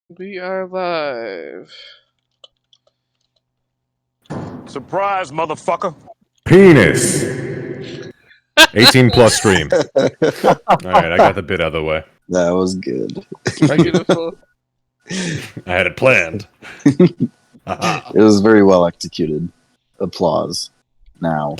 We are live. Surprise, motherfucker. Penis. 18 plus stream. Alright, I got the bit out of the way. That was good. Thank you. Beautiful. I had it planned. It was very well executed. Applause. Now.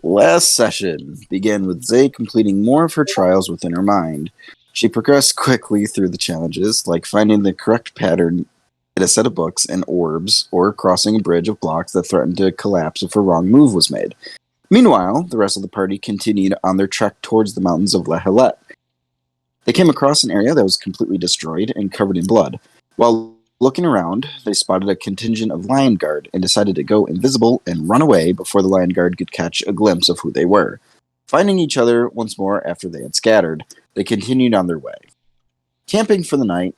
Last session began with Zay completing more of her trials within her mind. She progressed quickly through the challenges, like finding the correct pattern in a set of books and orbs, or crossing a bridge of blocks that threatened to collapse if a wrong move was made. Meanwhile, the rest of the party continued on their trek towards the mountains of Lehelet. They came across an area that was completely destroyed and covered in blood. While looking around, they spotted a contingent of Lion Guard and decided to go invisible and run away before the Lion Guard could catch a glimpse of who they were. Finding each other once more after they had scattered, they continued on their way. Camping for the night,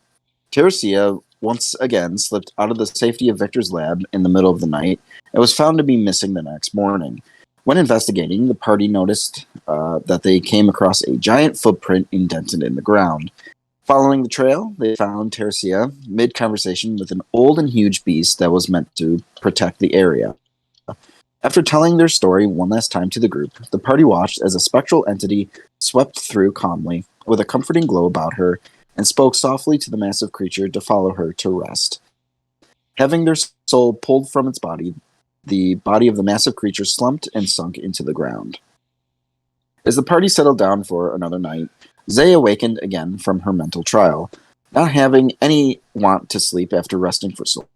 Teresia once again slipped out of the safety of Victor's lab in the middle of the night and was found to be missing the next morning. When investigating, the party noticed that they came across a giant footprint indented in the ground. Following the trail, they found Teresia mid-conversation with an old and huge beast that was meant to protect the area. After telling their story one last time to the group, the party watched as a spectral entity swept through calmly, with a comforting glow about her, and spoke softly to the massive creature to follow her to rest. Having their soul pulled from its body, the body of the massive creature slumped and sunk into the ground. As the party settled down for another night, Zay awakened again from her mental trial. Not having any want to sleep after resting for so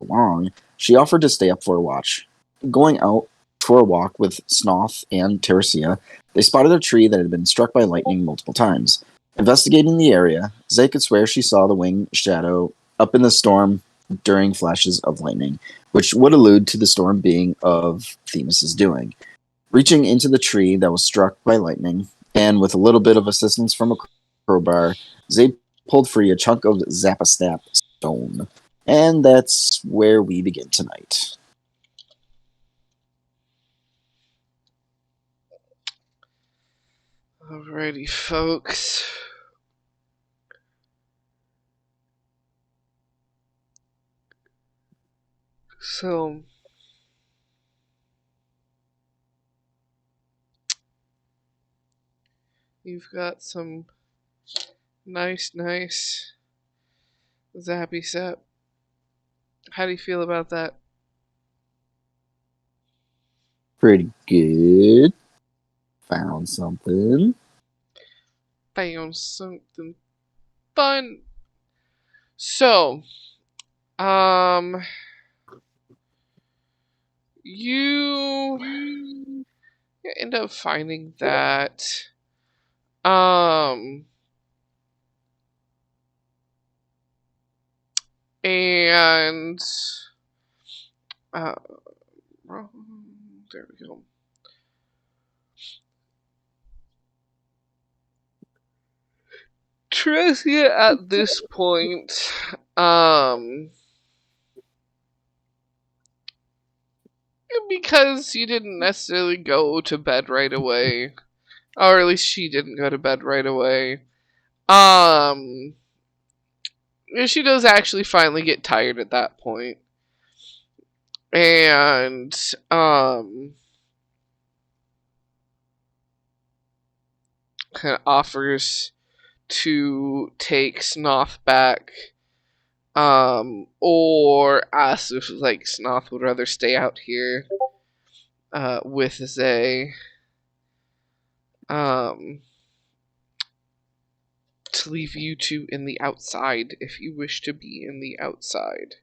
long, she offered to stay up for a watch. Going out for a walk with Snoth and Teresia, they spotted a tree that had been struck by lightning multiple times. Investigating the area, Zay could swear she saw the winged shadow up in the storm during flashes of lightning, which would allude to the storm being of Themis' doing. Reaching into the tree that was struck by lightning, and with a little bit of assistance from a crowbar, Zay pulled free a chunk of Zapastap stone. And that's where we begin tonight. Alrighty, folks. So, you've got some nice zappy sap. How do you feel about that? Pretty good. Found something. Found something fun. So, you end up finding that, and, there we go. Teresia at this point, because you didn't necessarily go to bed right away, or at least she didn't go to bed right away, she does actually finally get tired at that point. And, kind of offers to take Snoth back, or asks if, like, Snoth would rather stay out here, with Zay, to leave you two in the outside if you wish to be in the outside.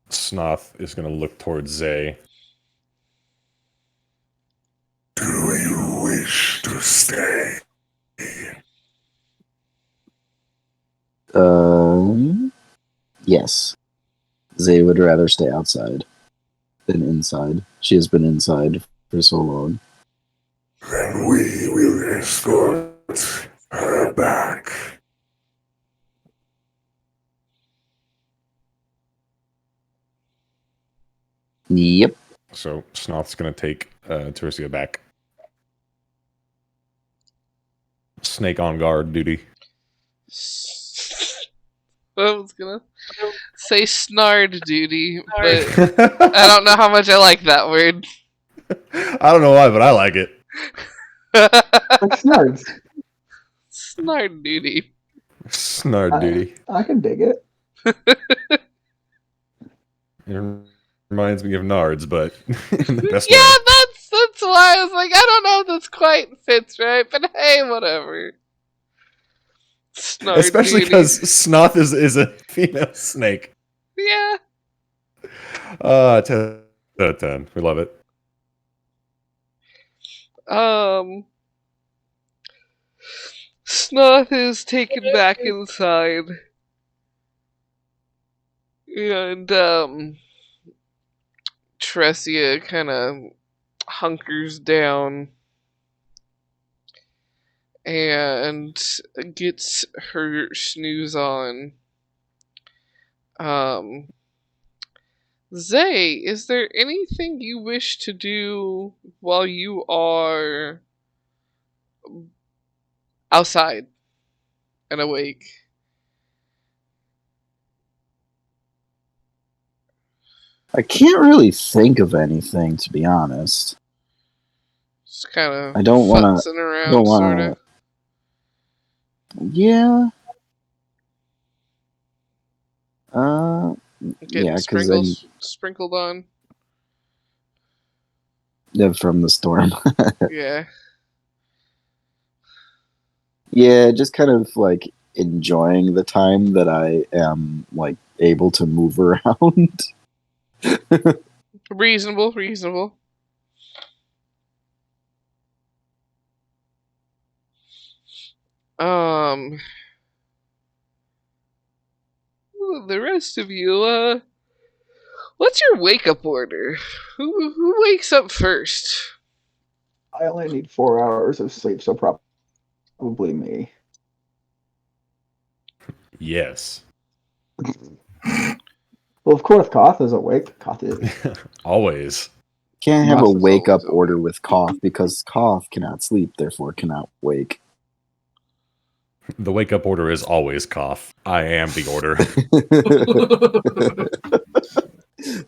Snoth is going to look towards Zay. Do you wish to stay? Yes. Zay would rather stay outside than inside. She has been inside for so long. Then we will escort her back. Yep. So Snoth's going to take Tercia back. Snake on guard duty. I was gonna say snard duty, but I don't know how much I like that word. I don't know why, but I like it. Like snards. Snard duty. Snard duty. I can dig it. It reminds me of Nards, but in the best Yeah, way. that's why I was like, I don't know if this quite fits right, but hey, whatever. Snard Especially duty. because Snoth is a female snake. Yeah. 10 out of 10. We love it. Snoth is taken back inside. And, Tresia kind of hunkers down and gets her snooze on. Zay, is there anything you wish to do while you are outside and awake? I can't really think of anything, to be honest. Just kind of I don't wanna- futzing around, don't sort wanna- of. Yeah. Getting yeah, because sprinkled on. from the storm. Yeah. Yeah, just kind of like enjoying the time that I am like able to move around. Reasonable. The rest of you, what's your wake-up order? Who wakes up first? I only need 4 hours of sleep, so probably me. Yes. Well, of course, Koth is awake. Koth is. Always. Can't have a Must is wake up always order with Koth because Koth cannot sleep, therefore cannot wake. The wake up order is always cough. I am the order.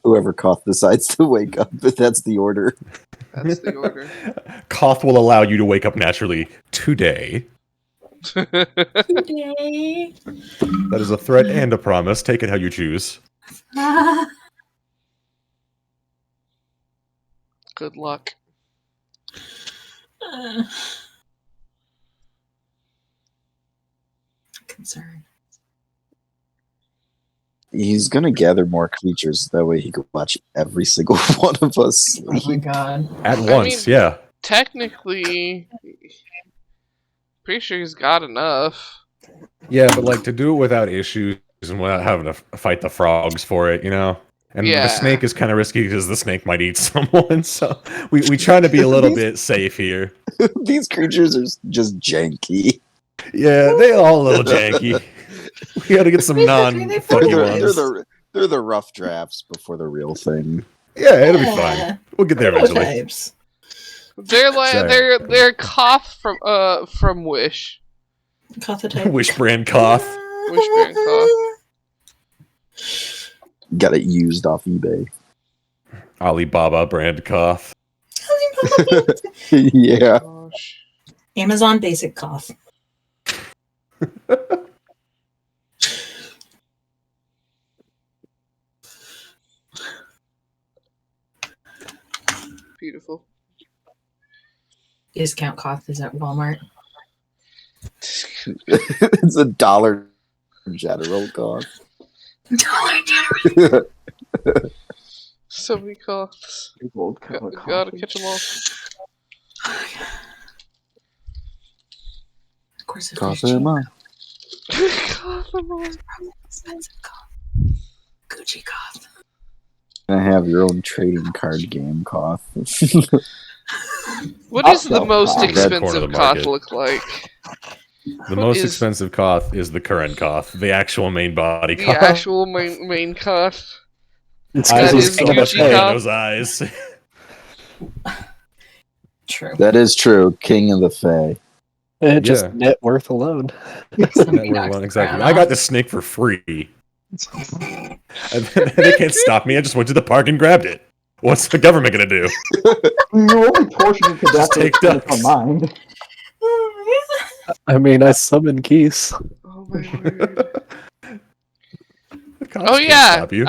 Whoever Koth decides to wake up, but that's the order. That's the order. Cough will allow you to wake up naturally today. Today. That is a threat and a promise. Take it how you choose. Good luck. Concern. He's gonna gather more creatures, that way he could watch every single one of us Oh my sleep. god. At I once, mean- yeah. Technically, pretty sure he's got enough. Yeah, but like to do it without issues and without having to fight the frogs for it, you know? And Yeah. the snake is kind of risky because the snake might eat someone, so we try to be a little bit safe here. These creatures are just janky. Yeah, they all a little janky. We gotta get some They're, non-fucky ones. they're the rough drafts before the real thing. Yeah, it'll be fine. We'll get there eventually. Types. They're like Sorry. they're Koth from Wish. Koth the type. Wish brand cough. Wish brand Koth. Got it used off eBay. Alibaba brand cough. Yeah. Gosh. Amazon basic Koth. Beautiful. Discount Koth is at Walmart. It's a dollar general cost. So many Koths. Big old Gotta catch them all. Of course, if Cost there's them all. Koth them all. expensive Koth. Gucci Koth. And have your own trading card game, Koth. What does the Also, most red corner of expensive the Koth market. look like? The most is- expensive cough is the current cough, the actual main body The cough. actual main Koth. It's That Eyes is with so much Gucci pain in cough. those eyes. true. That is true. King of the Fae. Just Yeah. net worth alone. That were one, exactly. I got the snake for free. They can't stop me. I just went to the park and grabbed it. What's the government gonna do? You're only torturing to death take with your ducks. mind. I mean, I summon geese. Oh my word. The cops Oh can't yeah. stop you.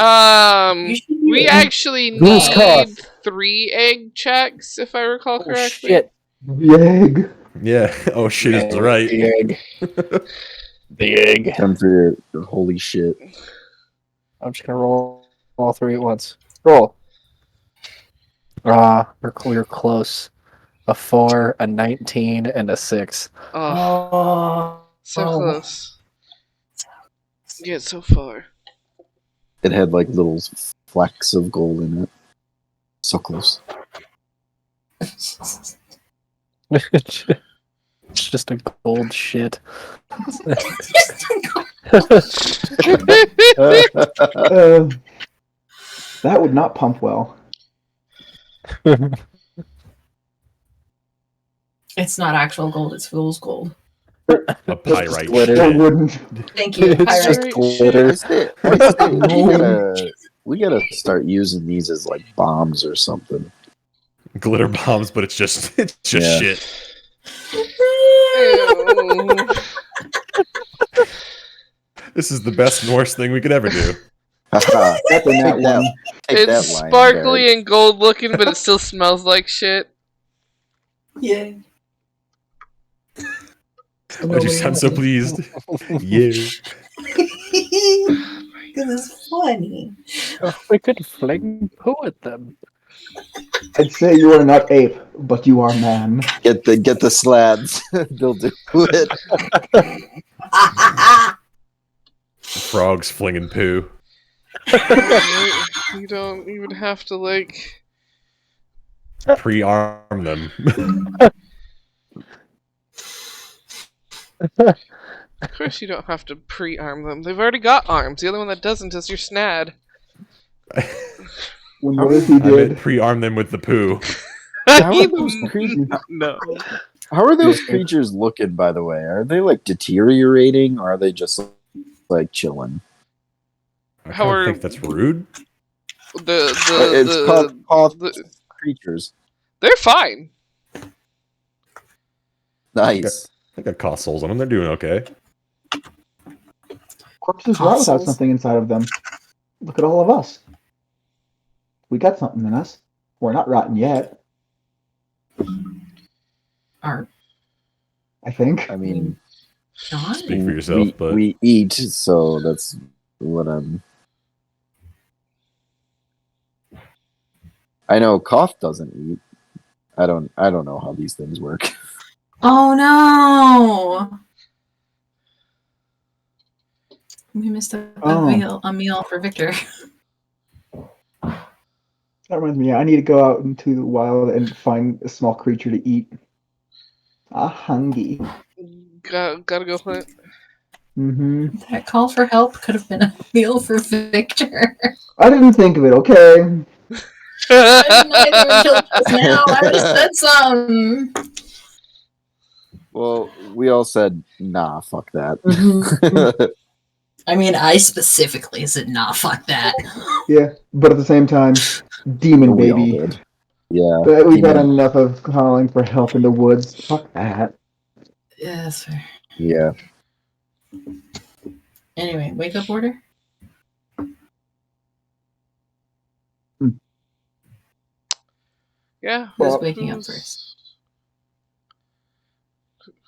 You should do We it. actually Who's need Koth? 3 egg checks, if I recall Oh correctly. shit! The egg. Yeah. Oh shit is right. The egg. The egg. Time for your holy shit. I'm just gonna roll all three at once. Roll. You're close. A 4, a 19, and a 6. Oh, Oh, so close. Yet so far. It had like little flecks of gold in it. So close. It's just a gold shit. That would not pump well. it's not actual gold, it's fool's gold. A pyrite. glitter. It shit. wouldn't. Thank you. It's Pirate. just glitter. I say we gotta start using these as like bombs or something. Glitter bombs, but it's just Yeah. shit. Ew. This is the best and worst thing we could ever do. Haha. That's in that Take that. one. Take It's that line, sparkly Derek. and gold looking, but it still smells like shit. Yeah. Why'd you sound so pleased? Yeah. Because it's funny. We could fling poo at them. I'd say you are not ape, but you are man. Get the slabs. They'll do it. Frogs flinging poo. You don't even have to, like... Pre-arm them. Of course you don't have to pre-arm them. They've already got arms. The only one that doesn't is your snad. What if he I meant did? pre-arm them with the poo. How are those creatures? No. How are those creatures looking? By the way, are they like deteriorating, or are they just like chilling? I How kinda are- think that's rude. It's called Koth the- creatures. they're fine. Nice. They got cost souls on them. They're doing okay. Corpses rot without Fossils. something inside of them. Look at all of us. We got something in us. We're not rotten yet, Are I think. I mean, not? Speak for yourself, but we eat, so that's what I'm. I know Koth doesn't eat. I don't know how these things work. Oh no! We missed a meal for Victor. That reminds me, I need to go out into the wild and find a small creature to eat. Hungry. Gotta go hunt. Mm-hmm. That call for help could have been a meal for Victor. I didn't think of it, okay? I didn't either until just now. I would have said something. Well, we all said, nah, fuck that. I mean, I specifically said, nah, fuck that. Yeah, but at the same time, demon We all baby. did. Yeah. But we've had demon. enough of calling for help in the woods. Fuck that. Yeah, that's fair. Yeah. Anyway, wake up order? Yeah. Who's Well, waking up first?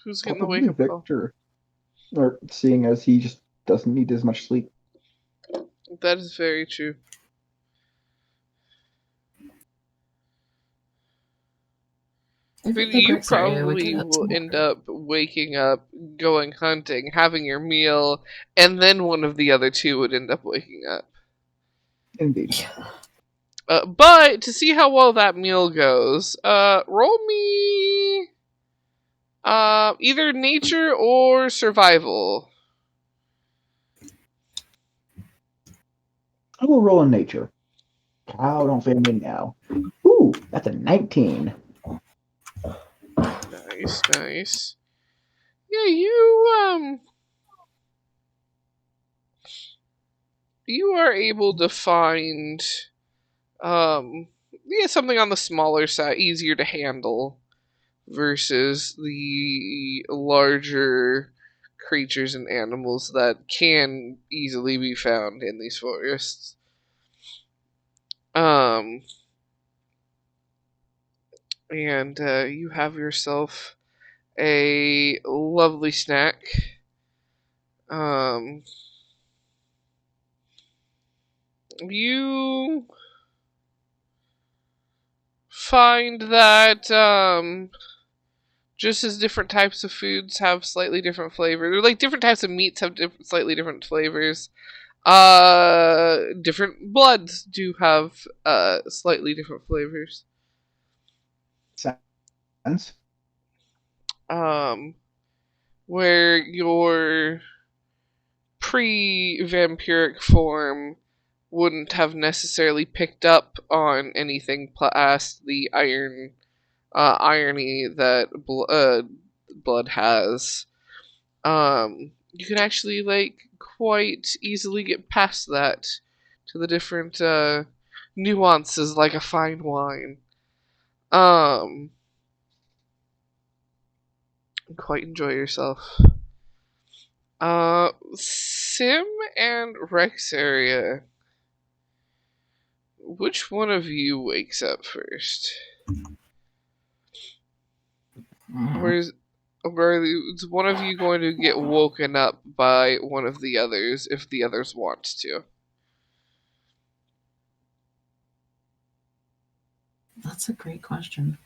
Who's getting the Probably wake up call? Victor. Or seeing as he just doesn't need as much sleep. That is very true. I But think you Rexeria would probably get up will tomorrow. end up waking up, going hunting, having your meal, and then one of the other two would end up waking up. Indeed. But to see how well that meal goes, roll me either nature or survival. I will roll in nature. Cow, don't fail me now. Ooh, that's a 19. Nice. Yeah, you are able to find something on the smaller side, easier to handle versus the larger creatures and animals that can easily be found in these forests. And you have yourself a lovely snack. You find that just as different types of foods have slightly different flavors, or like different types of meats have slightly different flavors, different bloods do have slightly different flavors. Sense. Where your pre-vampiric form wouldn't have necessarily picked up on anything past the irony that blood has. You can actually quite easily get past that to the different nuances like a fine wine. Quite enjoy yourself. Sim and Rexeria. Which one of you wakes up first? Or is one of you going to get woken up by one of the others if the others want to? That's a great question.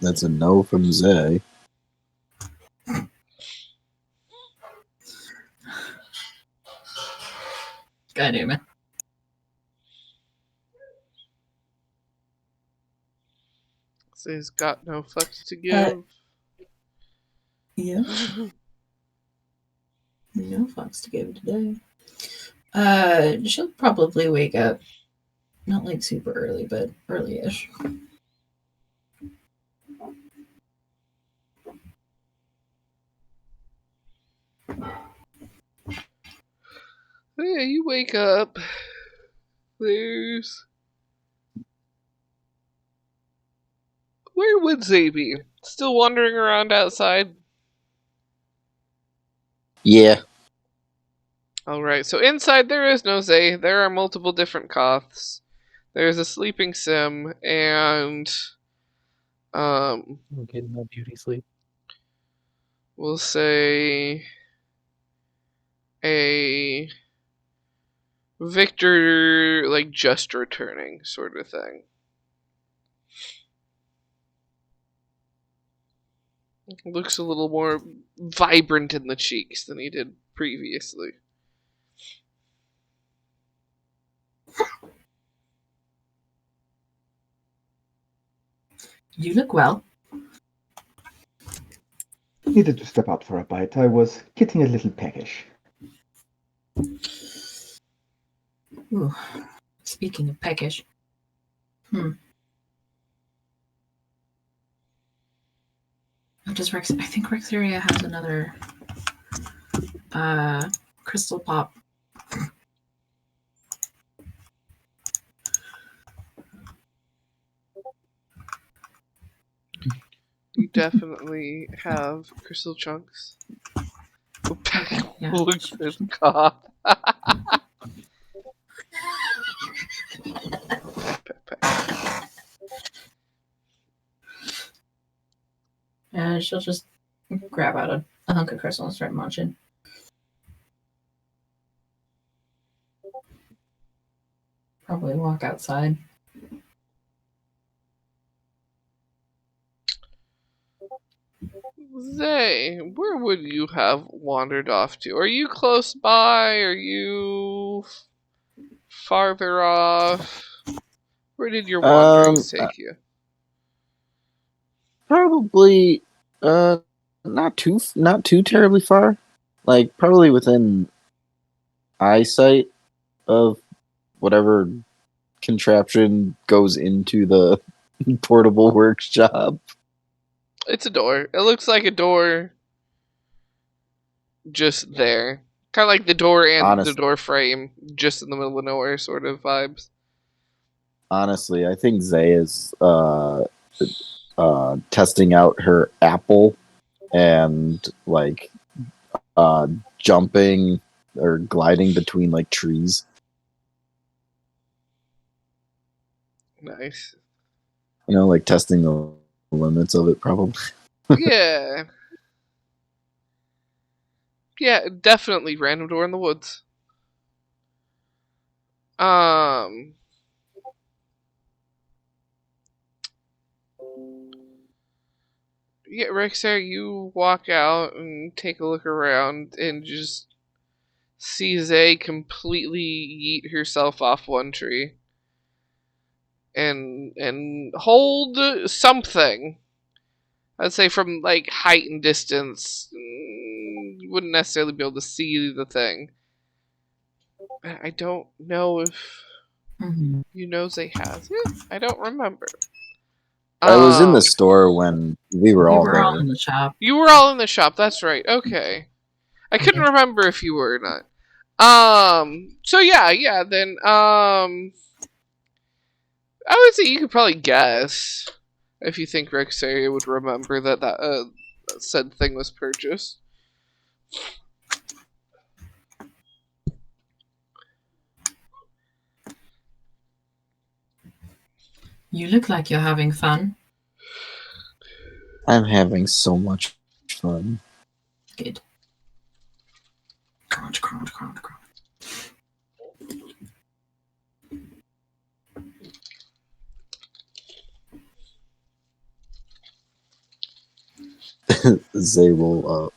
That's a no from Zay. God damn it. Zay's got no fucks to give. Yeah. No fucks to give today. She'll probably wake up. Not like super early, but early-ish. Yeah, you wake up. There's... Where would Zay be? Still wandering around outside? Yeah. Alright, so inside there is no Zay. There are multiple different Koths. There's a sleeping Sim, and... I'm getting my beauty sleep. we'll say... a... Victor, just returning sort of thing. Looks a little more vibrant in the cheeks than he did previously. You look well. Needed to step out for a bite. I was getting a little peckish. Ooh. Speaking of peckish. Does I think Rexeria has another crystal pop. You definitely have crystal chunks. Yeah. Look at this Koth. And she'll just grab out a hunk of crystal and start munching. Probably walk outside. Zay, where would you have wandered off to? Are you close by? Are you farther off? Where did your wanderings take you? Probably not too terribly far. Like probably within eyesight of whatever contraption goes into the portable workshop? It's a door. It looks like a door just there. Kind of like the door and the Honest, door frame just in the middle of nowhere sort of vibes. honestly, I think Zay is testing out her apple and like jumping or gliding between like trees. Nice. You know, like testing the limits of it, probably. Yeah. Yeah, definitely random door in the woods. Um yeah, Rexeria, you walk out and take a look around and just see Zay completely yeet herself off one tree and hold something. I'd say from like height and distance, you wouldn't necessarily be able to see the thing. I don't know if Mhm. you know Zay has it. I don't remember. I was in the store when we were We all were all there. in the shop. You were all in the shop. That's right. Okay, I couldn't Yeah. remember if you were or not. So yeah. Then I would say you could probably guess if you think Rexeria would remember that said thing was purchased. You look like you're having fun. I'm having so much fun. Good. Crunch, crunch, crunch, crunch. Zay will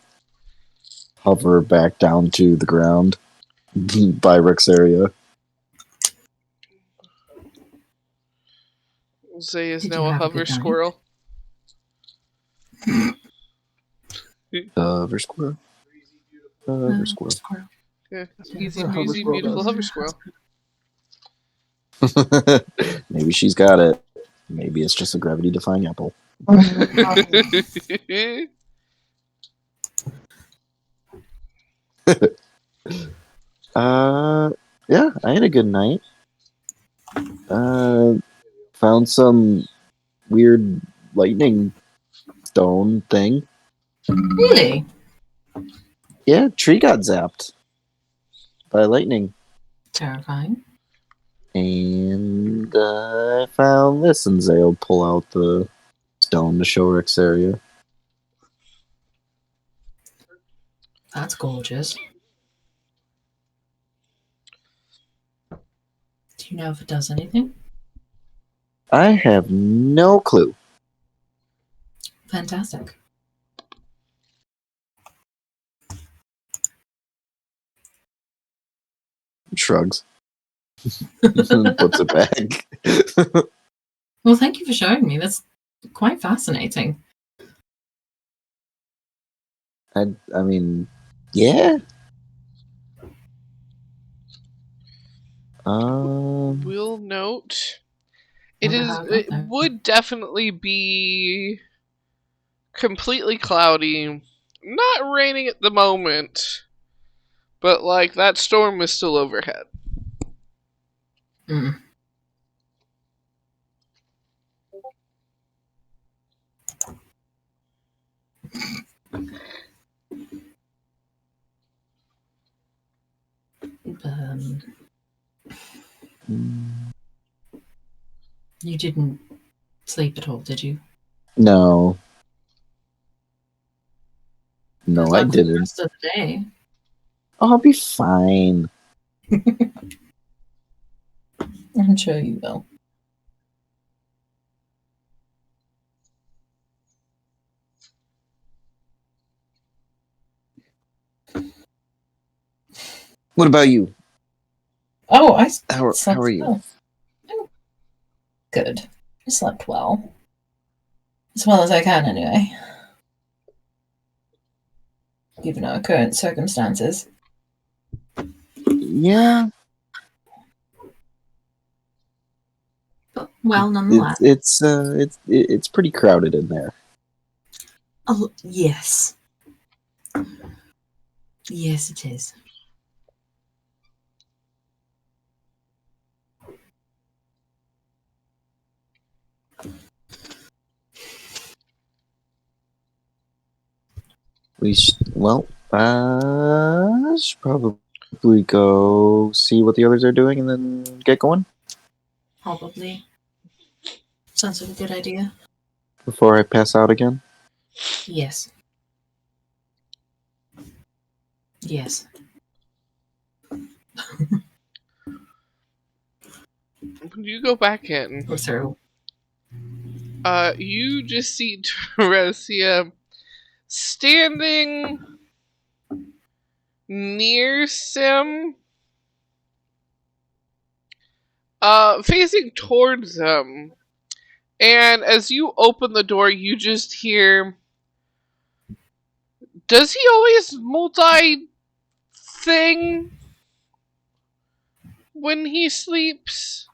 hover back down to the ground by Rexeria. Zay is Did now you a have a hover good night? squirrel. Hover squirrel. Hover squirrel. Squirrel. Yeah, Yeah, easy a hover breezy, squirrel beautiful does. hover squirrel. Maybe she's got it. Maybe it's just a gravity-defying apple. Yeah, I had a good night. Found some weird lightning stone thing. Really? Yeah, tree got zapped by lightning. Terrifying. And I found this, and Zay'll pull out the stone to show Rexeria. That's gorgeous. Do you know if it does anything? I have no clue. Fantastic. Shrugs. Puts it back. Well, thank you for showing me. That's quite fascinating. I mean, yeah. Will note Wonder how it got it there. would definitely be completely cloudy. Not raining at the moment, but like that storm is still overhead. Mm. Um, you didn't sleep at all, did you? No. Good No, I luck for the didn't. rest of the day. Oh, I'll be fine. I'm sure you will. What about you? Oh, I How slept are you? well. I'm good. I slept well. As well as I can, anyway. Given our current circumstances. Yeah. But, well, nonetheless. It's pretty crowded in there. Oh, yes. Yes, it is. Should probably go see what the others are doing and then get going Probably. Sounds like a good idea. before I pass out again. Yes. Yes. When you go back in, Or through. you just see Teresia standing near Sim, facing towards him. And as you open the door, you just hear, does he always multi-thing when he sleeps?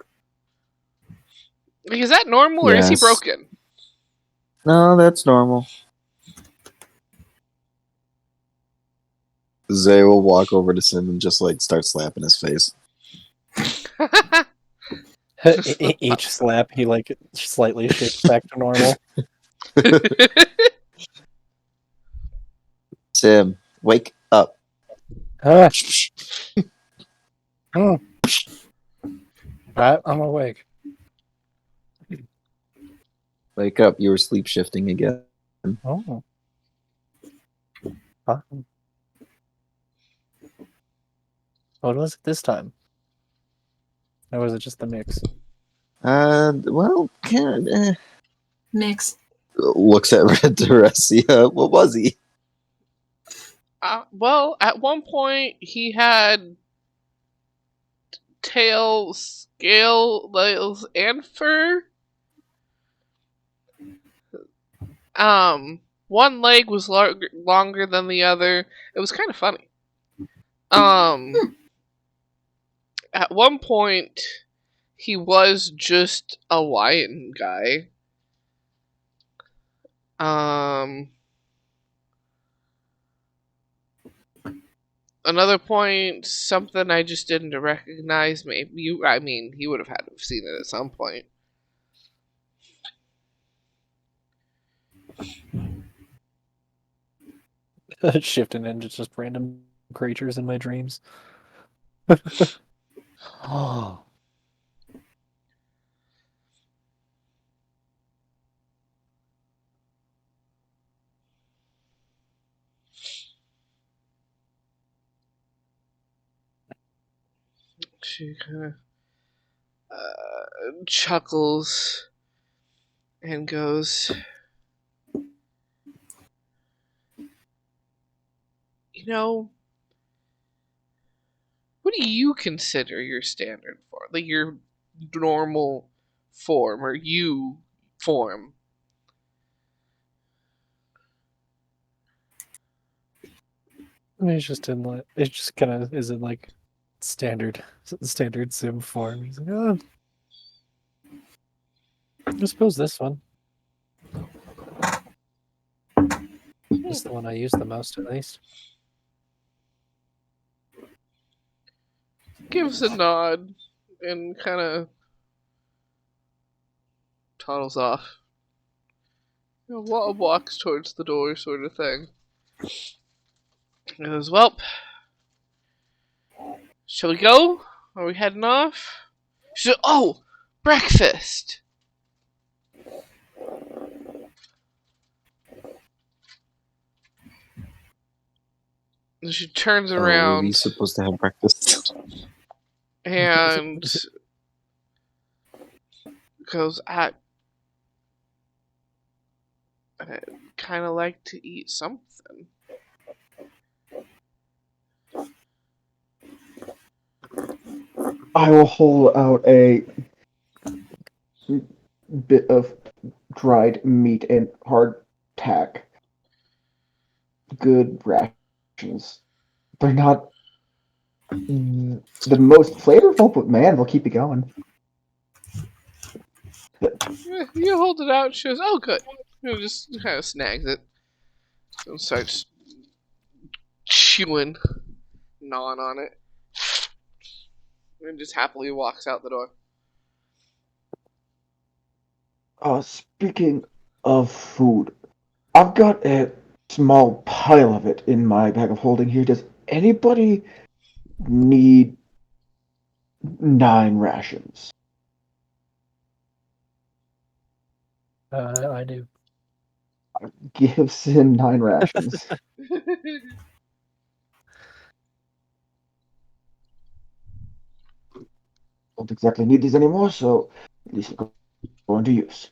Like, is that normal or is he Yes. broken? No, that's normal. Zay will walk over to Sim and just like start slapping his face. Each slap, he like slightly shifts back to normal. Sim, wake up. Ah. I'm awake. Wake up. You were sleep shifting again. Oh. Huh. What was it this time? Or was it just the mix? Well, Mix. looks at Red Teresia. What was he? Well, at one point he had tail, scales, and fur. One leg was longer than the other. It was kind of funny. At one point he was just a lion guy. Another point, something I just didn't recognize. Maybe he would have had to have seen it at some point. Shifting into just random creatures in my dreams. Oh. She kind of chuckles and goes, you know, what do you consider your standard form? Like your normal form or you form? I mean, it's just in like it just kind of is in like standard sim form. He's like, oh, I suppose this one. This is the one I use the most, at least. Gives a nod and kind of toddles off. Walks towards the door, sort of thing. He goes, well, shall we go? Are we heading off? Oh, breakfast! And she turns Were around we supposed to have breakfast? and goes, I'd kind of like to eat something. I will hold out a bit of dried meat and hardtack. Good rations. They're not the most flavorful, but man, they'll keep you going. You hold it out. She goes, "Oh, good." Just kind of snags it and starts chewing, gnawing on it, and just happily walks out the door. Speaking of food, I've got a small pile of it in my bag of holding here. Does anybody need 9 rations? I do. Gives him 9 rations. Don't exactly need these anymore, so at least I'm going to use.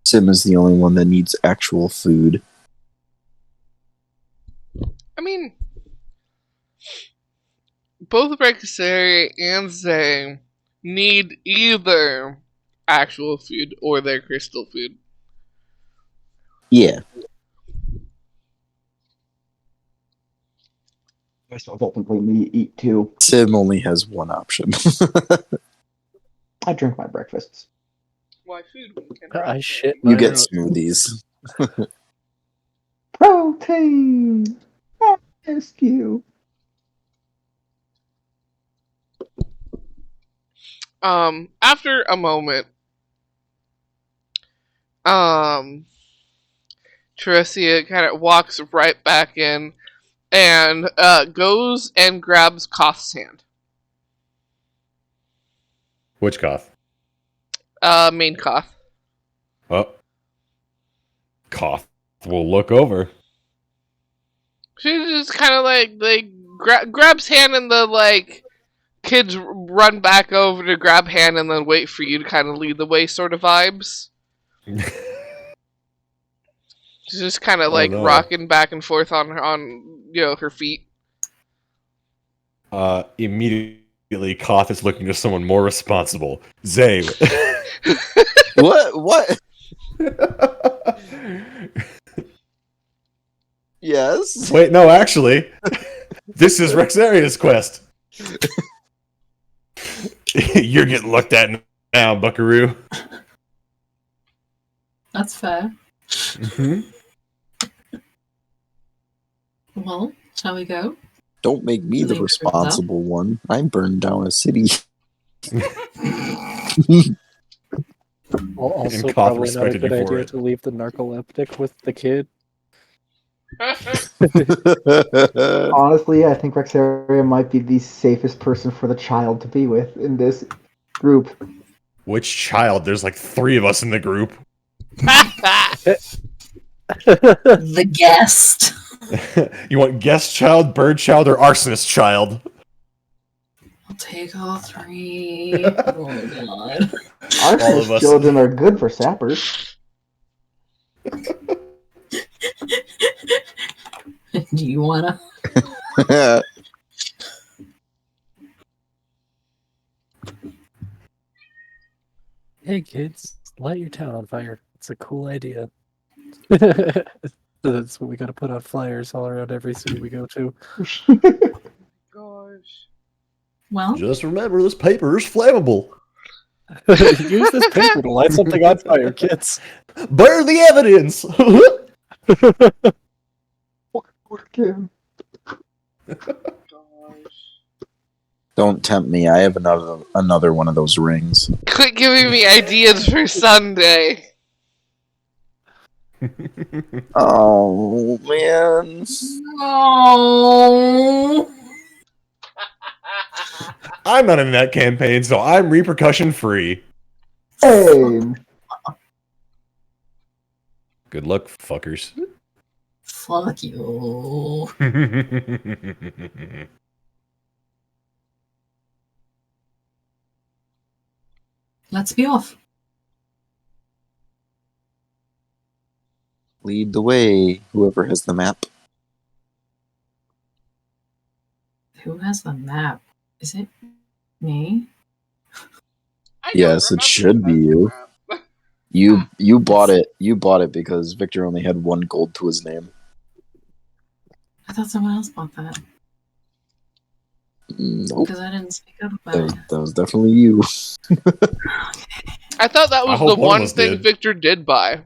Sim is the only one that needs actual food. I mean, both Rexeria and Zay need either actual food or their crystal food. Yeah. So technically me eat too. Sim only has one option. I drink my breakfasts. Why food can I shit You mine get out. smoothies. Protein! I missed you. After a moment, Teresia kind of walks right back in and goes and grabs Koth's hand. Which Koth? Main Koth. Oh. Koth will look over. She just kind of like grabs hand and the kids run back over to grab hand and then wait for you to kind of lead the way sort of vibes. She's just kind of Oh, no. rocking back and forth on her feet. Immediately, Koth is looking to someone more responsible. Zay. What? Yes. Wait, no, actually, this is Rexeria's quest. You're getting looked at now, buckaroo. That's fair. Mm-hmm. Well, shall we go? Don't make me the Leave it responsible one. I burned down a city. Well, also, Koth probably not a respected good you for idea it. to leave the narcoleptic with the kid. Honestly, I think Rexeria might be the safest person for the child to be with in this group. Which child? There's like 3 of us in the group. The guest. You want guest child, bird child, or arsonist child? I'll take all 3. Oh god. All of Arsonist us. children are good for sappers. Do you wanna? Hey kids, light your town on fire. It's a cool idea. That's what we gotta put on flyers all around every city we go to. Gosh. Well, Just remember, this paper is flammable. Use this paper to light something on fire, kids. Burn the evidence! Again. Don't tempt me. I have another one of those rings. Quit giving me ideas for Sunday. Oh man. oh, I'm not in that campaign, so I'm repercussion free. Same. Good luck, fuckers. fuck you. Let's be off. Lead the way, whoever has the map. Who has the map? Is it me? I don't Yes, it remember should that be that's you. the map. You bought it. You bought it because Victor only had 1 gold to his name. I thought someone else bought that Nope, because I didn't speak up about it. that was definitely you. I thought that I was hope the one of one us thing did. Victor did buy.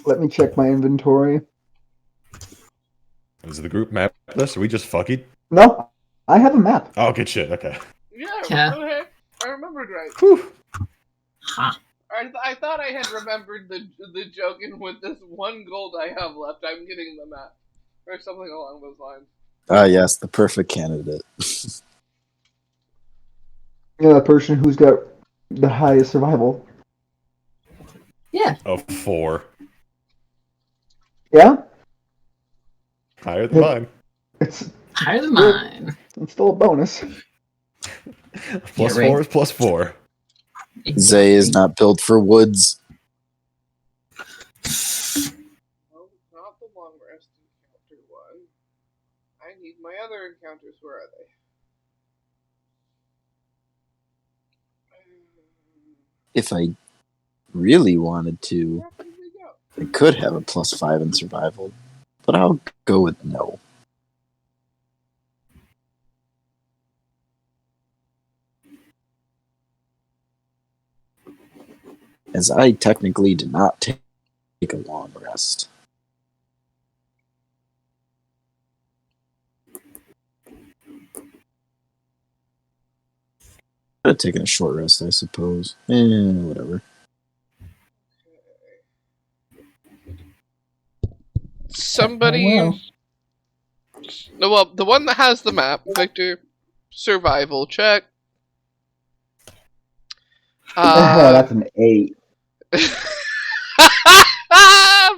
Let me check my inventory. Is the group map list? Are we just fucking? No, I have a map. Oh, good shit. Okay. Yeah, Yeah. okay. I remembered right. Whew. Ha! I thought I had remembered the joke, and with this 1 gold I have left, I'm getting the map. Or something along those lines. Ah, yes, the perfect candidate. You know, the person who's got the highest survival. Yeah. Oh, 4. Yeah, Higher than mine. it's Higher than mine. it's still a bonus. Plus Yeah, right. 4 is plus 4. Zay is not built for woods. No, not the long rest encounter one. I need my other encounters. Where are they? If I really wanted to, Where did they go? I could have a +5 in survival, but I'll go with no. As I technically did not take a long rest. Could have taken a short rest, I suppose. Whatever. Somebody. Well. No, well, the one that has the map, Victor. Survival check. That's an 8.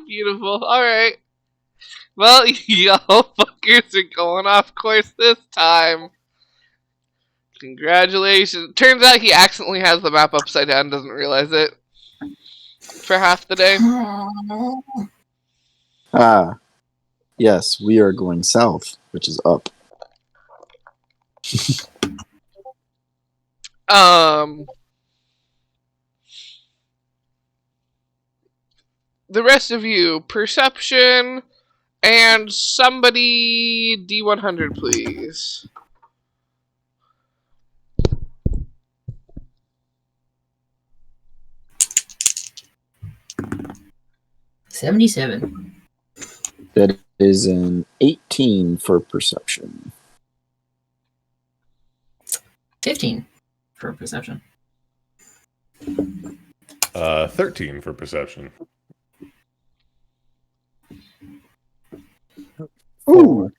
Beautiful. Alright. Well, y'all fuckers are going off course this time. Congratulations. Turns out he accidentally has the map upside down, doesn't realize it. For half the day. Ah, yes, we are going south, which is up. The rest of you, perception, and somebody D100, please. 77. That is an 18 for perception. 15 for perception. 13 for perception. Ooh.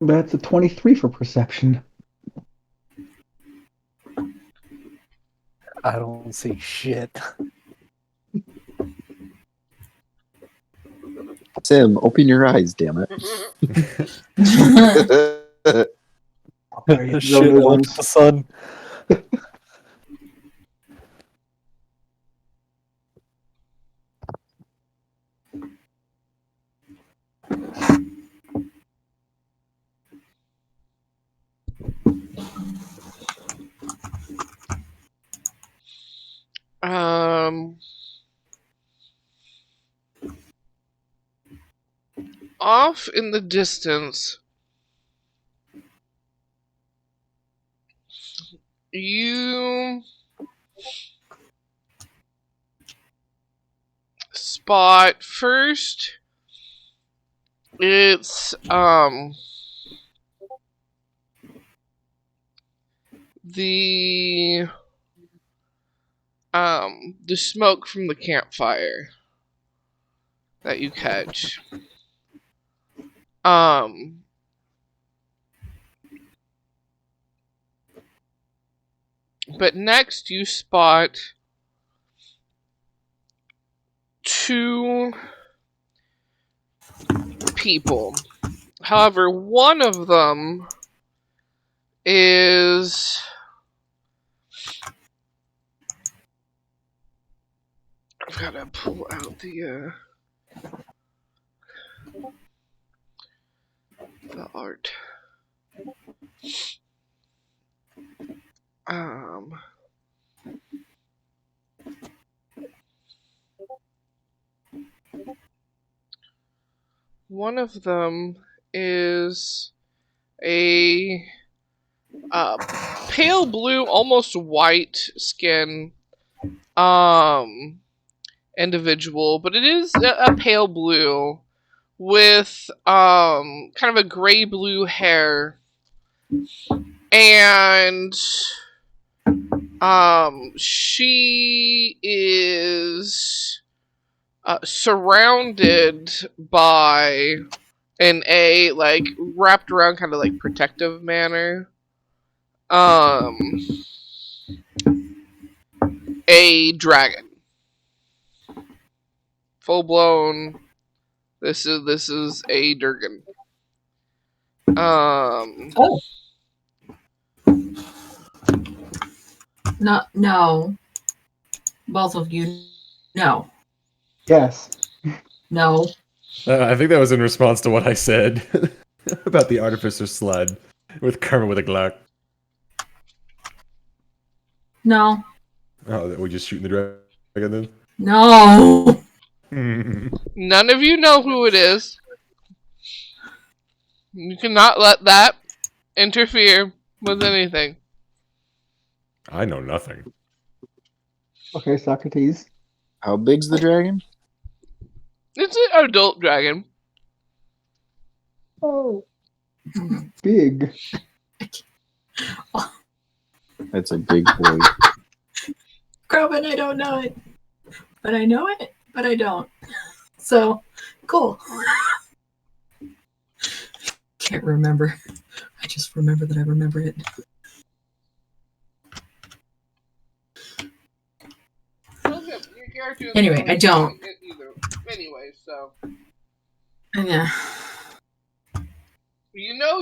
That's a 23 for perception. I don't see shit. Tim, open your eyes, damn it. Shit, I looked at the sun. Off in the distance, you spot first. It's the smoke from the campfire that you catch. But next you spot 2 people. However, one of them is I've got to pull out the art. Um, one of them is a pale blue, almost white skin individual, but it is a pale blue with kind of a gray blue hair, and she is surrounded by in a like wrapped around kind of like protective manner a dragon, full blown. This is a Durgan. Oh. No. Both of you, no. Yes. No. I think that was in response to what I said about the artificer sled with Karma with a Glock. No. Oh, we just shooting the dragon then? No. None of you know who it is. You cannot let that interfere with anything. I know nothing. Okay, Socrates. How big's the dragon? It's an adult dragon. Oh. Big. That's a big boy. Kroven, I don't know it. But I know it, but I don't. So, cool. Can't remember. I just remember that I remember it. Anyway, I don't. Anyway, so Yeah. you know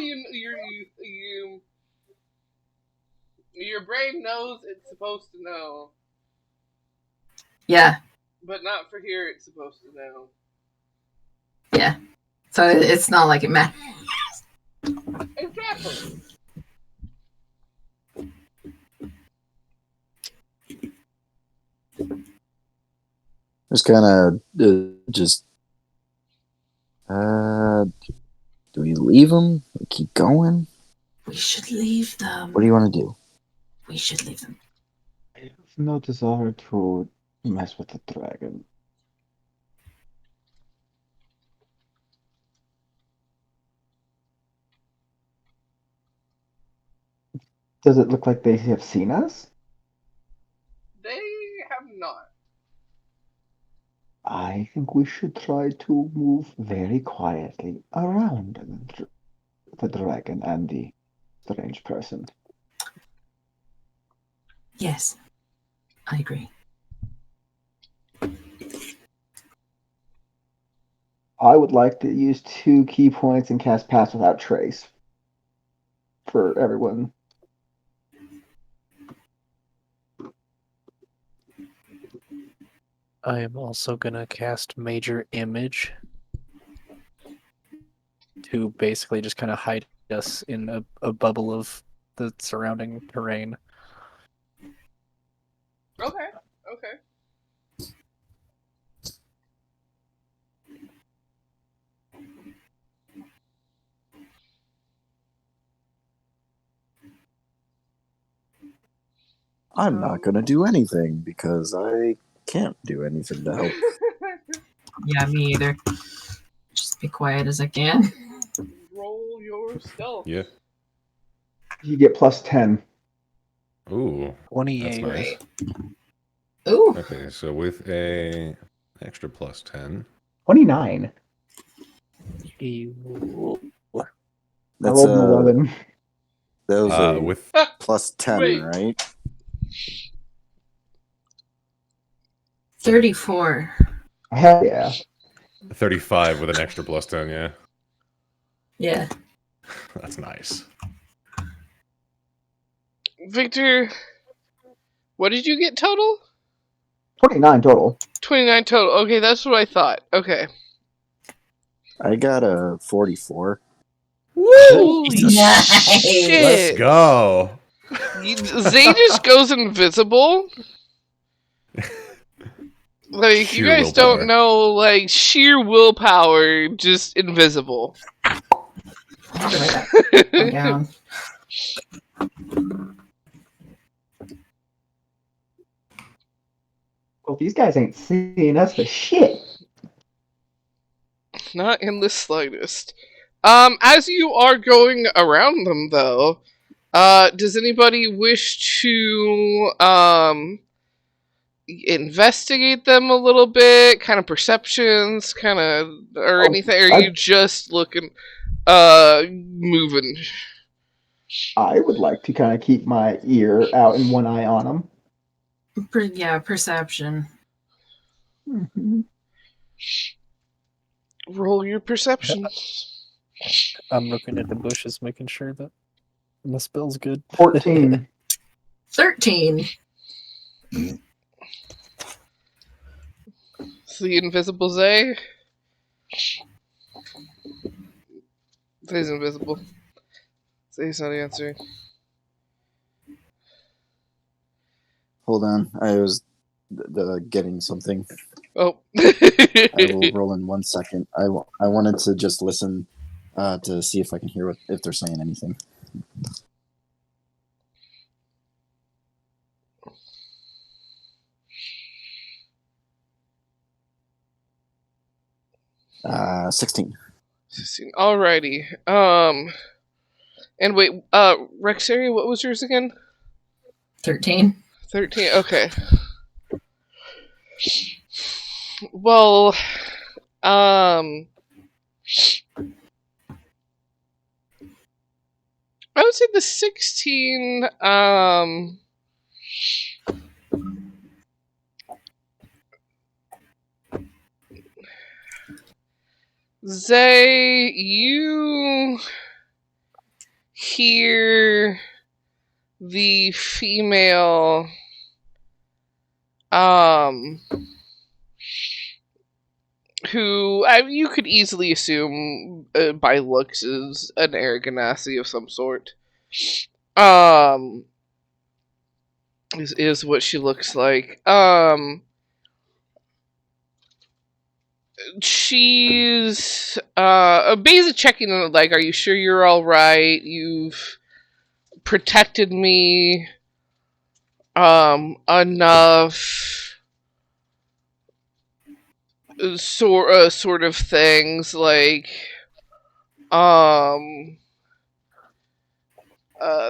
your brain knows it's supposed to know, Yeah. but not for here. It's supposed to know. Yeah. So it's not like it matters. Exactly. Just kind of do we leave them? Keep going? We should leave them. What do you want to do? We should leave them. I have no desire to mess with the dragon. Does it look like they have seen us? They have not. I think we should try to move very quietly around the dragon and the strange person. Yes. I agree. I would like to use 2 key points and cast Pass Without Trace for everyone. I am also gonna cast Major Image to basically just kind of hide us in a bubble of the surrounding terrain. Okay. I'm not going to do anything because I can't do anything to help. Yeah, me either. Just be quiet as I can. Roll your stealth. Yeah. You get plus 10. Ooh. 28. That's nice. Ooh. Okay, so with a extra plus 10. 29. I That's rolled an 11. that was a With plus 10, Wait. right? 34. Hell yeah. 35 with an extra plus 10, yeah. Yeah. That's nice. Victor, what did you get total? 29 total. 29 total. Okay, that's what I thought. Okay. I got a 44. Holy Nice. shit! Let's go. Zay just goes invisible. Like, you Sheer guys willpower. don't know, like, sheer willpower, just invisible. I have to write that down. Well, these guys ain't seeing us for shit. Not in the slightest. As you are going around them, though, does anybody wish to, investigate them a little bit? Kind of perceptions, kind of, or anything? Or are you just looking, moving? I would like to kind of keep my ear out and one eye on them. Yeah, perception. Mm-hmm. Roll your perception. I'm looking at the bushes, making sure that the spell's good. 14. 13. So the invisible Zay? Zay's invisible. Zay's not answering. Hold on, I was getting something. Oh. I will roll in 1 second. I wanted to just listen to see if I can hear if they're saying anything. Uh, 16. 16. Alrighty. And wait, Rexeria, what was yours again? 13. 13. Okay. Well, I would say the 16, Zay, you hear the female, who you could easily assume by looks is an Aragonasi of some sort. Is what she looks like. She's basically checking on, like, are you sure you're all right? You've protected me enough, sort of things, like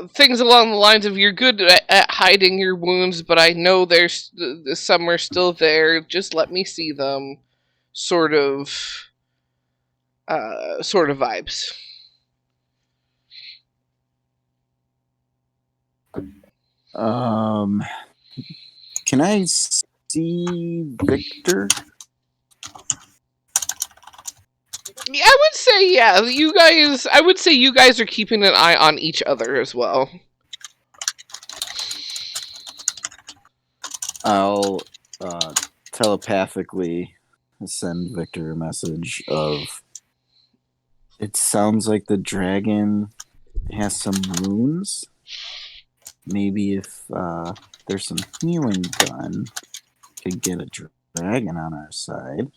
things along the lines of, you're good at hiding your wounds, but I know there's some are still there. Just let me see them. Sort of vibes. Can I see Victor? Yeah, I would say, yeah, you guys. I would say you guys are keeping an eye on each other as well. I'll telepathically send Victor a message of, it sounds like the dragon has some wounds. Maybe if there's some healing done, could get a dragon on our side.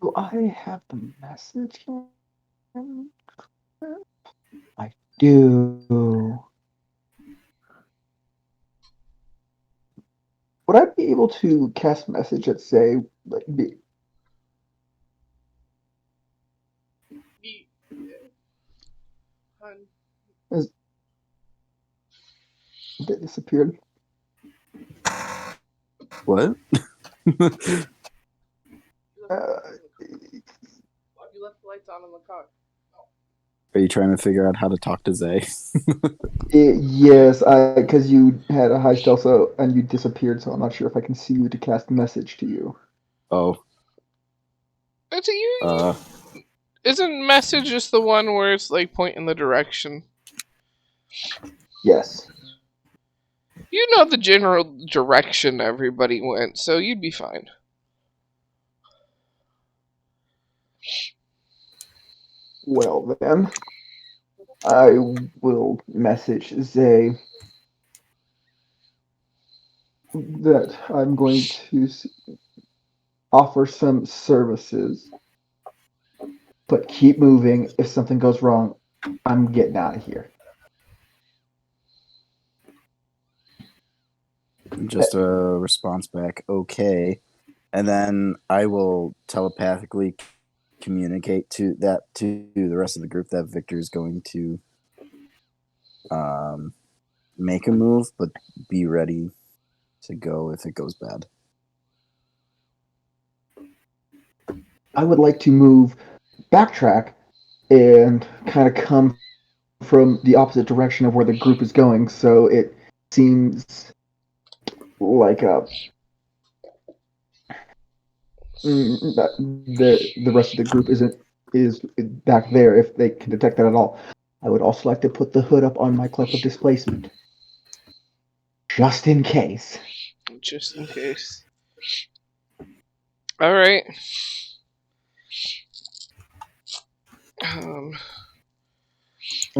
Do I have the message? I do. Would I be able to cast message at, say, like, that disappeared? What? You left the lights on in the car. Are you trying to figure out how to talk to Zay? Yes, because you had a high stealth, and you disappeared, so I'm not sure if I can see you to cast message to you. Oh. It's you. Isn't message just the one where it's like pointing the direction? Yes. You know the general direction everybody went, so you'd be fine. Well then, I will message Zay that I'm going to offer some services, but keep moving. If something goes wrong, I'm getting out of here. Just a response back, okay. And then I will telepathically communicate to the rest of the group that Victor is going to make a move, but be ready to go if it goes bad. I would like to backtrack, and kind of come from the opposite direction of where the group is going, so it seems like that the rest of the group is back there if they can detect that at all. I would also like to put the hood up on my clef of displacement, just in case. Just in case. Alright. And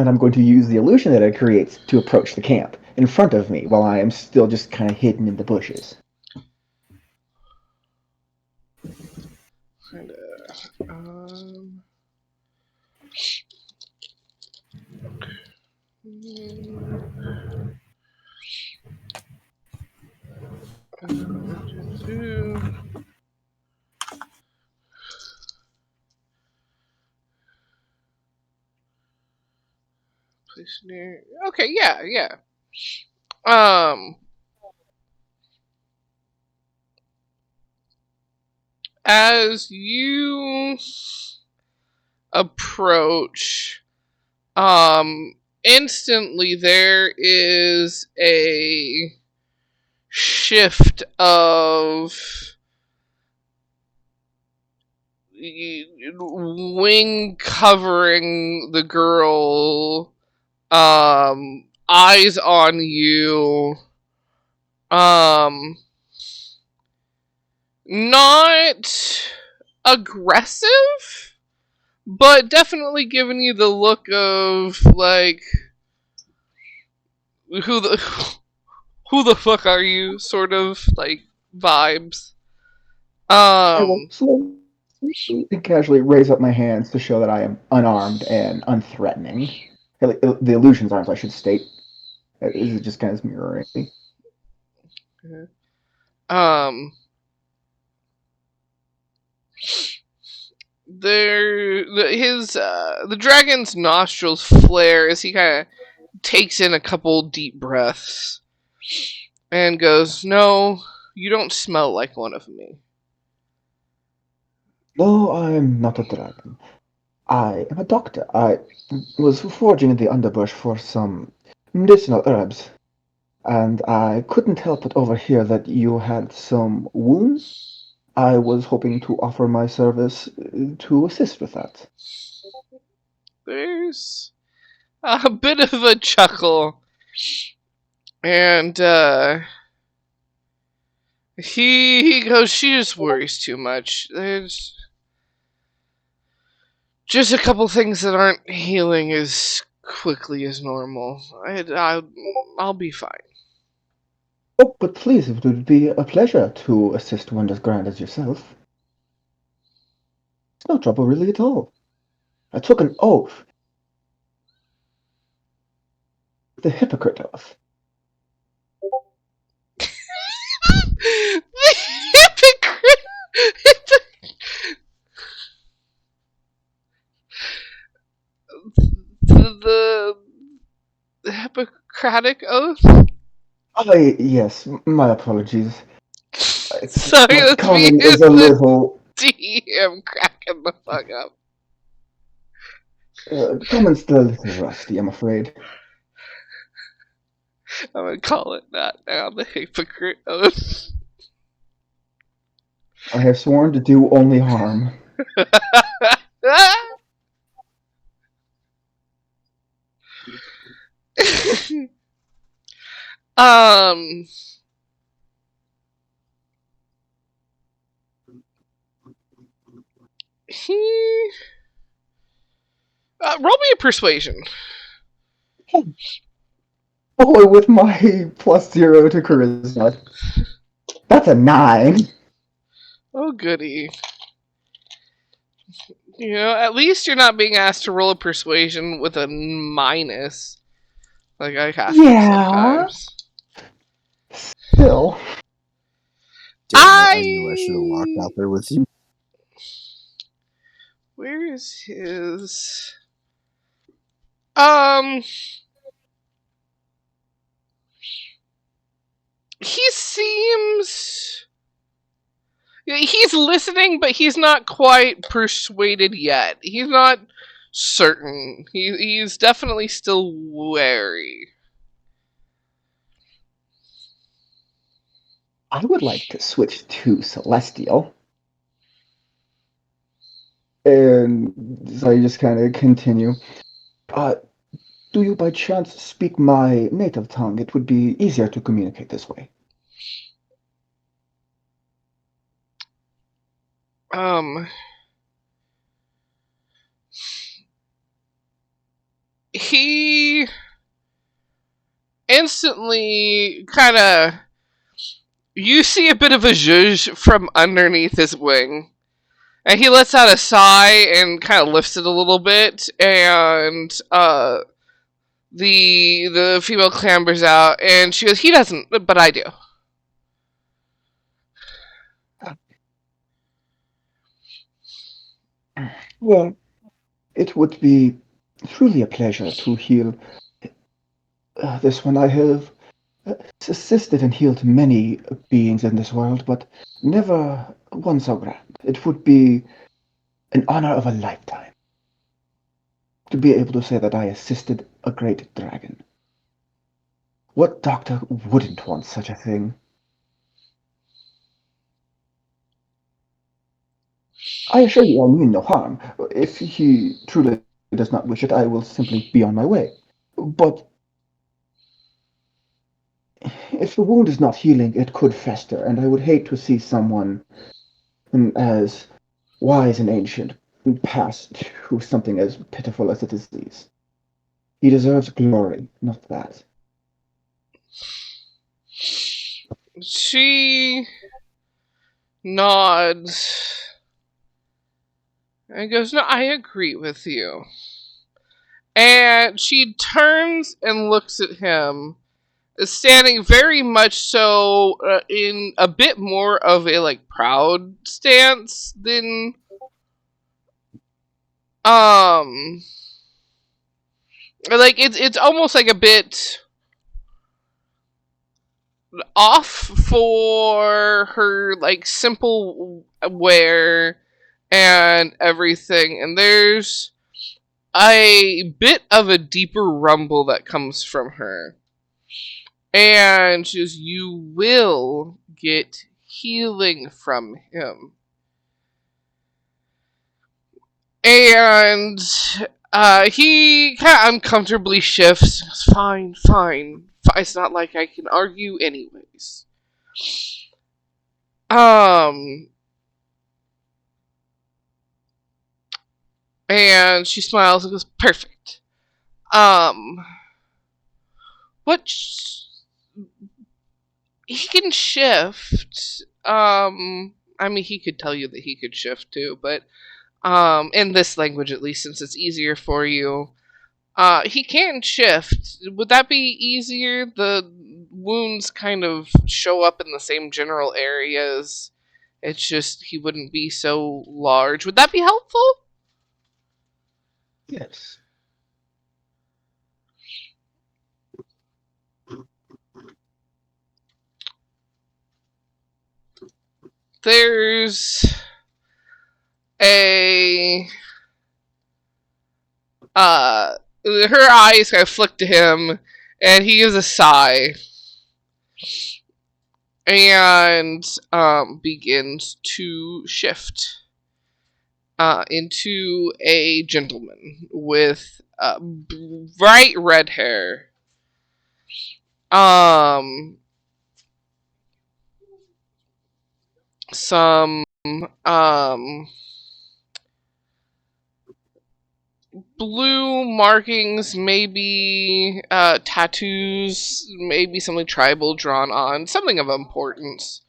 I'm going to use the illusion that it creates to approach the camp in front of me while I am still just kind of hidden in the bushes. Place near. Okay, yeah. As you approach, instantly there is a shift of wing covering the girl, eyes on you, not aggressive, but definitely giving you the look of like, who the fuck are you sort of like vibes. I will slowly and casually raise up my hands to show that I am unarmed and unthreatening. The illusion's arms, I should state. Is it just kind of mirroring me? The dragon's nostrils flare as he kind of takes in a couple deep breaths and goes, "No, you don't smell like one of me." No, I'm not a dragon. I am a doctor. I was foraging in the underbush for some medicinal herbs, and I couldn't help but overhear that you had some wounds. I was hoping to offer my service to assist with that. There's a bit of a chuckle, and he goes, "She just worries too much. There's just a couple things that aren't healing as quickly as normal. I'll be fine." Oh, but please, it would be a pleasure to assist one as grand as yourself. It's no trouble really at all. I took an oath. The hypocrite oath. The hypocrite. The Hippocratic oath. Oh, yes, my apologies. Sorry, My that's me common as is a the little... DM cracking the fuck up. Common's still a little rusty, I'm afraid. I'm gonna call it that now. The hypocrite oath. I have sworn to do only harm. Um, he roll me a persuasion. Oh, with my +0 to charisma. That's a 9. Oh, goody. You know, at least you're not being asked to roll a persuasion with a minus, like I have to Yeah. sometimes. Still. Damn it, I knew I should have walked out there with you. Where is his? Um, he seems. He's listening, but he's not quite persuaded yet. He's not certain. He's definitely still wary. I would like to switch to Celestial. And so I just kind of continue. Do you by chance speak my native tongue? It would be easier to communicate this way. He instantly kind of. You see a bit of a zhuzh from underneath his wing. And he lets out a sigh and kind of lifts it a little bit, and the female clambers out, and she goes, "He doesn't, but I do." Well, it would be truly a pleasure to heal this one. I have assisted and healed many beings in this world, but never one so grand. It would be an honor of a lifetime to be able to say that I assisted a great dragon. What doctor wouldn't want such a thing? I assure you I mean no harm. If he truly does not wish it, I will simply be on my way. But if the wound is not healing, it could fester, and I would hate to see someone as wise and ancient pass through something as pitiful as a disease. He deserves glory, not that. She nods and goes, "No, I agree with you." And she turns and looks at him, standing very much so in a bit more of a like proud stance than like it's almost like a bit off for her like simple wear and everything, and there's a bit of a deeper rumble that comes from her, and she says, "You will get healing from him." And he kind of uncomfortably shifts. Fine, fine. It's not like I can argue anyways. And she smiles and goes, "Perfect. Um, what? He can shift. I mean, he could tell you that he could shift too, but in this language at least, since it's easier for you, he can shift. Would that be easier? The wounds kind of show up in the same general areas. It's just he wouldn't be so large. Would that be helpful?" Yes. There's a her eyes kind of flick to him, and he gives a sigh and begins to shift into a gentleman with bright red hair. um, some um, blue markings, maybe tattoos, maybe something tribal drawn on, something of importance.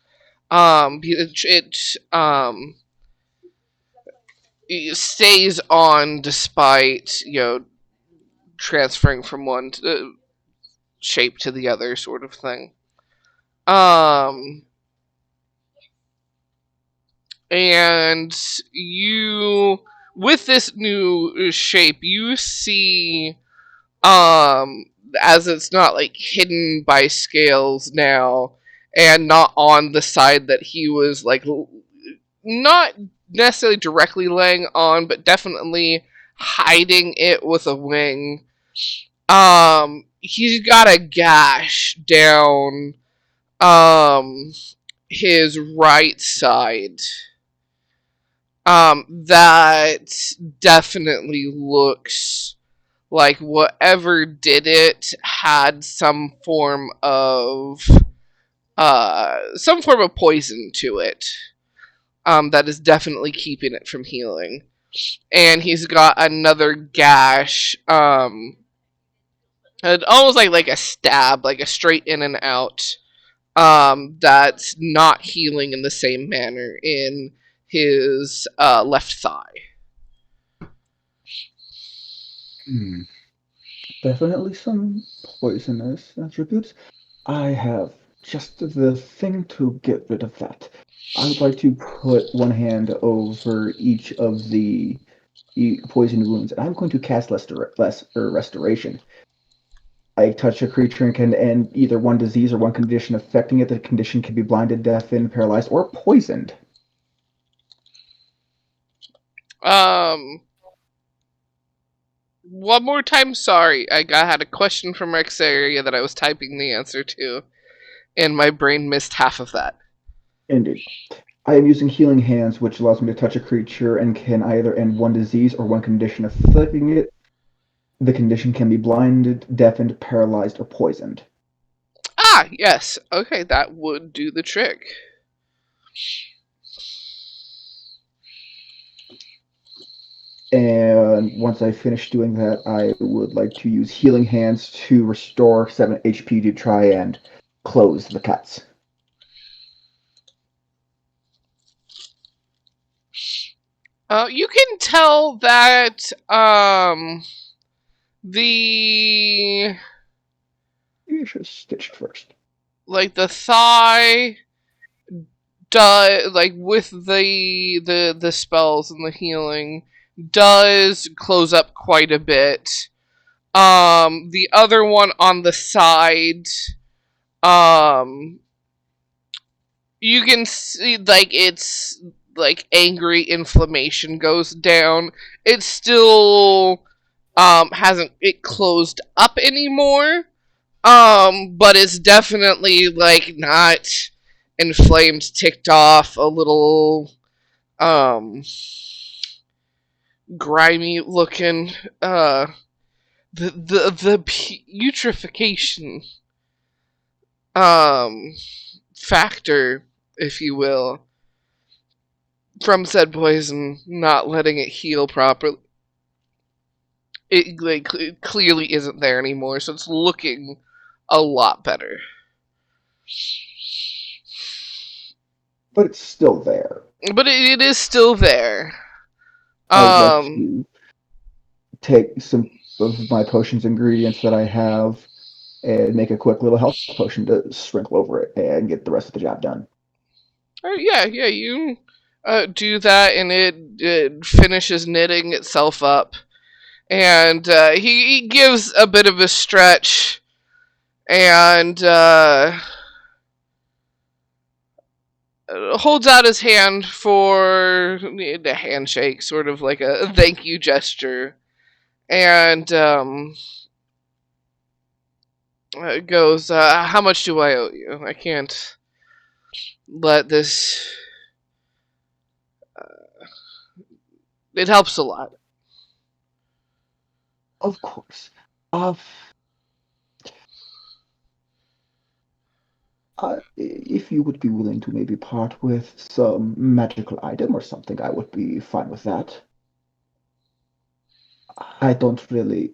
It stays on despite transferring from one shape to the other, sort of thing. Um, and you, with this new shape, you see, as it's not like hidden by scales now, and not on the side that he was like not necessarily directly laying on, but definitely hiding it with a wing. He's got a gash down his right side. That definitely looks like whatever did it had some form of poison to it. That is definitely keeping it from healing. And he's got another gash, almost like a stab, like a straight in and out, that's not healing in the same manner in his left thigh. Definitely some poisonous attributes. I have just the thing to get rid of that. I would like to put one hand over each of the poison wounds, and I'm going to cast restoration. I touch a creature and can end either one disease or one condition affecting it. The condition can be blinded, deafened, paralyzed, or poisoned. One more time, sorry. had a question from Rexeria that I was typing the answer to, and my brain missed half of that. Indeed. I am using Healing Hands, which allows me to touch a creature and can either end one disease or one condition afflicting it. The condition can be blinded, deafened, paralyzed, or poisoned. Ah, yes. Okay, that would do the trick. And once I finish doing that, I would like to use Healing Hands to restore 7 HP to try and close the cuts. You can tell that the You should have stitched first. like the thigh does, like with the spells and the healing, does close up quite a bit. The other one on the side, you can see like it's like angry inflammation goes down. It still hasn't it closed up anymore. But it's definitely like not inflamed, ticked off, a little grimy looking. The putrefaction factor, if you will, from said poison not letting it heal properly. It like clearly isn't there anymore, so it's looking a lot better. But it's still there. But it is still there. I'd like to take some of my potions ingredients that I have and make a quick little health potion to sprinkle over it and get the rest of the job done. Yeah, you do that, and it finishes knitting itself up. And he gives a bit of a stretch, and holds out his hand for the handshake, sort of like a thank you gesture, and goes, how much do I owe you? I can't let this... it helps a lot. Of course. If you would be willing to maybe part with some magical item or something, I would be fine with that. I don't really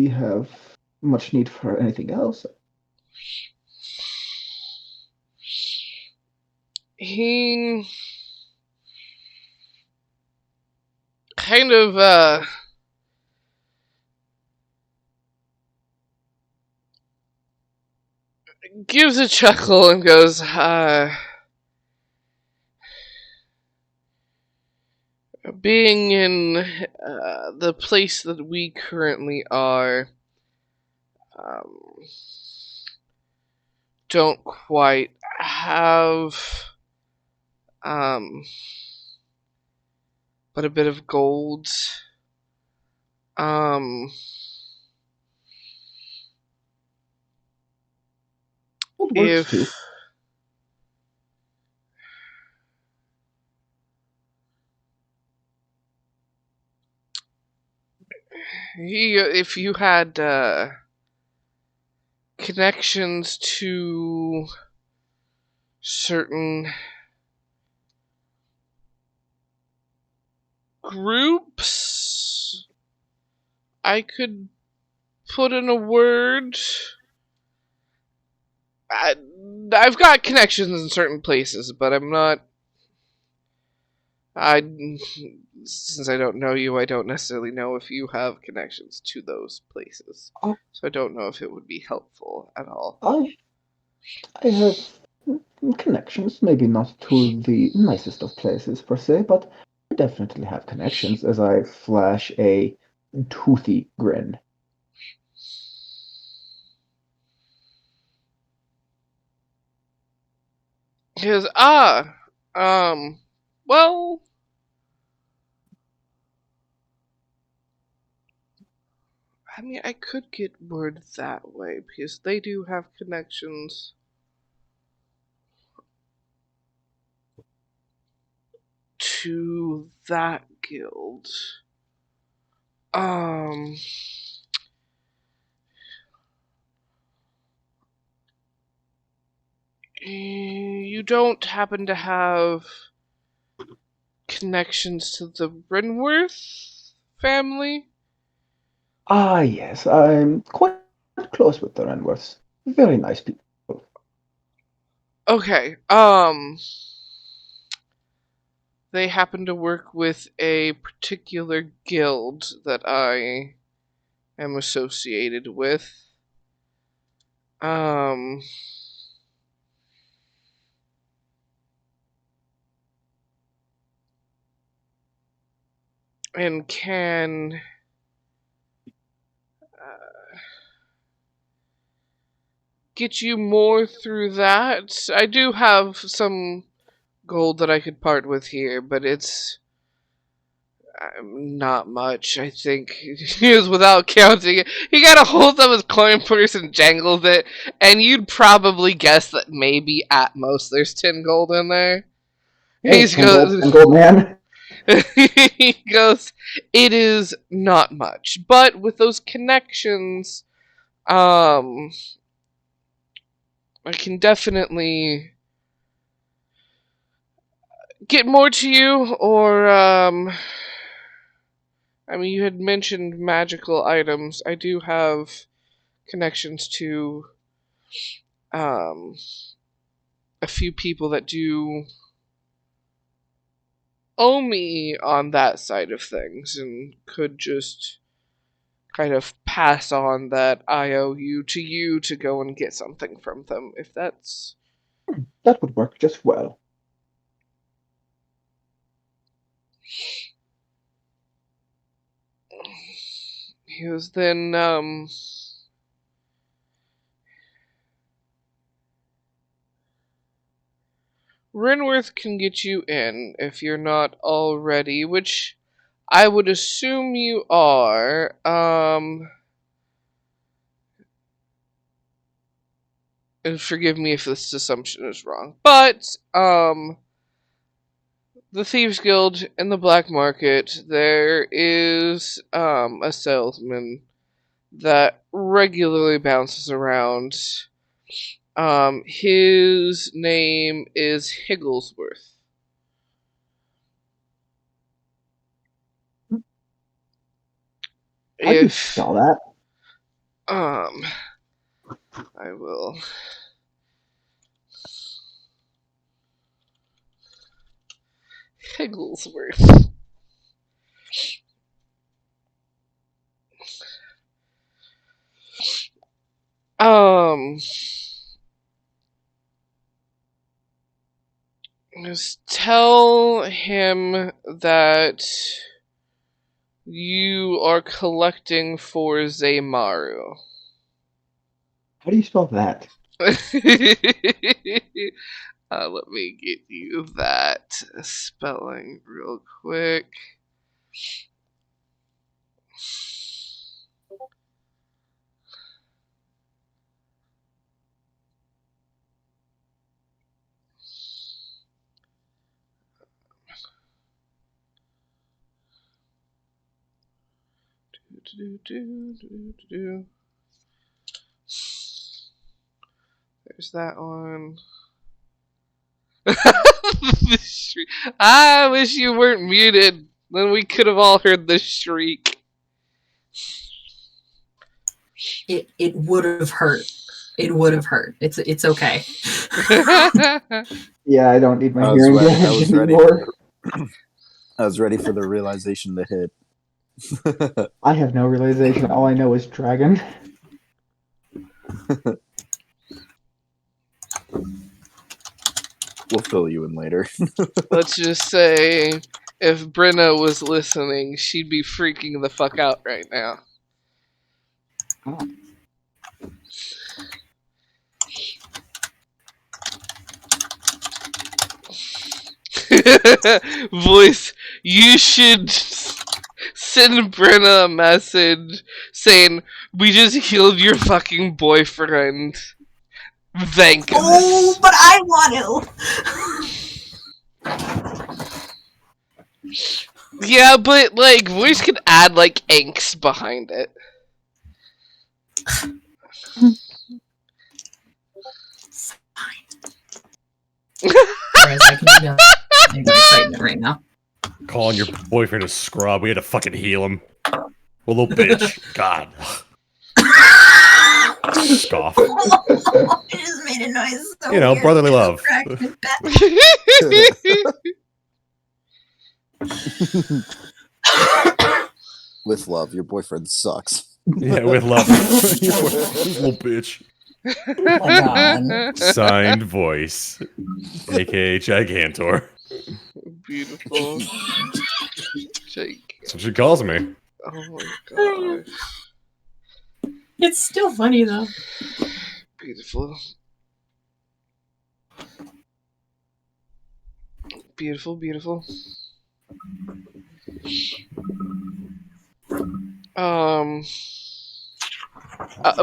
have much need for anything else. He kind of gives a chuckle and goes, being in the place that we currently are, um, don't quite have um, but a bit of gold. Um, It works too. if if you had connections to certain groups, I could put in a word. I've got connections in certain places, but I'm not. Since I don't know you, I don't necessarily know if you have connections to those places. Oh, So I don't know if it would be helpful at all. I have connections, maybe not to the nicest of places per se, but I definitely have connections as I flash a toothy grin. Because well, I mean, I could get word that way because they do have connections to that guild. Um, you don't happen to have connections to the Renworth family? Ah, yes, I'm quite close with the Renworths. Very nice people. Okay, they happen to work with a particular guild that I am associated with. Um, and can get you more through that. I do have some gold that I could part with here, but it's not much. I think he was without counting it. He got a hold of his coin purse and jangled it, and you'd probably guess that maybe at most there's 10 gold in there. Hey, He 10 goes, gold man. he goes, it is not much, but with those connections, um, I can definitely get more to you, or I mean, you had mentioned magical items. I do have connections to um a few people that do owe me on that side of things, and could just kind of pass on that IOU to you to go and get something from them, if that's. That would work just well. He was then Renworth can get you in if you're not already, which I would assume you are. And forgive me if this assumption is wrong, but the Thieves Guild in the black market, there is a salesman that regularly bounces around His name is Higglesworth. How do you If spell that? I will. Higglesworth. Just tell him that you are collecting for Zaymaru. How do you spell that? Let me get you that spelling real quick. There's that one. I wish you weren't muted. Then we could have all heard the shriek. It would have hurt. It would have hurt. It's okay. Yeah, I don't need my I was hearing ready. I damage was ready. anymore. I was ready for the realization to hit. I have no realization. All I know is dragon. We'll fill you in later. Let's just say, if Brenna was listening, she'd be freaking the fuck out right now. Oh. Voice, you should send Brenna a message saying, "We just healed your fucking boyfriend. Thank goodness." Oh, but I want to. Yeah, but like, voice could add like angst behind it. Whereas I can do nothing but excitement right now. Calling your boyfriend a scrub. We had to fucking heal him. A little bitch. God. Scoff. I just made a noise. So You know, weird. brotherly love. With love, your boyfriend sucks. Yeah, with love. You little bitch. Oh my god. Signed voice. AKA Gigantor. Beautiful. Jake. That's what she calls me. Oh my gosh. It's still funny though. Beautiful. Beautiful, beautiful.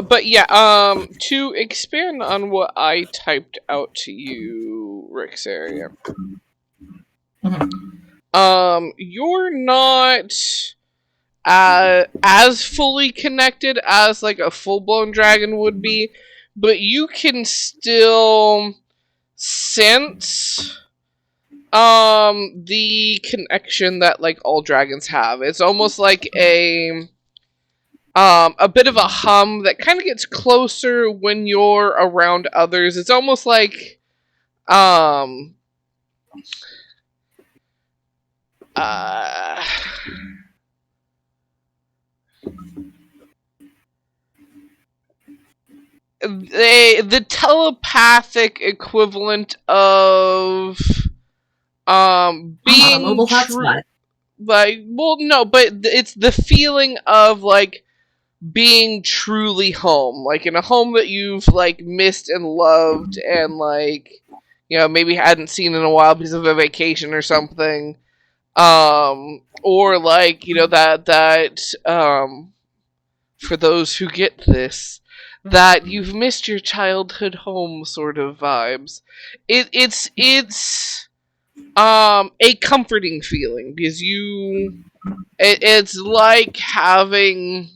But yeah, to expand on what I typed out to you, Rexeria. You're not as fully connected as like a full-blown dragon would be, but you can still sense the connection that like all dragons have. It's almost like a bit of a hum that kind of gets closer when you're around others. It's almost like the telepathic equivalent of being a mobile hotspot. Like, well, no, but it's the feeling of like being truly home, like in a home that you've like missed and loved, and like, you know, maybe hadn't seen in a while because of a vacation or something, or like, you know, that for those who get this, that you've missed your childhood home sort of vibes. It's a comforting feeling because it's like having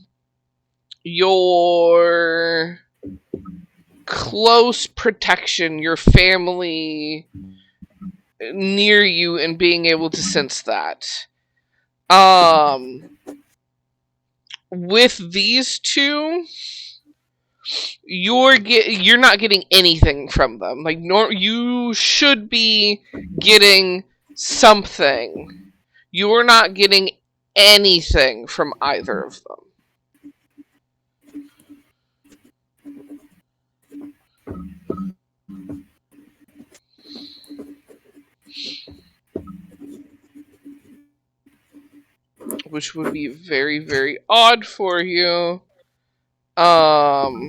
your close protection, your family near you, and being able to sense that. With these two, you're not getting anything from them. Like, you should be getting something. You're not getting anything from either of them. Which would be very, very odd for you. But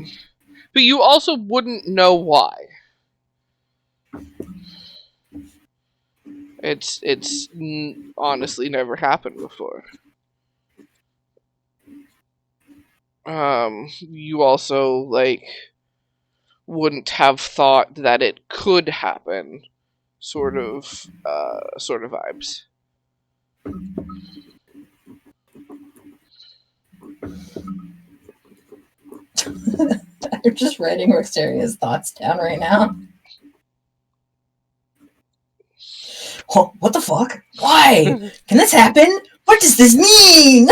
you also wouldn't know why. It's honestly never happened before. You also, like, wouldn't have thought that it could happen. Sort of vibes. I'm just writing Rexeria's thoughts down right now. Oh, what the fuck? Why? Can this happen? What does this mean?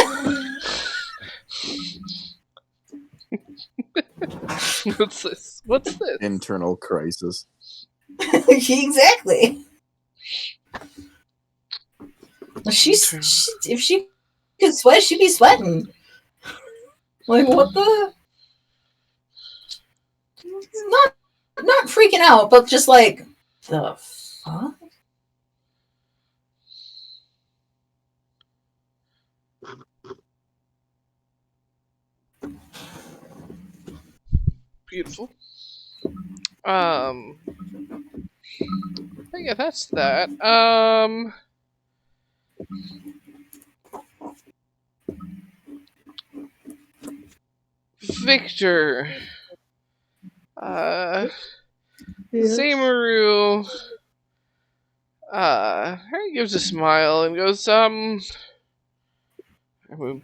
What's this? What's this? Internal crisis. Exactly. If she could sweat, she'd be sweating. Like, what the? Not freaking out, but just like, the fuck? Beautiful. Yeah, that's that. Victor. Zamaru. He gives a smile and goes, I mean,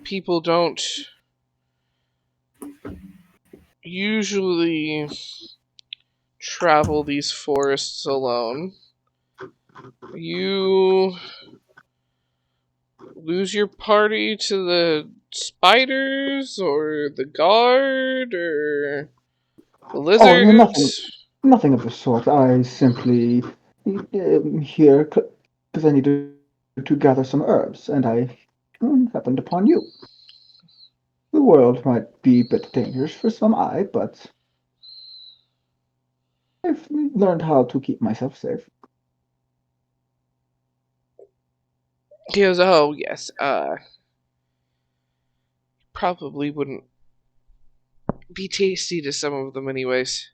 people don't usually travel these forests alone. You lose your party to the spiders, or the guard, or the lizards? Nothing of the sort. I simply here because I need to gather some herbs, and I happened upon you. The world might be a bit dangerous for some, but I've learned how to keep myself safe. He goes, oh, yes, probably wouldn't be tasty to some of them anyways.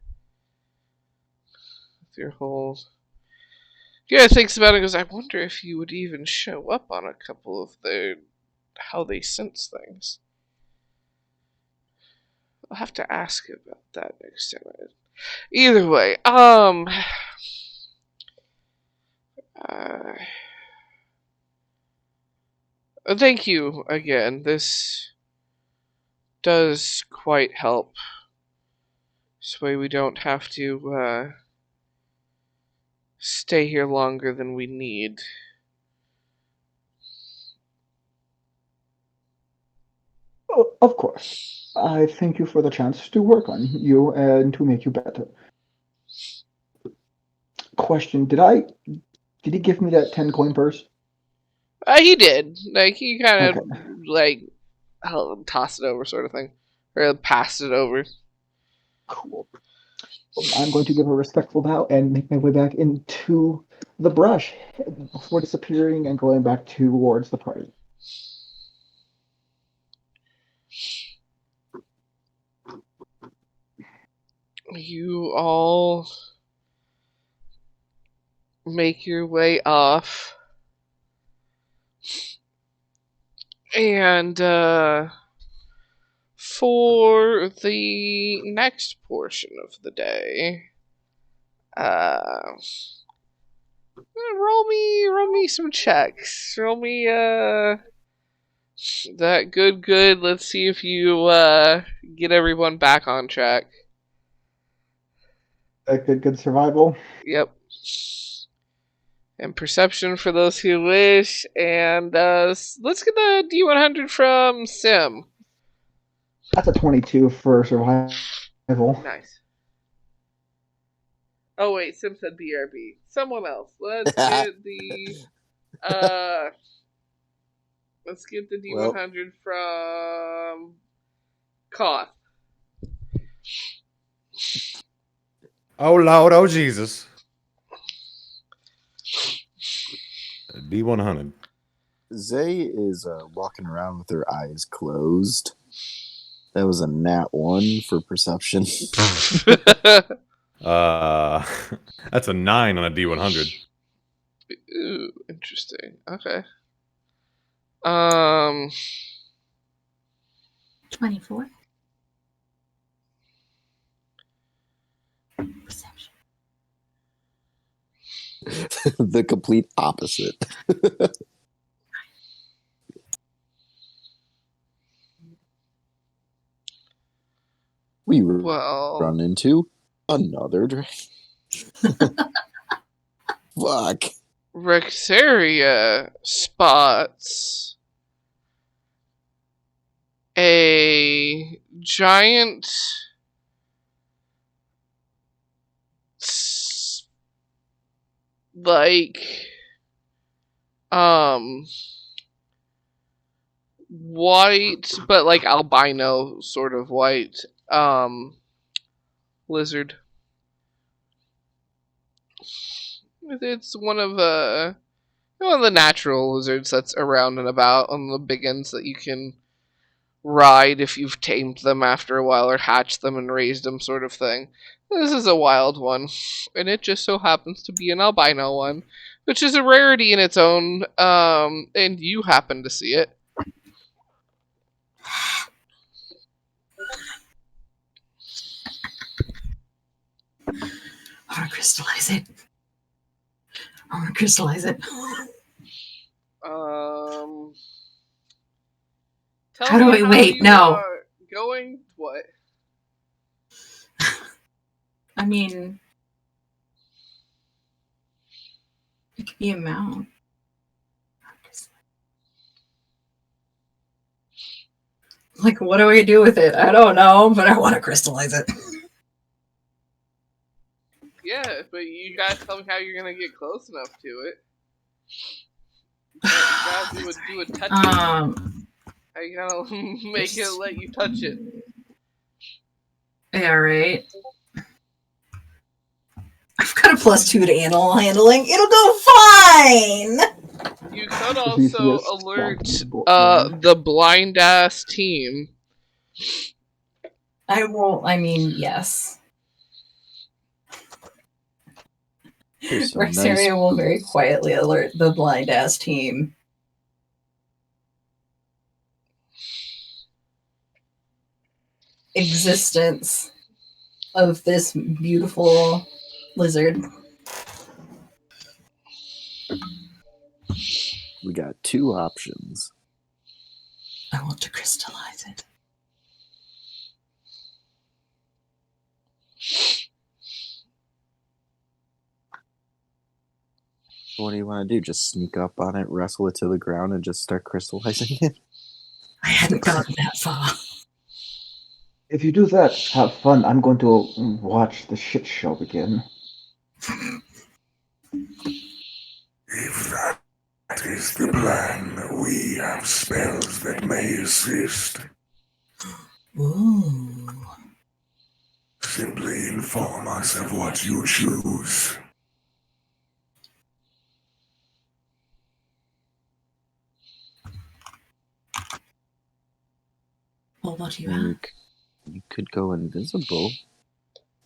Your whole... Yeah, thinks about it and goes, I wonder if you would even show up on a couple of how they sense things. I'll have to ask about that next time. Either way, thank you again. This does quite help. This way we don't have to, stay here longer than we need. Oh, of course. I thank you for the chance to work on you and to make you better. Question: Did he give me that 10-coin purse? He did. Like, he kind of, Okay. like, tossed it over, sort of thing. Or passed it over. Cool. Well, I'm going to give a respectful bow and make my way back into the brush before disappearing and going back towards the party. You all make your way off. And, for the next portion of the day, roll me some checks. Roll me, that good. Let's see if you, get everyone back on track. Good survival. Yep. And perception for those who wish. And let's get the D100 from Sim. That's a 22 for survival. Nice. Oh wait, Sim said BRB. Someone else. Let's get the Well. D100 from Koth. Oh Lord, oh Jesus. D100. Zay is walking around with her eyes closed. That was a nat 1 for perception. That's a 9 on a D100. Ooh, interesting. Okay. 24. Perception. The complete opposite. We run into another dragon. Fuck. Rexeria spots a giant like white but like albino sort of white lizard. It's one of the natural lizards that's around and about on the big ends that you can ride if you've tamed them after a while or hatched them and raised them, sort of thing. This is a wild one, and it just so happens to be an albino one, which is a rarity in its own, and you happen to see it. I want to crystallize it. I want to crystallize it. How do I wait? No. Going what? I mean, it could be a mount. Like, what do I do with it? I don't know, but I want to crystallize it. Yeah, but you gotta tell me how you're gonna get close enough to it. You gotta do a touch. How you gonna make it let you touch it? Yeah, right. I've got a +2 to animal handling. It'll go fine. You could also alert the blind ass team. I will. I mean, yes. Rexeria will very quietly alert the blind ass team. Existence of this beautiful lizard. We got 2 options. I want to crystallize it. What do you want to do? Just sneak up on it, wrestle it to the ground, and just start crystallizing it? I hadn't gotten that far. If you do that, have fun. I'm going to watch the shit show begin. If that is the plan, we have spells that may assist. Ooh. Simply inform us of what you choose. Well, what do you have? You could go invisible.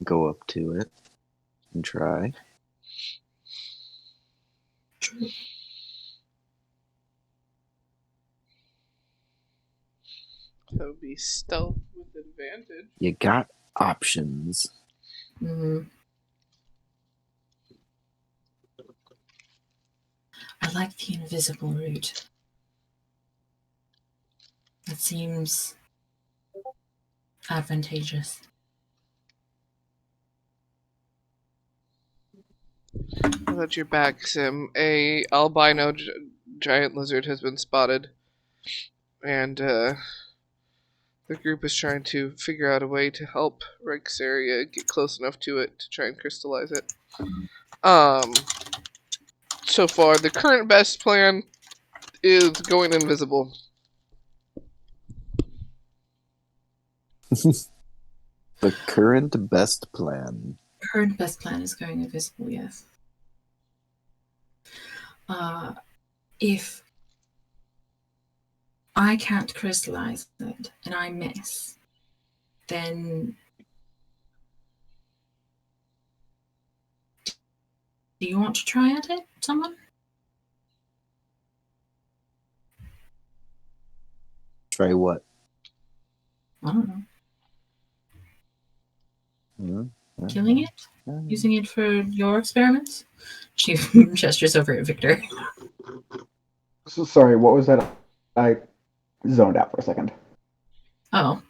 Go up to it and try. True. That would be stealth with advantage. You got options. Mm-hmm. I like the invisible route. That seems advantageous. that you're back, Sim. A albino giant lizard has been spotted, and the group is trying to figure out a way to help Rexeria get close enough to it to try and crystallize it. So far, the current best plan is going invisible. The current best plan. Current best plan is going invisible, yes. If I can't crystallize it and I miss, then do you want to try at it, someone? Try what? I don't know. Mm-hmm. Killing it? Using it for your experiments? She gestures over at Victor. So, sorry, what was that? I zoned out for a second. Oh.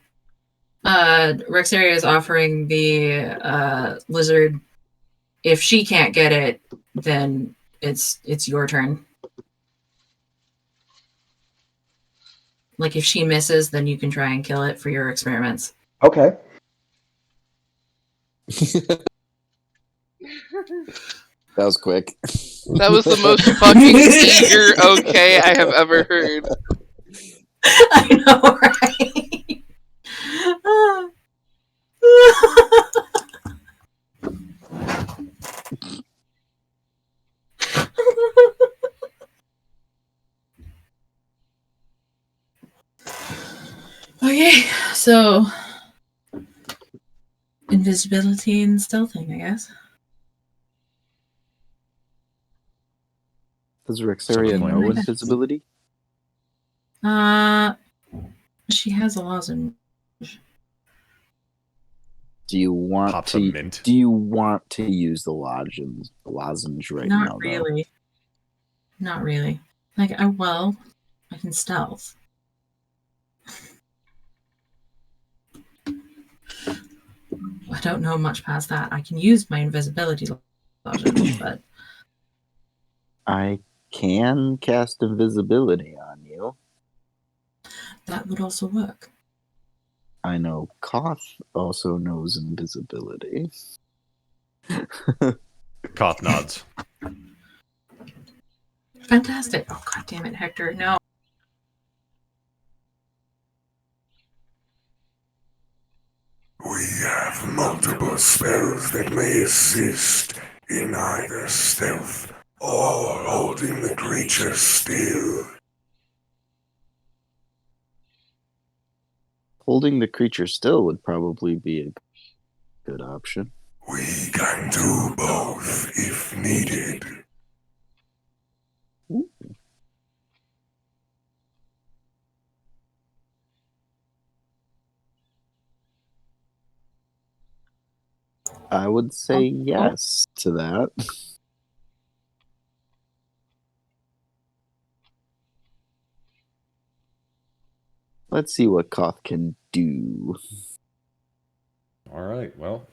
Rexeria is offering the lizard. If she can't get it, then it's your turn. Like if she misses, then you can try and kill it for your experiments. Okay. That was quick. That was the most fucking eager okay I have ever heard. I know, right? Okay, so invisibility and stealthing, I guess. Does Rexeria Sounds know like- invisibility? She has a lozenge. Do you want Pops a to? mint. Do you want to use the lozenge right now? Not really. Not really. Like, I can stealth. I don't know much past that. I can use my invisibility lozenge, but I can cast invisibility on you. that would also work. I know Koth also knows invisibility. Koth nods. Fantastic. Oh, god damn it, Hector. No. We have multiple spells that may assist in either stealth or holding the creature still. Holding the creature still would probably be a good option. We can do both if needed. I would say yes to that. Let's see what Koth can do. All right. Well,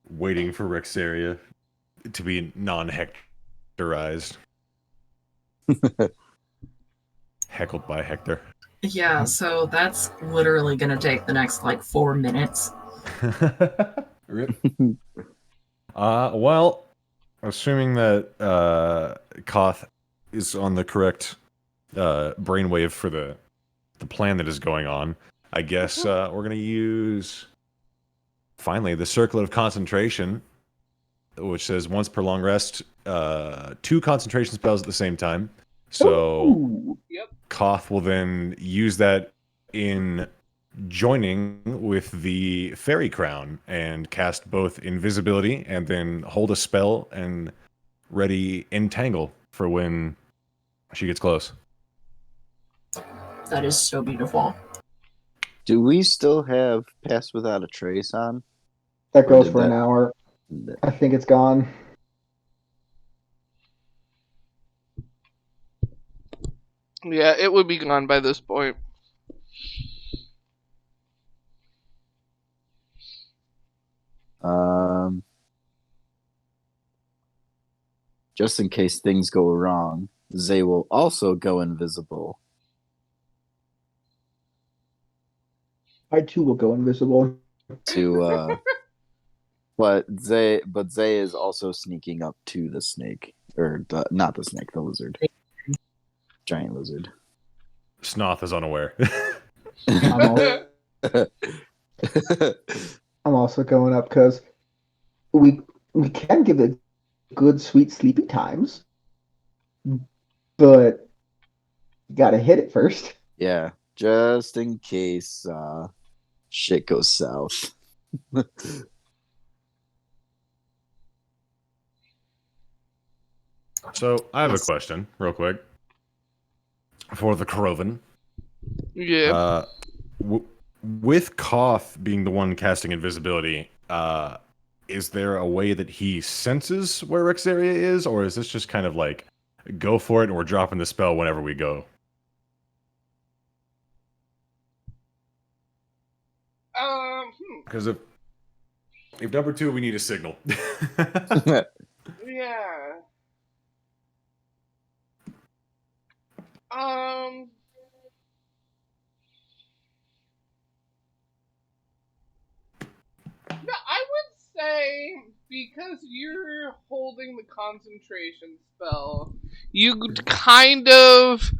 waiting for Rexeria to be non-hectorized. Heckled by Hector. Yeah, so that's literally gonna take the next, 4 minutes. Rip. Well, assuming that Koth is on the correct brainwave for the plan that is going on, I guess we're going to use, finally, the Circlet of Concentration, which says once per long rest, 2 concentration spells at the same time. So Ooh. Koth will then use that in joining with the Fairy Crown and cast both invisibility and then hold a spell and ready entangle for when she gets close. That is so beautiful. Do we still have Pass Without a Trace on? That Or goes did for an that- hour. I think it's gone. Yeah, it would be gone by this point. Just in case things go wrong, Zay will also go invisible. I too will go invisible. But Zay is also sneaking up to the snake, or not the snake, the lizard, giant lizard. Snoth is unaware. I'm also going up because we can give it good, sweet, sleepy times, but you gotta hit it first. Yeah, just in case shit goes south. So I have a question, real quick, for the Kroven. Yeah. With Koth being the one casting invisibility, is there a way that he senses where Rexeria is, or is this just kind of like, go for it and we're dropping the spell whenever we go? Because if number 2, we need a signal. Yeah. No, I would say because you're holding the concentration spell, you kind of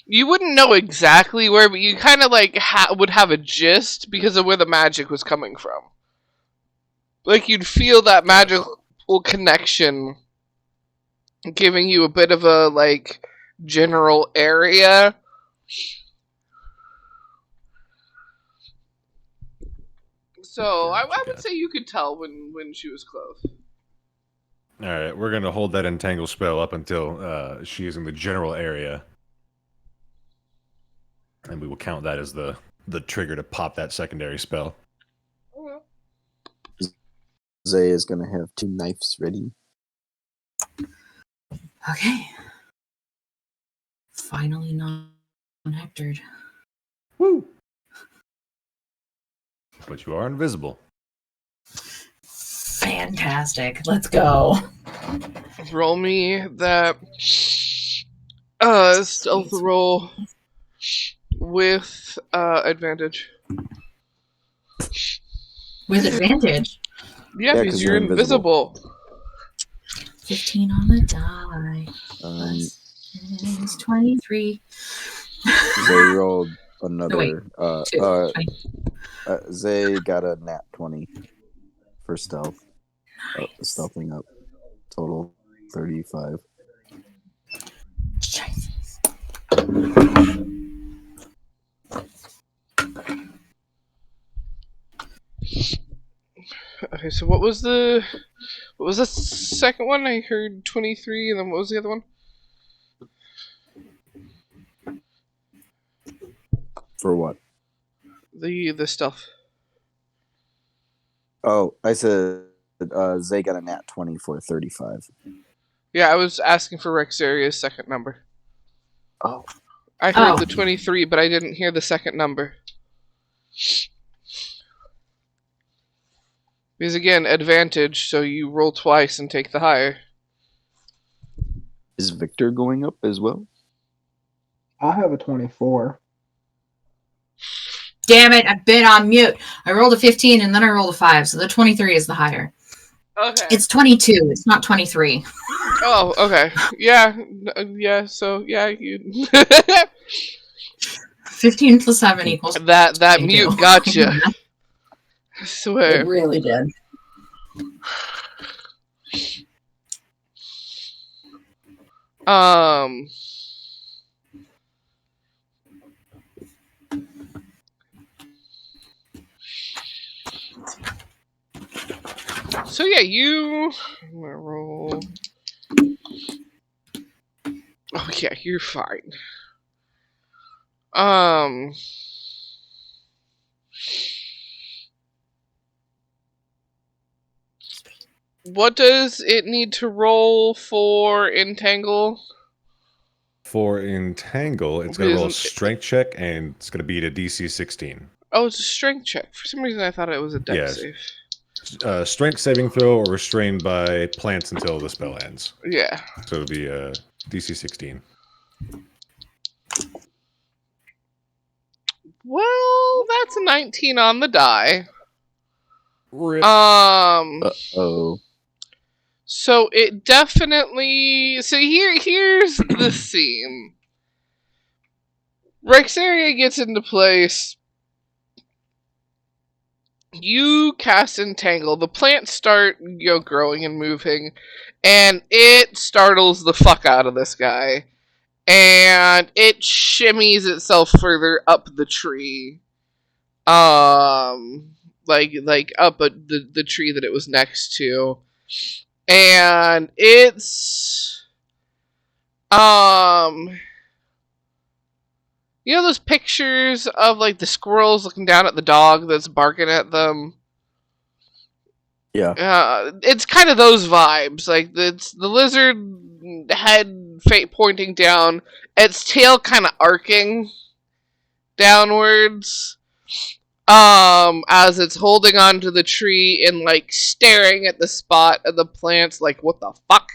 you wouldn't know exactly where, but you kind of like would have a gist because of where the magic was coming from. Like you'd feel that magical connection, giving you a bit of a like general area. So I would say you could tell when she was close. All right, we're gonna hold that entangle spell up until she is in the general area, and we will count that as the trigger to pop that secondary spell. Zay is gonna have 2 knives ready. Okay. Finally non-hectored. Woo! But you are invisible. Fantastic. Let's go. Roll me that stealth roll with advantage. With advantage. Yeah, because you're invisible. 15 on the die. Plus 23. Zay rolled No, another. Zay got a nat 20 for stealth. Stealthing up. Total 35. Jesus. Okay, so what was the second one? I heard 23, and then what was the other one? For what? The stealth. Oh, I said Zay got a nat 20 for 35. Yeah, I was asking for Rexeria's second number. Oh. I heard the 23, but I didn't hear the second number. Because again, advantage, so you roll twice and take the higher. Is Victor going up as well? I have a 24. Damn it, I've been on mute. I rolled a 15 and then I rolled a 5, so the 23 is the higher. Okay. It's 22, it's not 23. Oh, okay. Yeah, so yeah, you 15 plus 7 equals that 22. mute gotcha. I swear. It really did. So yeah, I'm gonna roll. Oh yeah, you're fine. What does it need to roll for entangle? For entangle, it's going to roll a strength check, and it's going to beat a DC 16. Oh, it's a strength check. For some reason, I thought it was a dex save. strength saving throw or restrained by plants until the spell ends. Yeah. So it'll be DC 16. Well, that's a 19 on the die. Rip. Oh. So it definitely. So here's the scene. Rexeria gets into place. You cast Entangle. The plants start, growing and moving, and it startles the fuck out of this guy. And it shimmies itself further up the tree. Like up at the tree that it was next to. And it's you know those pictures of like the squirrels looking down at the dog that's barking at them? Yeah. It's kind of those vibes. Like it's the lizard head pointing down, its tail kind of arcing downwards. As it's holding onto the tree and like staring at the spot of the plants, like what the fuck?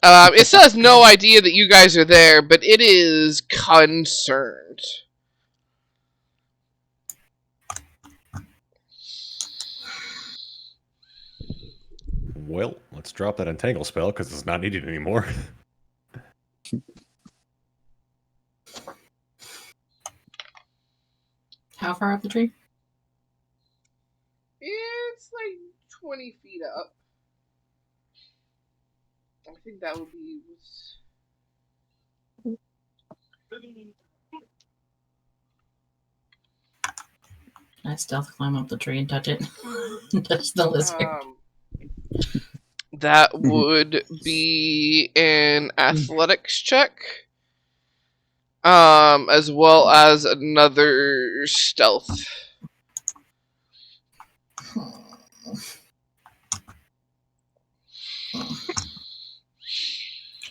It still has no idea that you guys are there, but it is concerned. Well, let's drop that entangle spell because it's not needed anymore. How far up the tree? It's like 20 feet up. I think that would be. I stealth climb up the tree and touch it. Touch the lizard. That would be an athletics check. As well as another stealth.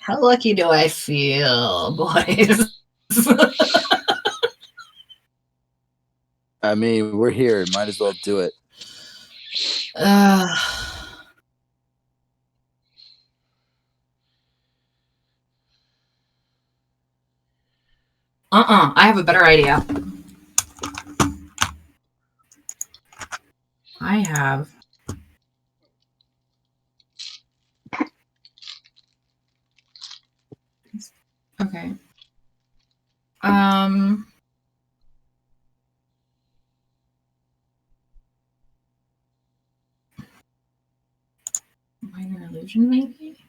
How lucky do I feel, boys? I mean, we're here. Might as well do it. I have a better idea. I have. Okay. Minor illusion, maybe?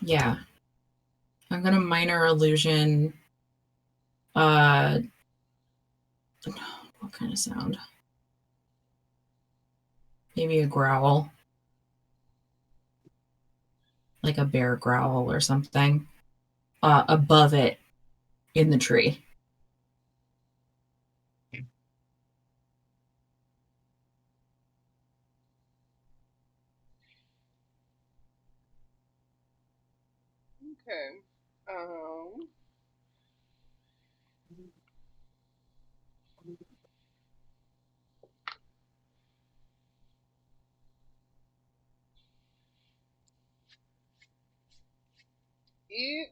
Yeah. I'm gonna minor illusion. What kind of sound? Maybe a growl. Like a bear growl or something. Above it in the tree. Okay. It.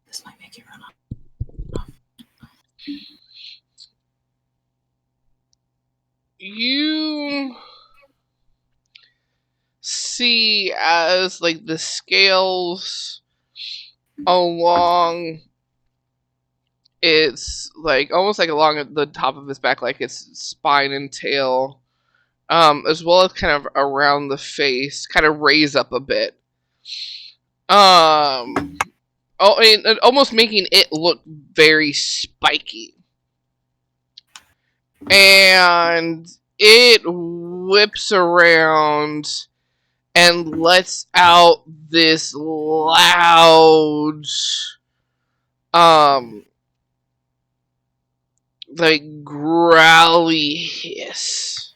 This might make it run off. You see as like the scales along it's like almost like along the top of his back, like its spine and tail, as well as kind of around the face, kind of raise up a bit. Almost making it look very spiky. And it whips around and lets out this loud, like growly hiss.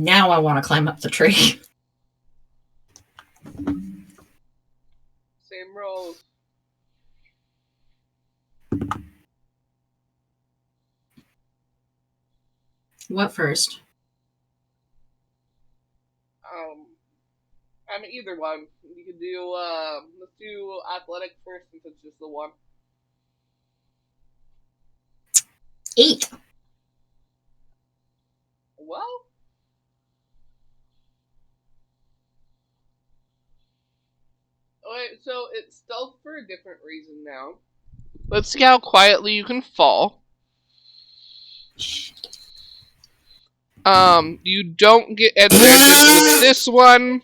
Now I want to climb up the tree. Same rolls. What first? I mean, either one. You could do, let's do athletic first since it's just the one. 8. Well, okay, so it's stealth for a different reason now. Let's see how quietly you can fall. You don't get advantage with this one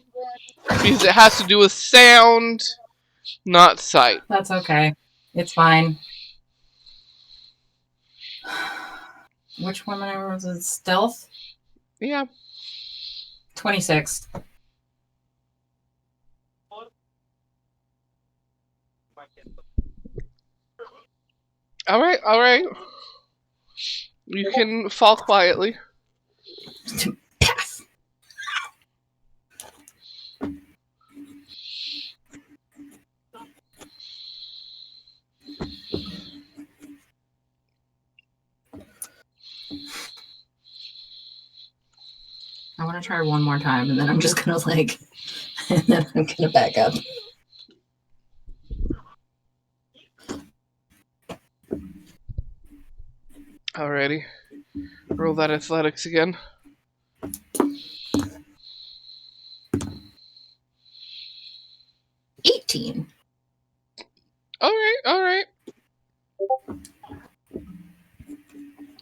because it has to do with sound, not sight. That's okay. It's fine. Which one was it? Stealth? Yeah. 26. Alright. You can fall quietly. Pass. I want to try one more time, and then I'm just gonna and then I'm gonna back up. Alrighty. Roll that athletics again. $18. Alright.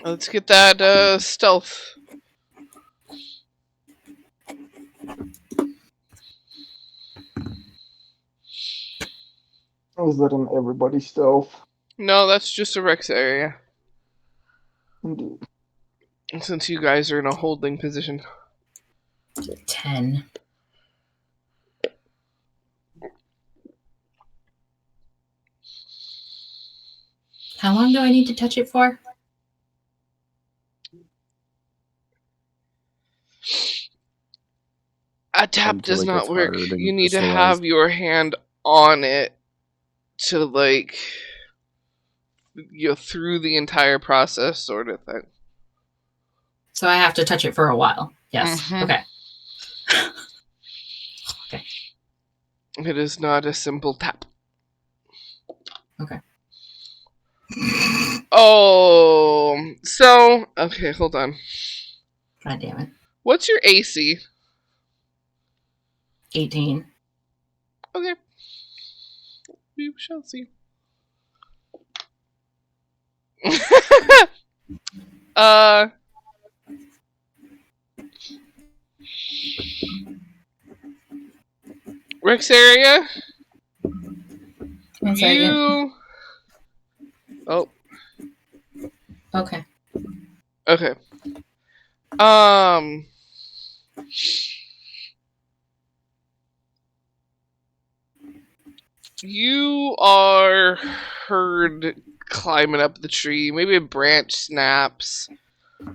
Let's get that stealth. Was that an everybody stealth? No, that's just a Rexeria. Indeed. Since you guys are in a holding position. 10. How long do I need to touch it for? A tap Until does it not gets work. hard and You need to crystallized. have your hand on it to through the entire process sort of thing. So I have to touch it for a while. Yes. Mhm. Okay. It is not a simple tap. Okay. Oh, so okay, hold on. God damn it. What's your AC? 18. Okay. We shall see. Rexeria, One second. you. Oh, Okay. okay. You are heard climbing up the tree. Maybe a branch snaps,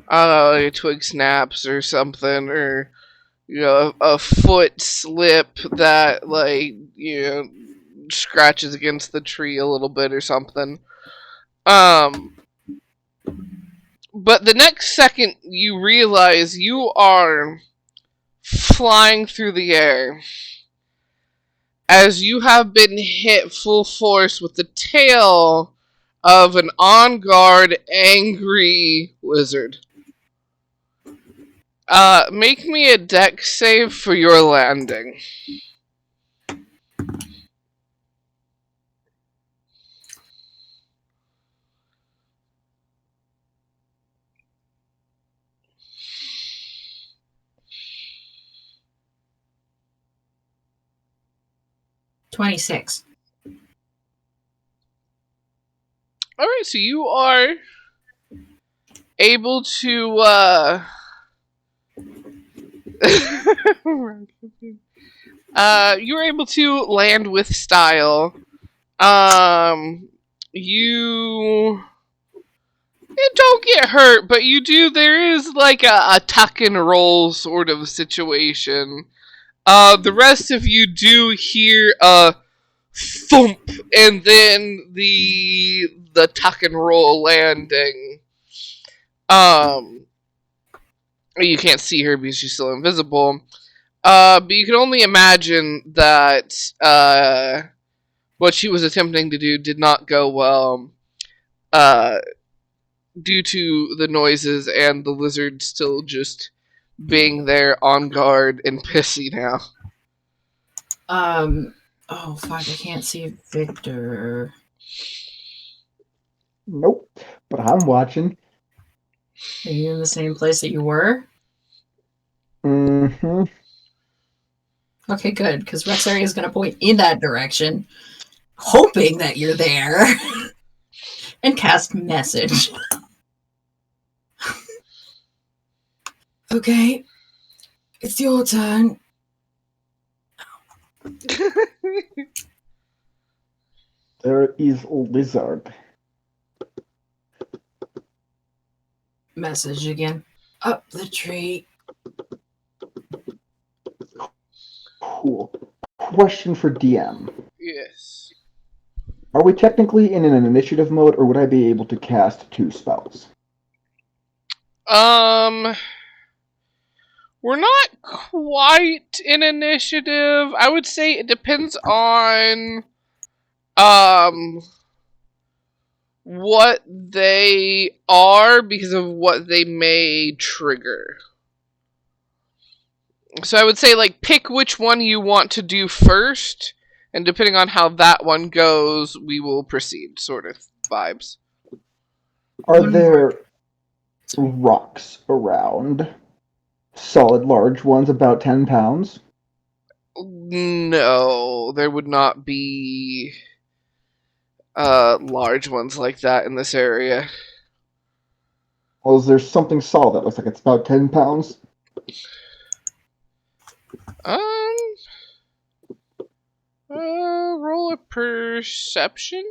a twig snaps or something, or a foot slip that scratches against the tree a little bit or something. But the next second you realize you are flying through the air as you have been hit full force with the tail of an on guard angry lizard. Make me a dex save for your landing. $26. Alright, so you are able to, you're able to land with style. You don't get hurt, but you do. There is like a tuck and roll sort of situation. The rest of you do hear a thump, and then the tuck and roll landing. You can't see her because she's still invisible. But you can only imagine that what she was attempting to do did not go well. Due to the noises and the lizard still just being there on guard and pissy now. Oh fuck! I can't see Victor. Nope. But I'm watching. Are you in the same place that you were? Mm-hmm. Okay, good, because Rexeria is going to point in that direction, hoping that you're there, and cast message. Okay, it's your turn. There is a lizard. Message again. Up the tree. Cool. Question for DM. Yes. Are we technically in an initiative mode, or would I be able to cast 2 spells? We're not quite in initiative. I would say it depends on what they are because of what they may trigger. So I would say like pick which one you want to do first, and depending on how that one goes, we will proceed, sort of vibes. Are there rocks around? Solid large ones about 10 pounds? No, there would not be large ones like that in this area. Well, is there something solid that looks like it's about 10 pounds? Roll a perception.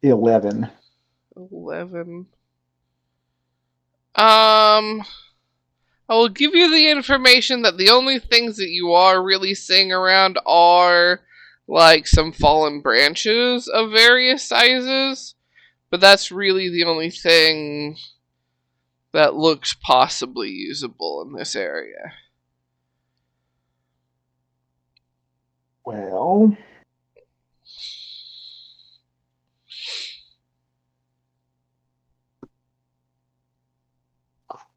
11. 11. I will give you the information that the only things that you are really seeing around are like some fallen branches of various sizes, but that's really the only thing that looks possibly usable in this area. Well,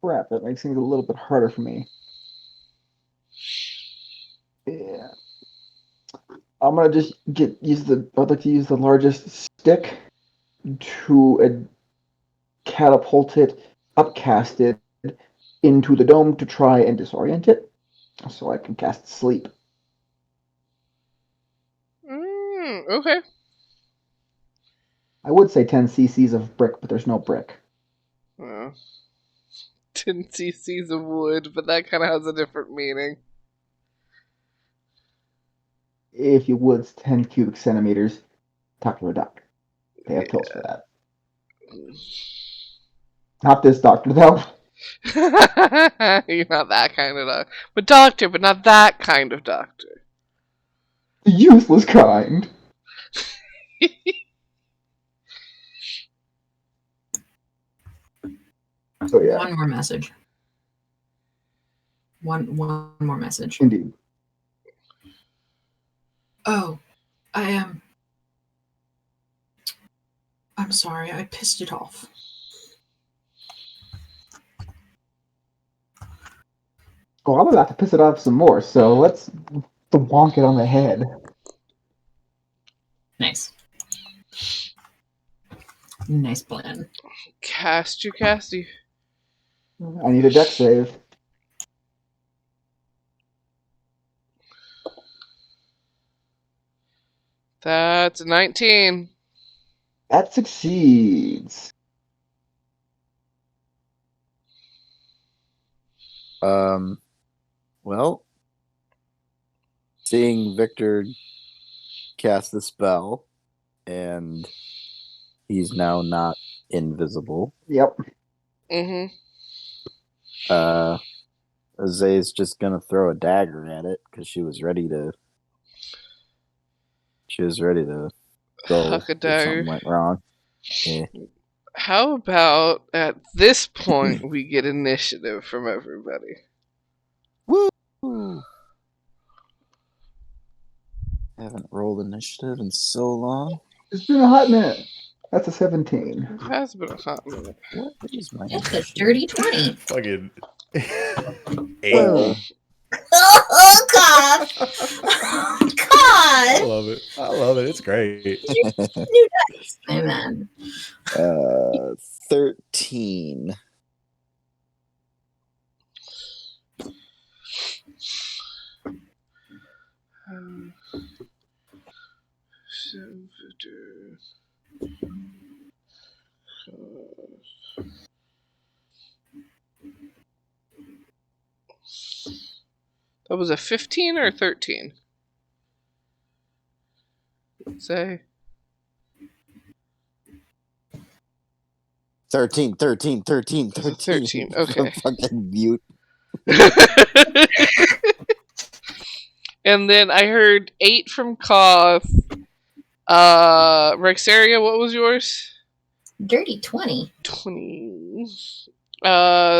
crap, that makes things a little bit harder for me. Yeah. I'm gonna just I'd like to use the largest stick to catapult it, upcast it into the dome to try and disorient it, so I can cast sleep. Okay. I would say 10 cc's of brick, but there's no brick. 10 cc's of wood, but that kind of has a different meaning. If you would, 10 cubic centimeters. Talk to a doctor. They have pills for that. Not this doctor, though. You're not that kind of doctor. But doctor, but not that kind of doctor. The useless kind. So yeah. One more message. One more message. Indeed. Oh, I'm sorry, I pissed it off. Oh, I'm about to piss it off some more, so let's wonk it on the head. Nice. Nice plan. Cast your casty. I need a dex save. That's a 19. That succeeds. Well, seeing Victor cast the spell and he's now not invisible. Yep. Mm-hmm. Zay's just gonna throw a dagger at it because she was ready to. She was ready to go Huck a if dagger. something went wrong. Yeah. How about at this point we get initiative from everybody? Woo! I haven't rolled initiative in so long. It's been a hot minute. That's a 17. It has been a hot minute. What is my That's a initiative? dirty 20. Fucking 8. Well, Oh, God! I God! love it. I love it. It's great. New dice, my man. 13. That was a 15 or 13? Say. 13. It's a 13, okay. Fucking mute. And then I heard 8 from Koth. Rexeria, what was yours? Dirty 20. 20.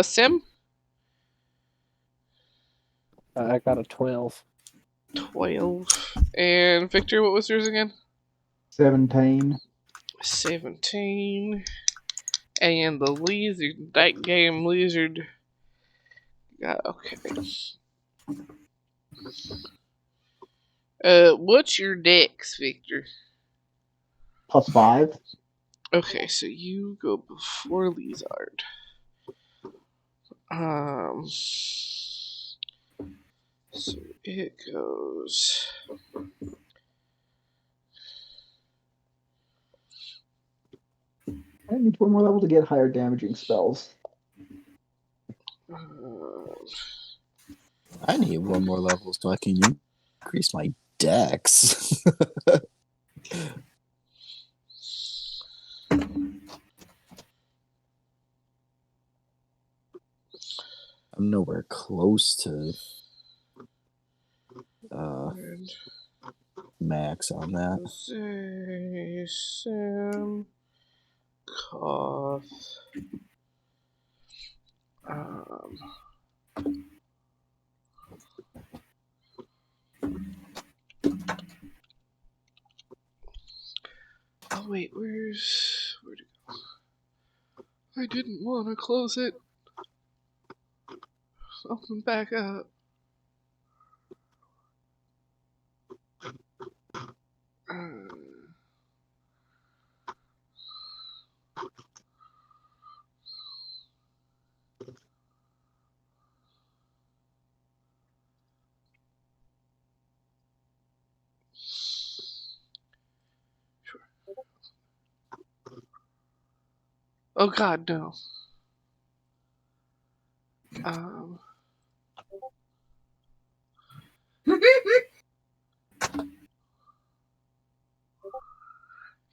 Sim? I got a 12. 12. And Victor, what was yours again? 17. 17. And the lizard, that game lizard. Okay. What's your dex, Victor? +5. Okay, so you go before Lizard. So it goes. I need one more level to get higher damaging spells. I need one more level so I can increase my dex. I'm nowhere close to max on that. Sim, Koth. Oh wait, where'd it go? I didn't want to close it. Open back up. Sure. Oh God, no.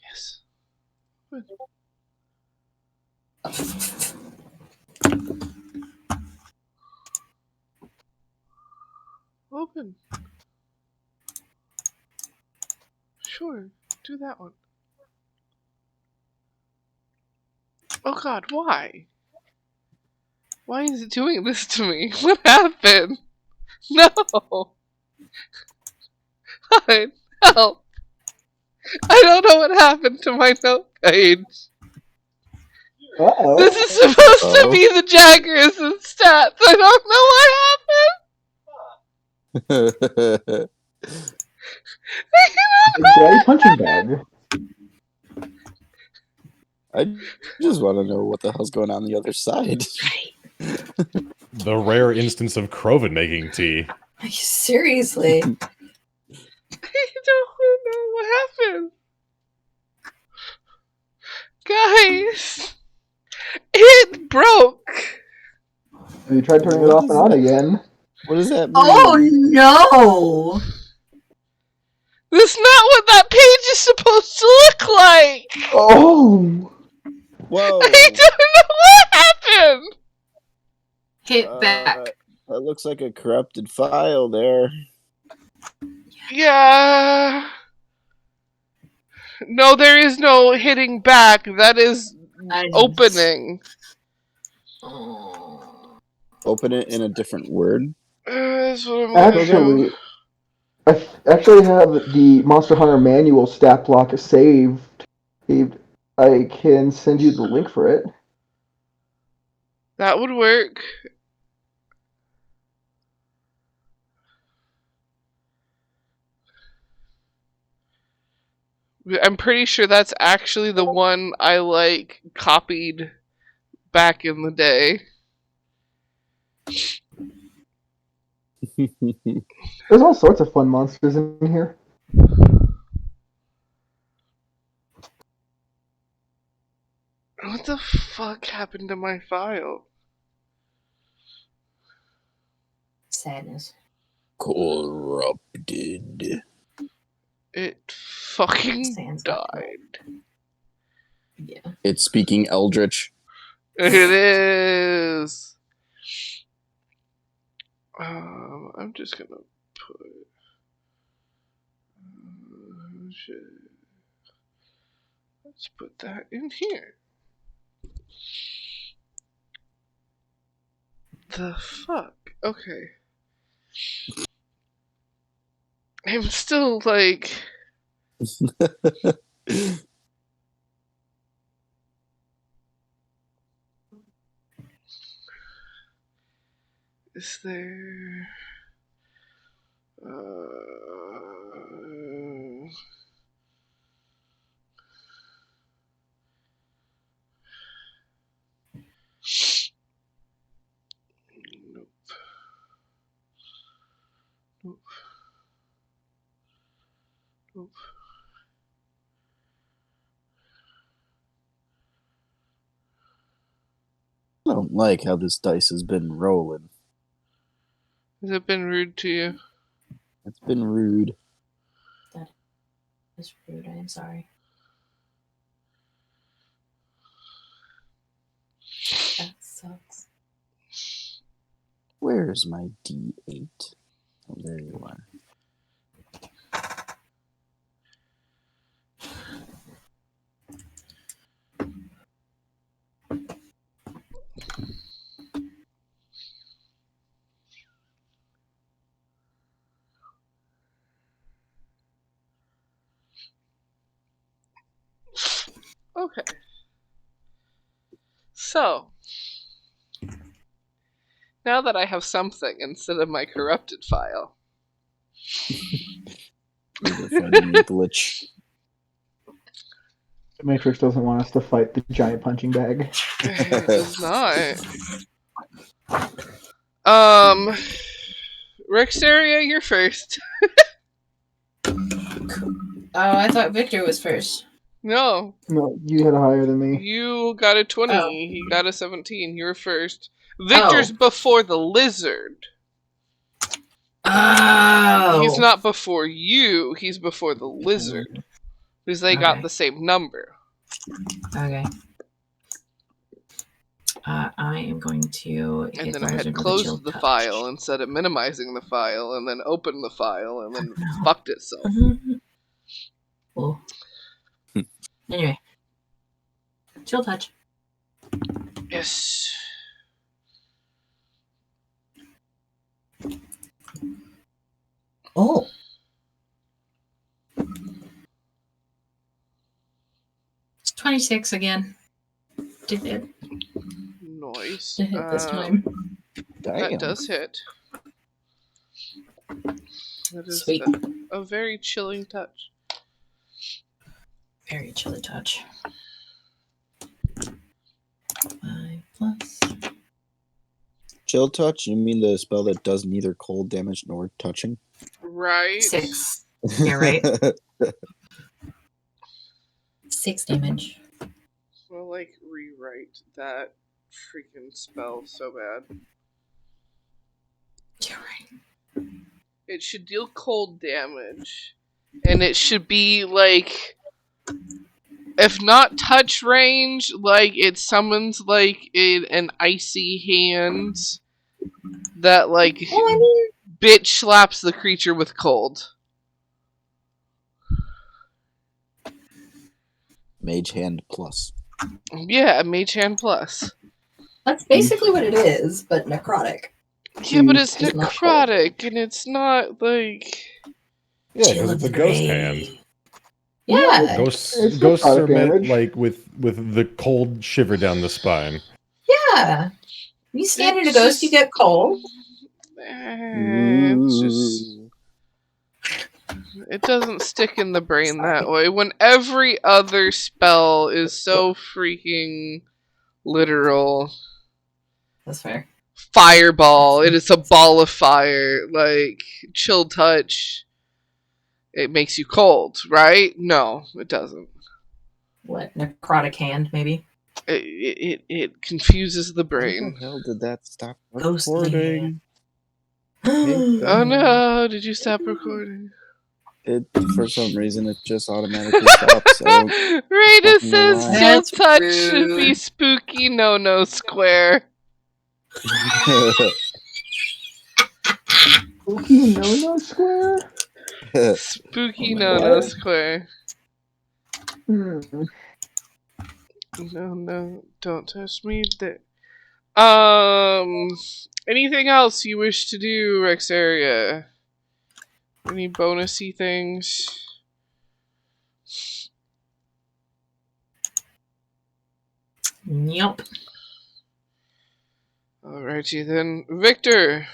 Yes. Open. Sure, do that one. Oh God, why? Why is it doing this to me? What happened? No! God, help! I don't know what happened to my note page. Uh-oh. This is supposed to be the Jaggers and stats. I don't know what happened. Big Daddy punching bag. I just want to know what the hell's going on the other side. The rare instance of Kroven making tea. Seriously. I don't know what happened. Guys, it broke. You tried turning it off and on again. What does that mean? Oh no! That's not what that page is supposed to look like? Oh! Whoa! I don't know what happened! Hit back. That looks like a corrupted file there. Yeah. No, there is no hitting back. That is opening. Oh. Open it in a different word. That's what I'm gonna do. Actually, I actually have the Monster Hunter manual stat block saved. I can send you the link for it. That would work. I'm pretty sure that's actually the one I like copied back in the day. There's all sorts of fun monsters in here. What the fuck happened to my file? Sadness. Corrupted. It fucking Sans got died. Yeah. It's speaking Eldritch. It is. I'm just gonna put. Shit. Let's put that in here. The fuck? Okay. I'm still like. Is there. Nope. Nope. Nope. I don't like how this dice has been rolling. Has it been rude to you? It's been rude. That's rude. I am sorry. That sucks. Where's my D8? Oh, there you are. Okay. So, now that I have something instead of my corrupted file. We're finding a glitch. The Matrix doesn't want us to fight the giant punching bag. It does not. Rexeria, you're first. Oh, I thought Victor was first. No, No, you had higher than me. you got a 20. Oh. He got a 17. You're first. Victor's before the lizard. Oh. He's not before you. He's before the lizard. Because they got the same number. Okay. I am going to hit And then the I had lizard with a chill closed the touch. file instead of minimizing the file, and then opened the file, and then fucked itself. Oh. Anyway. Chill touch. Yes. Oh. It's 26 again. Did it Noise. hit this time? Damn. That does hit. That is Sweet. a very chilling touch. Very chilly touch. 5 plus. Chill touch? You mean the spell that does neither cold damage nor touching? Right? 6. Yeah, right? 6 damage. We'll rewrite that freaking spell so bad. You're right. It should deal cold damage And it should be like, if not touch range, like it summons like an icy hand that like Well, I mean, bitch slaps the creature with cold. Mage Hand Plus. Yeah, Mage Hand Plus. that's basically what it is, but necrotic. Yeah, but it's Just not cold. necrotic, and it's not like... Yeah, Chill because of it's a the ghost brain. hand. Yeah. Ghosts It's ghosts are necrotic meant damage. like with the cold shiver down the spine. Yeah. You stand in a It's ghost, you just- get cold. It's just... It doesn't stick in the brain that way. When every other spell is so freaking literal. That's fair. Fireball, it is a ball of fire. Like, chill touch, it makes you cold, right? No, it doesn't. What, necrotic hand, maybe? It confuses the How brain. the hell did that stop Ghostly recording? Oh no, did you stop recording? It for some reason it just automatically stops. So Rita fucking says alive. chill That's touch should be rude. spooky no square. Spooky no square? Spooky Oh my no God. square. Hmm. No, don't touch me there. Anything else you wish to do, Rexeria? Any bonusy things? Yup. Alrighty then. Victor!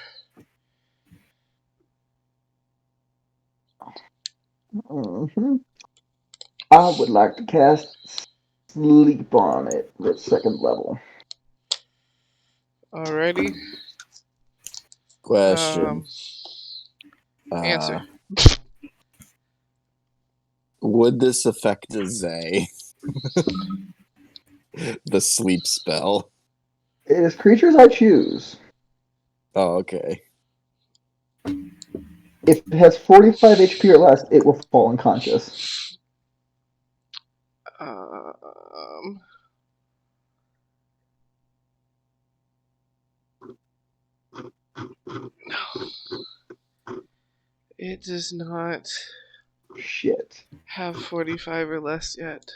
hmm I would like to cast Sleep on it at 2nd level. Alrighty. Question. Answer. Would this affect Zay? The sleep spell. It is creatures I choose. Oh, okay. If it has 45 HP or less, it will fall unconscious. It does not Shit. have 45 or less yet.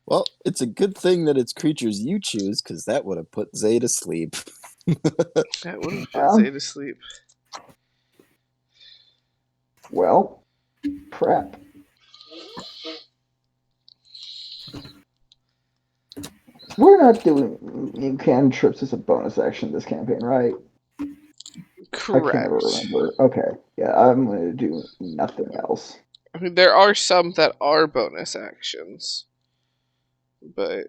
Well, it's a good thing that it's creatures you choose, because that would have put Zay to sleep. That would have put Zay to sleep. Well, prep. We're not doing cantrips as a bonus action this campaign, right? I Correct. can't ever remember. Okay, yeah, I'm going to do nothing else. I mean, there are some that are bonus actions. But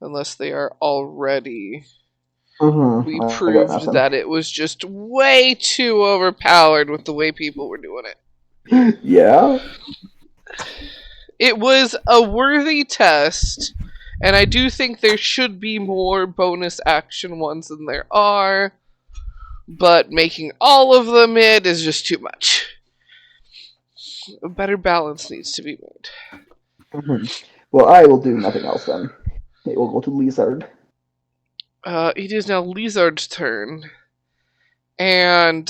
unless they are already, we I got proved nothing. that it was just way too overpowered with the way people were doing it. Yeah? It was a worthy test, and I do think there should be more bonus action ones than there are, but making all of them it is just too much. A better balance needs to be made. Well, I will do nothing else then. It will go to Lizard. It is now Lizard's turn. And,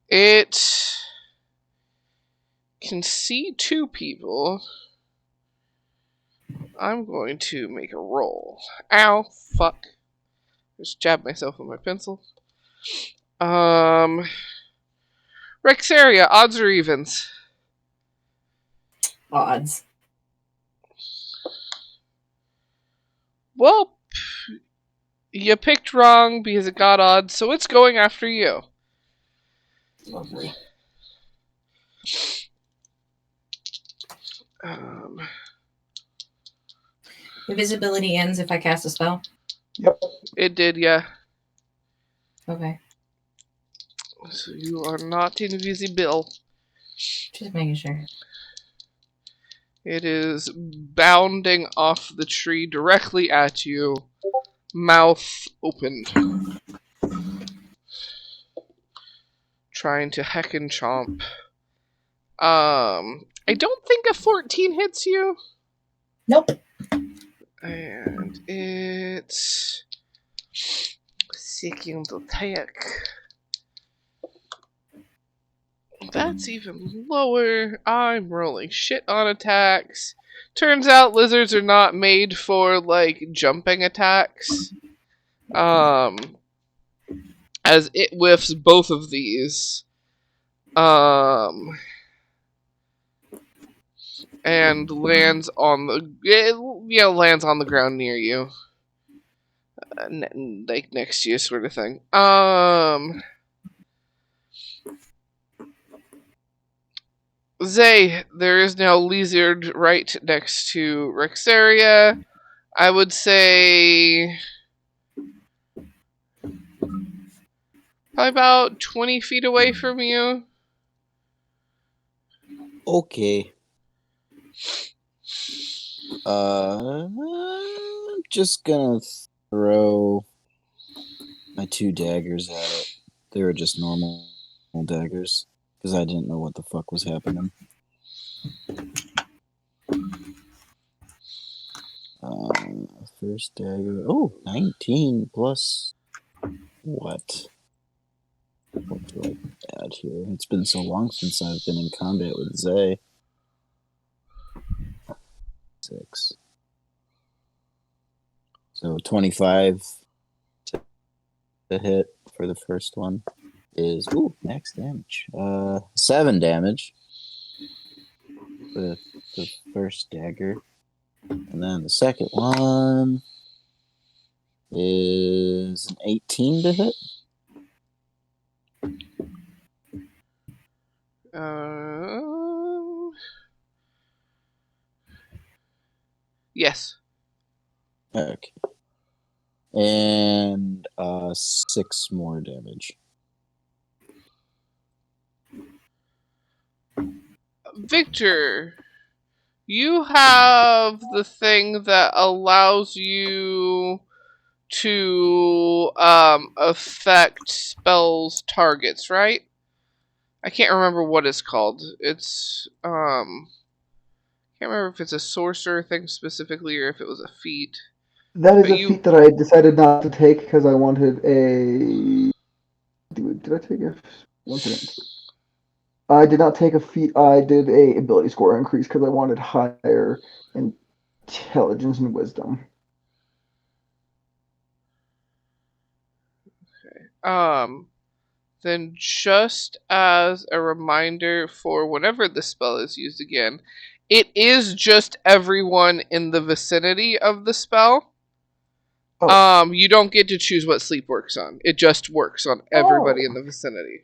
it can see 2 people. I'm going to make a roll. Ow, fuck. Just jabbed myself with my pencil. Rexeria, odds or evens? Odds. Well, you picked wrong because it got odds, so it's going after you. Lovely. Invisibility ends if I cast a spell? Yep. It did, yeah. Okay. So you are not invisible. Just making sure. It is bounding off the tree directly at you, mouth opened. trying to heckin' chomp. I don't think a 14 hits you. Nope. And it's second attack. That's even lower. I'm rolling shit on attacks. Turns out lizards are not made for like jumping attacks. As it whiffs both of these. And lands on the ground near you. Like next to you sort of thing. Zay, there is now lizard right next to Rexeria. I would say probably about 20 feet away from you. Okay. I'm just gonna throw my 2 daggers at it. They were just normal daggers because I didn't know what the fuck was happening. First dagger. Oh, 19 plus what? What do I add here? It's been so long since I've been in combat with Zay. 6. So 25 to hit for the first one is max damage. 7 damage for the first dagger. And then the second one is an 18 to hit. Yes. Okay. And 6 more damage. Victor, you have the thing that allows you to affect spells targets, right? I can't remember what it's called. It's can't remember if it's a sorcerer thing specifically or if it was a feat. That is But a feat that I decided not to take because I wanted a. Did I take a? One second. I did not take a feat. I did a ability score increase because I wanted higher intelligence and wisdom. Then just as a reminder for whenever the spell is used again, it is just everyone in the vicinity of the spell. Oh. You don't get to choose what sleep works on. It just works on everybody in the vicinity.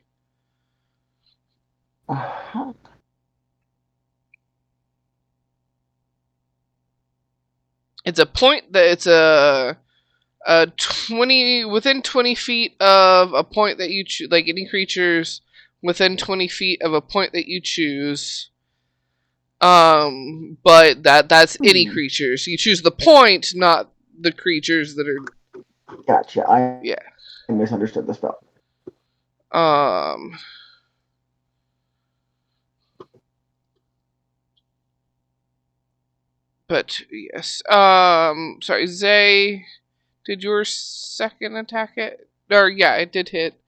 Uh-huh. It's a point that it's a 20 within 20 feet of a point that you choose, like any creatures within 20 feet of a point that you choose. But that's any creatures. You choose the point, not the creatures that are. Gotcha. I Yeah. misunderstood the spell. But yes. Sorry, Zay. Did your second attack hit? Or yeah, it did hit.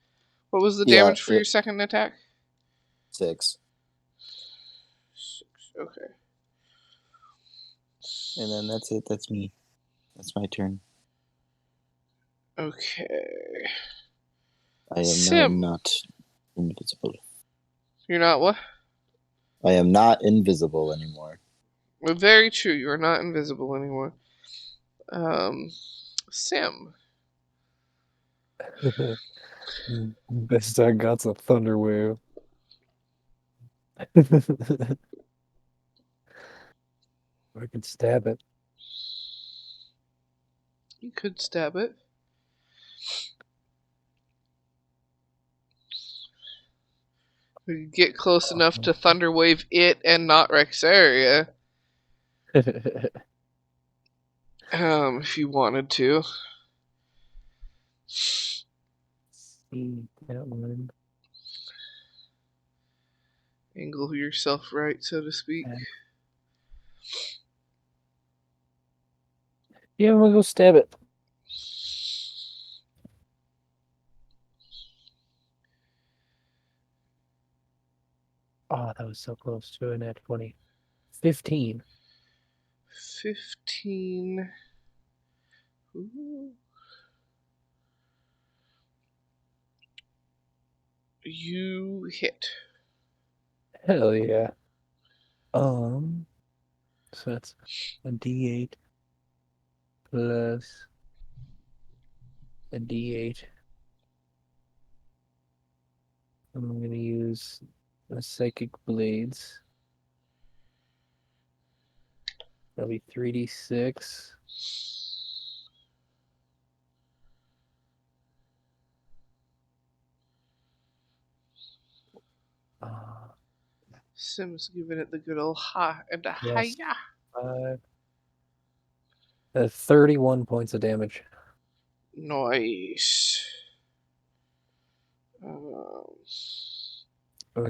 What was the damage for your second attack? 6. 6. Okay. And then that's it. That's me. That's my turn. Okay. I am Sim. now not invisible. You're not what? I am not invisible anymore. Well, very true. You are not invisible anymore. Sim. Best I got's a thunder wave. I could stab it. You could stab it. We could get close enough to Thunderwave it and not Rexeria. If you wanted to. See that one. angle yourself right, so to speak. Yeah, I'm gonna go stab it. Oh, that was so close to a net 20. 15. 15. Ooh. You hit. Hell yeah. So that's a D8 plus a D8. I'm gonna use the Psychic Blades. That'll be 3d6. Sim's giving it the good old ha and a Yes. hiya. 31 points of damage. Nice. And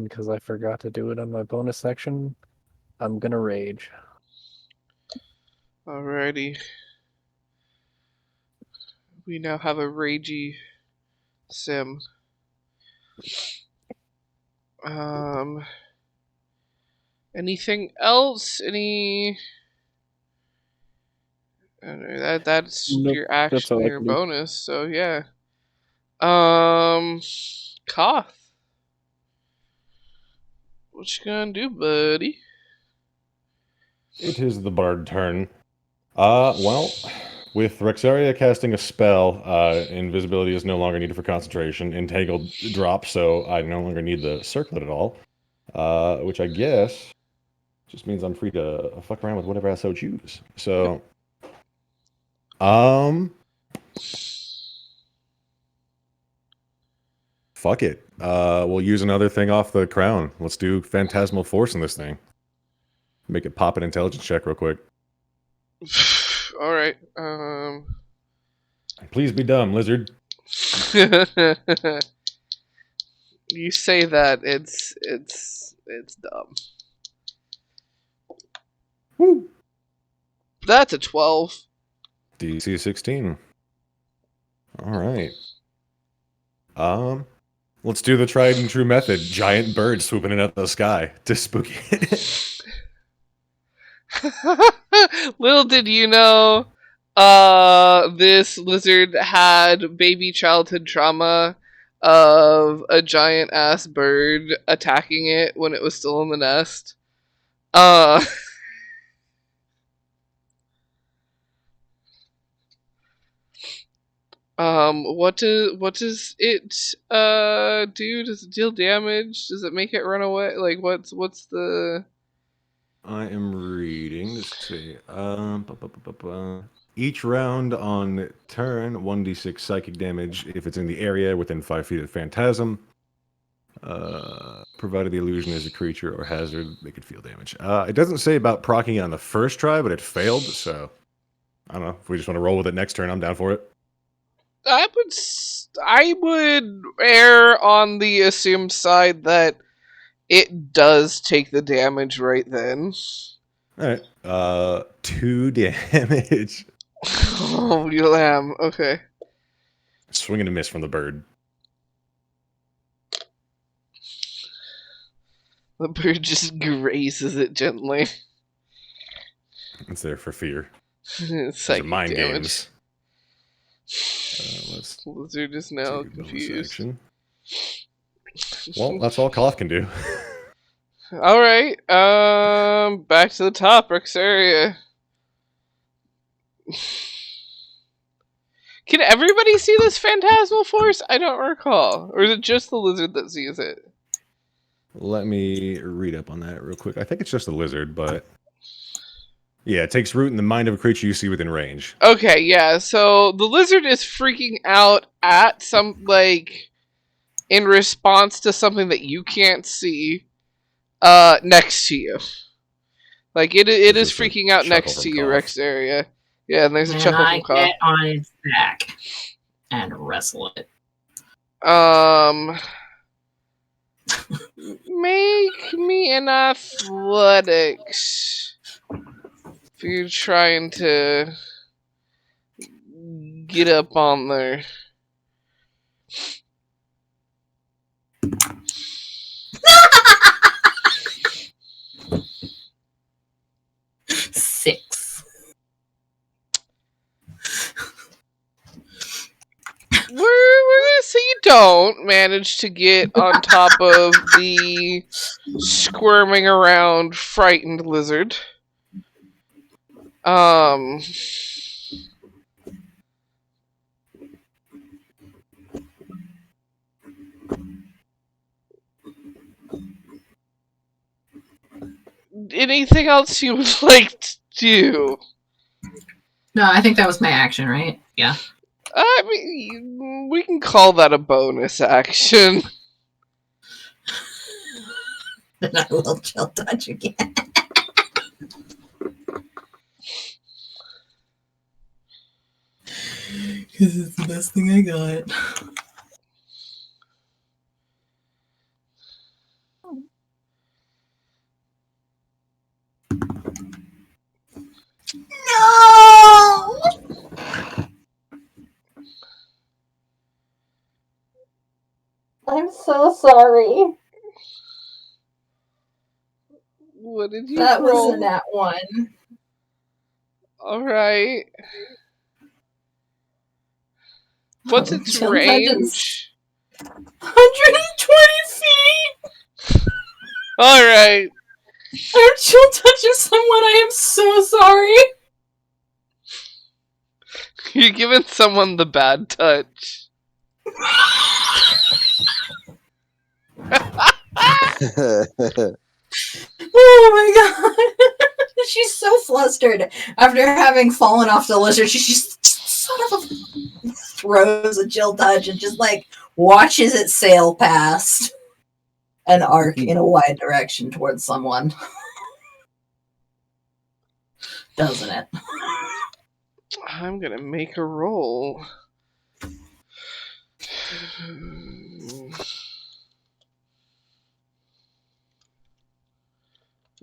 because I forgot to do it on my bonus section, I'm gonna rage. Alrighty. We now have a ragey Sim. Anything else? Any? That's Nope, your that's action all and I your can do. bonus. So yeah. Koth. What you gonna do, buddy? It is the bard turn. Well, with Rexeria casting a spell, invisibility is no longer needed for concentration. Entangled drops, so I no longer need the circlet at all. Which I guess just means I'm free to fuck around with whatever I so choose. So, fuck it. We'll use another thing off the crown. Let's do Phantasmal Force in this thing. Make it pop an intelligence check real quick. Alright. Please be dumb, lizard. You say that, it's dumb. Woo! That's a 12. DC 16. Alright. Let's do the tried and true method. Giant bird swooping in at the sky to spook it. Little did you know, this lizard had baby childhood trauma of a giant ass bird attacking it when it was still in the nest. What does it do? Does it deal damage? Does it make it run away? Like what's the I am reading. Let's see. Each round on turn, 1d6 psychic damage if it's in the area within 5 feet of the phantasm. Provided the illusion is a creature or hazard, they could feel damage. It doesn't say about proccing it on the first try, but it failed, so I don't know. If we just want to roll with it next turn, I'm down for it. I would err on the assumed side that it does take the damage right then. Alright. 2 damage. Oh, you lamb. Okay. Swing and a miss from the bird. The bird just grazes it gently. It's there for fear. Psychic These are mind damage. games. Let's Lizard is now do bonus confused. action. Well, that's all Koth can do. Alright, back to the top, Rexeria. Can everybody see this phantasmal force? I don't recall. Or is it just the lizard that sees it? Let me read up on that real quick. I think it's just a lizard, but yeah, it takes root in the mind of a creature you see within range. Okay, yeah, so the lizard is freaking out at some, like, in response to something that you can't see, next to you. Like, it is Just a freaking out chuckle next from to you, Koth. Rexeria. Yeah, and there's a And chuckle I from Koth. get on its back and wrestle it. Make me in athletics. If you're trying to get up on there. Six. We're gonna say you don't manage to get on top of the squirming around frightened lizard. Anything else you would like to do? No, I think that was my action, right? Yeah. I mean, we can call that a bonus action. Then I will chill touch again. Because it's the best thing I got. No! I'm so sorry. What did you That roll? was a nat 1. Alright. What's its Chill range? 120 feet! Alright. I'm chill touching someone. I am so sorry. You're giving someone the bad touch. Oh my god. She's so flustered after having fallen off the lizard. She just sort of throws a chill touch and just like watches it sail past an arc in a wide direction towards someone. Doesn't it? I'm gonna make a roll.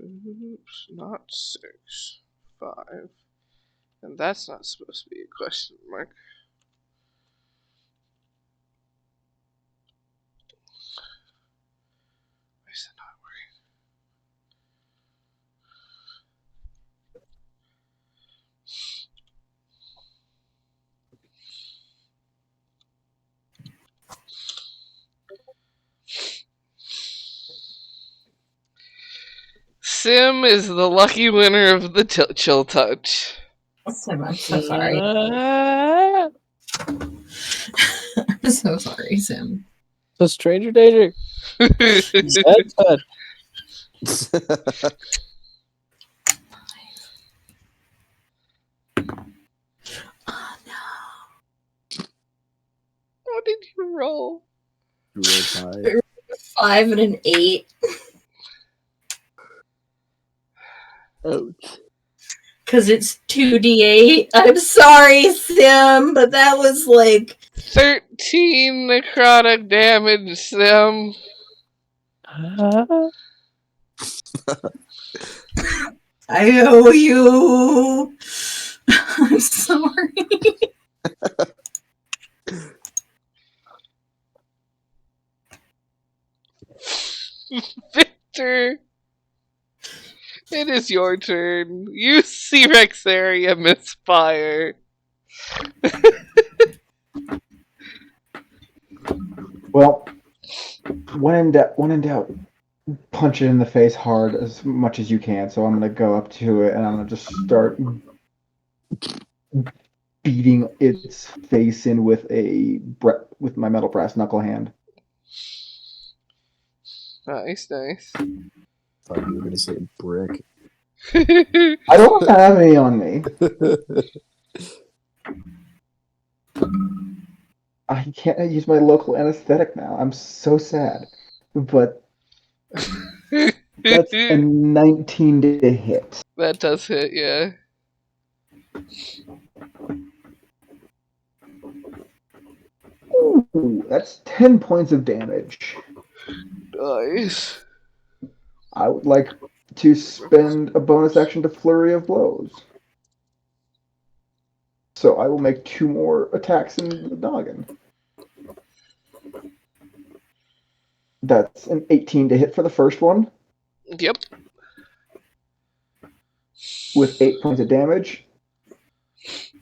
Oops, not 6, 5. And that's not supposed to be a question mark. Why is that not working? Sim is the lucky winner of the chill touch. Sim, I'm so sorry. I'm so sorry, Sim. So stranger danger. That's good. Oh no. How did you roll? You rolled high. 5 and an 8. Ouch. Because it's 2d8. I'm sorry, Sim, but that was like 13 necrotic damage, Sim. I owe you. I'm sorry. Victor, it is your turn. You see Rexeria misfire. Well, when in doubt, punch it in the face hard as much as you can. So I'm gonna go up to it and I'm gonna just start beating its face in with with my metal brass knuckle hand. Nice, nice. Thought you were gonna say brick. I don't have any on me. I can't use my local anesthetic now. I'm so sad. But that's a 19 to hit. That does hit, yeah. Ooh, that's 10 points of damage. Nice. I would like to spend a bonus action to Flurry of Blows. So I will make 2 more attacks in the noggin. That's an 18 to hit for the first one, Yep. with 8 points of damage.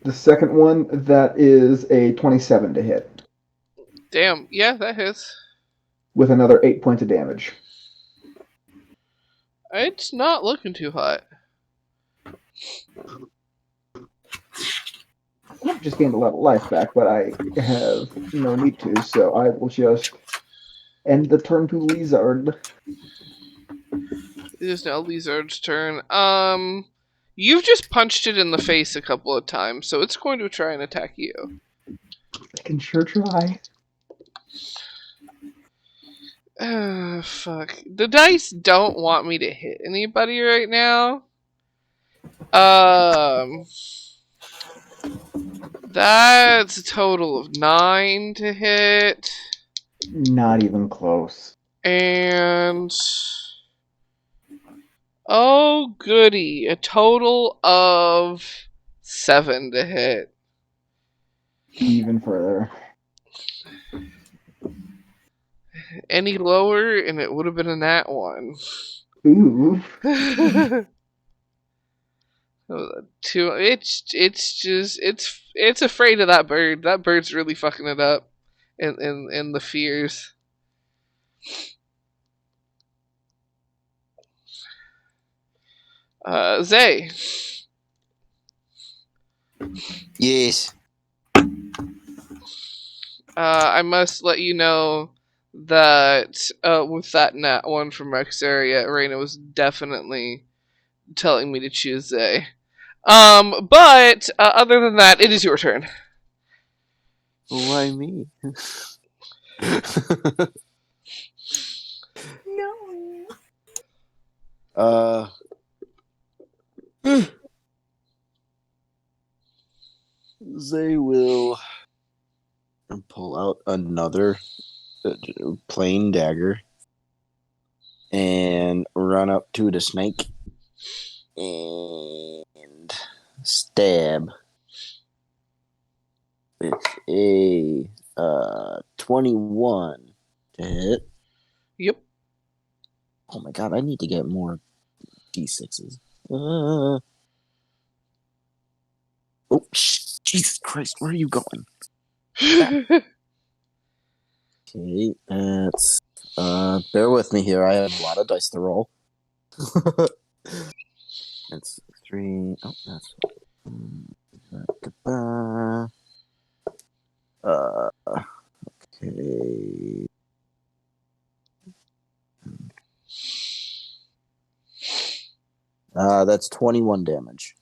The second one, that is a 27 to hit, Damn. Yeah, that hits. with another 8 points of damage. It's not looking too hot. I've just gained a lot of life back, but I have no need to, so I will just end the turn to Lizard. It is now Lizard's turn. You've just punched it in the face a couple of times, so it's going to try and attack you. I can sure try. Fuck. The dice don't want me to hit anybody right now. That's a total of 9 to hit. Not even close. And... oh, goody. A total of 7 to hit. Even further. Any lower, and it would have been a nat 1. Ooh. It's afraid of that bird. That bird's really fucking it up in the fears. Zay. Yes. I must let you know that with that nat 1 from Rexeria, Raina was definitely telling me to choose Zay. But other than that, it is your turn. Why me? No. They will pull out another plain dagger and run up to the snake and stab with a 21 to hit. Yep. Oh my god, I need to get more d6s. Oh, Jesus Christ, where are you going? Okay, that's bear with me here. I have a lot of dice to roll. That's 3. Oh, that's okay. That's 21 damage.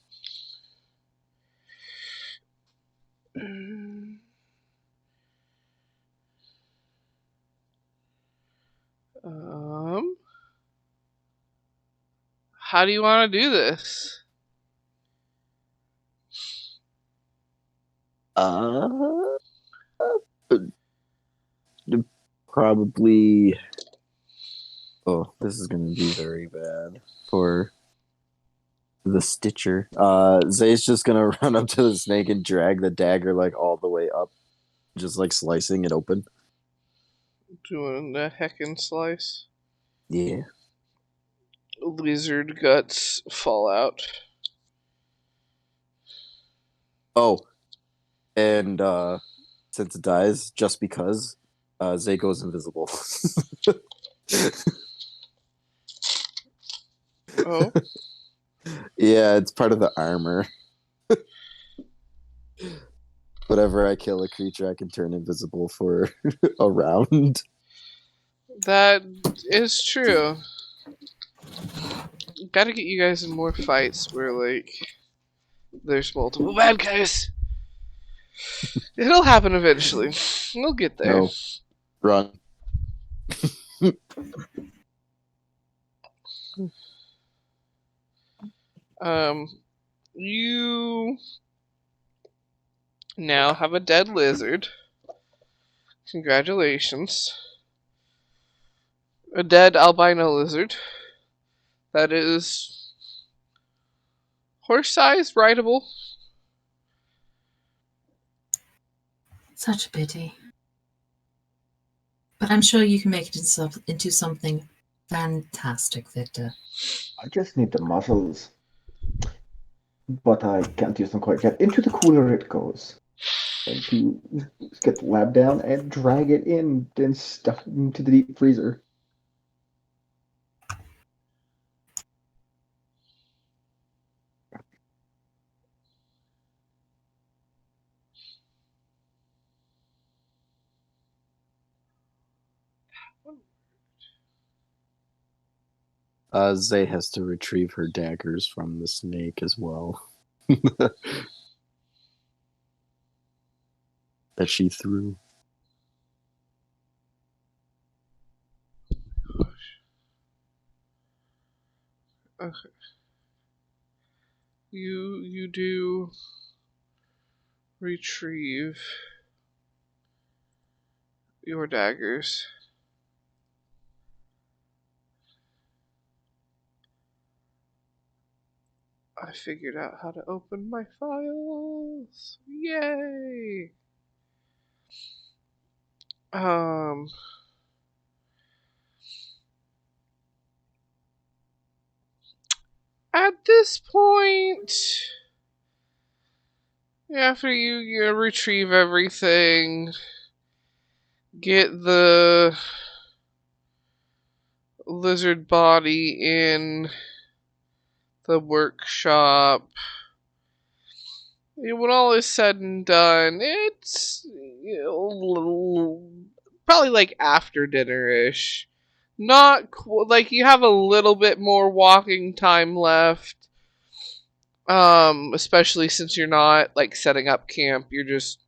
How do you want to do this? Probably. Oh, this is gonna be very bad for the Stitcher. Zay's just gonna run up to the snake and drag the dagger like all the way up, just like slicing it open. Doing the heckin' slice. Yeah. Lizard guts fall out. Oh, and since it dies, just because, Zay goes invisible. Oh. Yeah, it's part of the armor. Whenever I kill a creature, I can turn invisible for a round. That is true. Gotta get you guys in more fights where, like, there's multiple bad guys. It'll happen eventually. We'll get there. No. Run. You now have a dead lizard. Congratulations. A dead albino lizard. that is horse-sized, rideable. Such a pity. But I'm sure you can make it into something fantastic, Victor. I just need the muscles. But I can't use them quite yet. Into the cooler it goes. And to get the lab down and drag it in, then stuff it into the deep freezer. Zay has to retrieve her daggers from the snake as well. That she threw. Okay. You do retrieve your daggers. I figured out how to open my files. Yay! At this point, after you retrieve everything, get the lizard body in the workshop. When all is said and done, it's probably like after dinner-ish. Not like you have a little bit more walking time left. Especially since you're not like setting up camp, you're just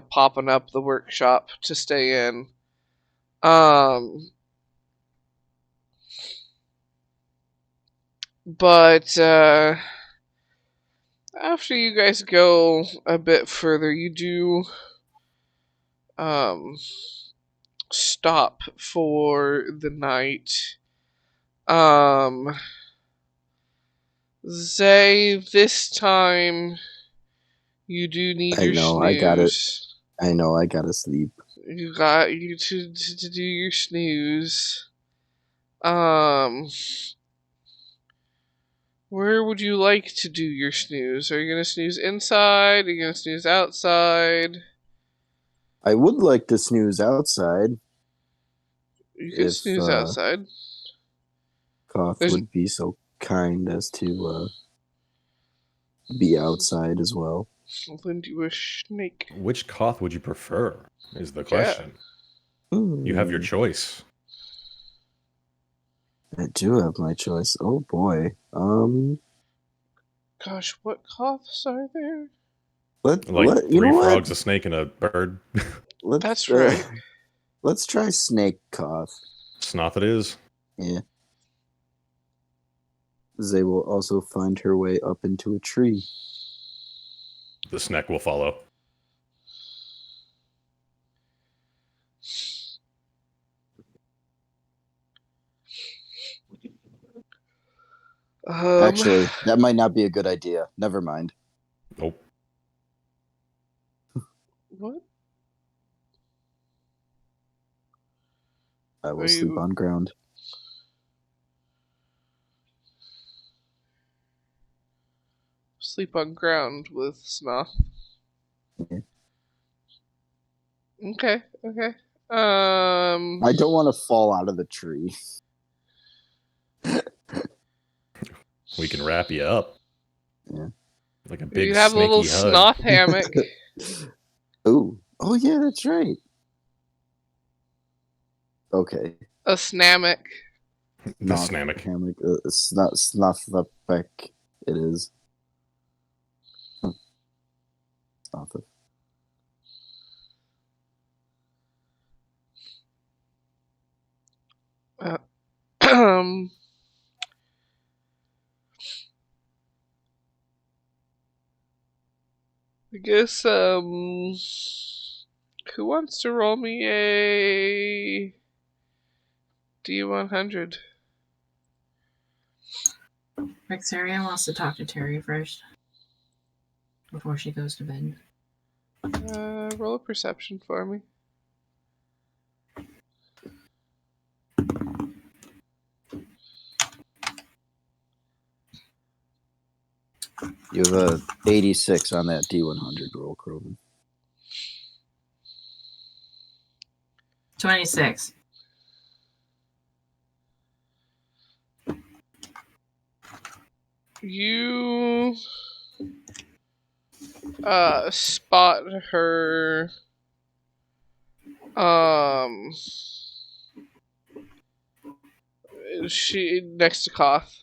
popping up the workshop to stay in. But after you guys go a bit further, you do stop for the night. Zay, this time you do need your snooze. I know, I gotta sleep. You got to do your snooze. Where would you like to do your snooze? Are you gonna snooze inside? Are you gonna snooze outside? I would like to snooze outside. You can snooze outside. Koth would be so kind as to be outside as well. Lend you a snake. Which Koth would you prefer? Is the question. You have your choice. I do have my choice. Oh boy. Gosh, what Koths are there? Three frogs, a snake, and a bird. That's right. Let's try snake Koth. Snoth it is. Yeah. Zay will also find her way up into a tree. The snack will follow. Actually, that might not be a good idea. Never mind. Nope. What? I will sleep on ground. Sleep on ground with Snoth. Yeah. Okay. I don't want to fall out of the tree. We can wrap you up. Yeah. Like a big you have a little hug. Snoth hammock. Ooh. Oh yeah, that's right. Okay. A snammock. The snammock. Hammock. Snuff it is. Snuff it. I guess, who wants to roll me a D100? Rexeria wants to talk to Terry first before she goes to bed. Roll a perception for me. You have a 86 on that D100 roll, Kroven. 26. You spot her she next to Koth.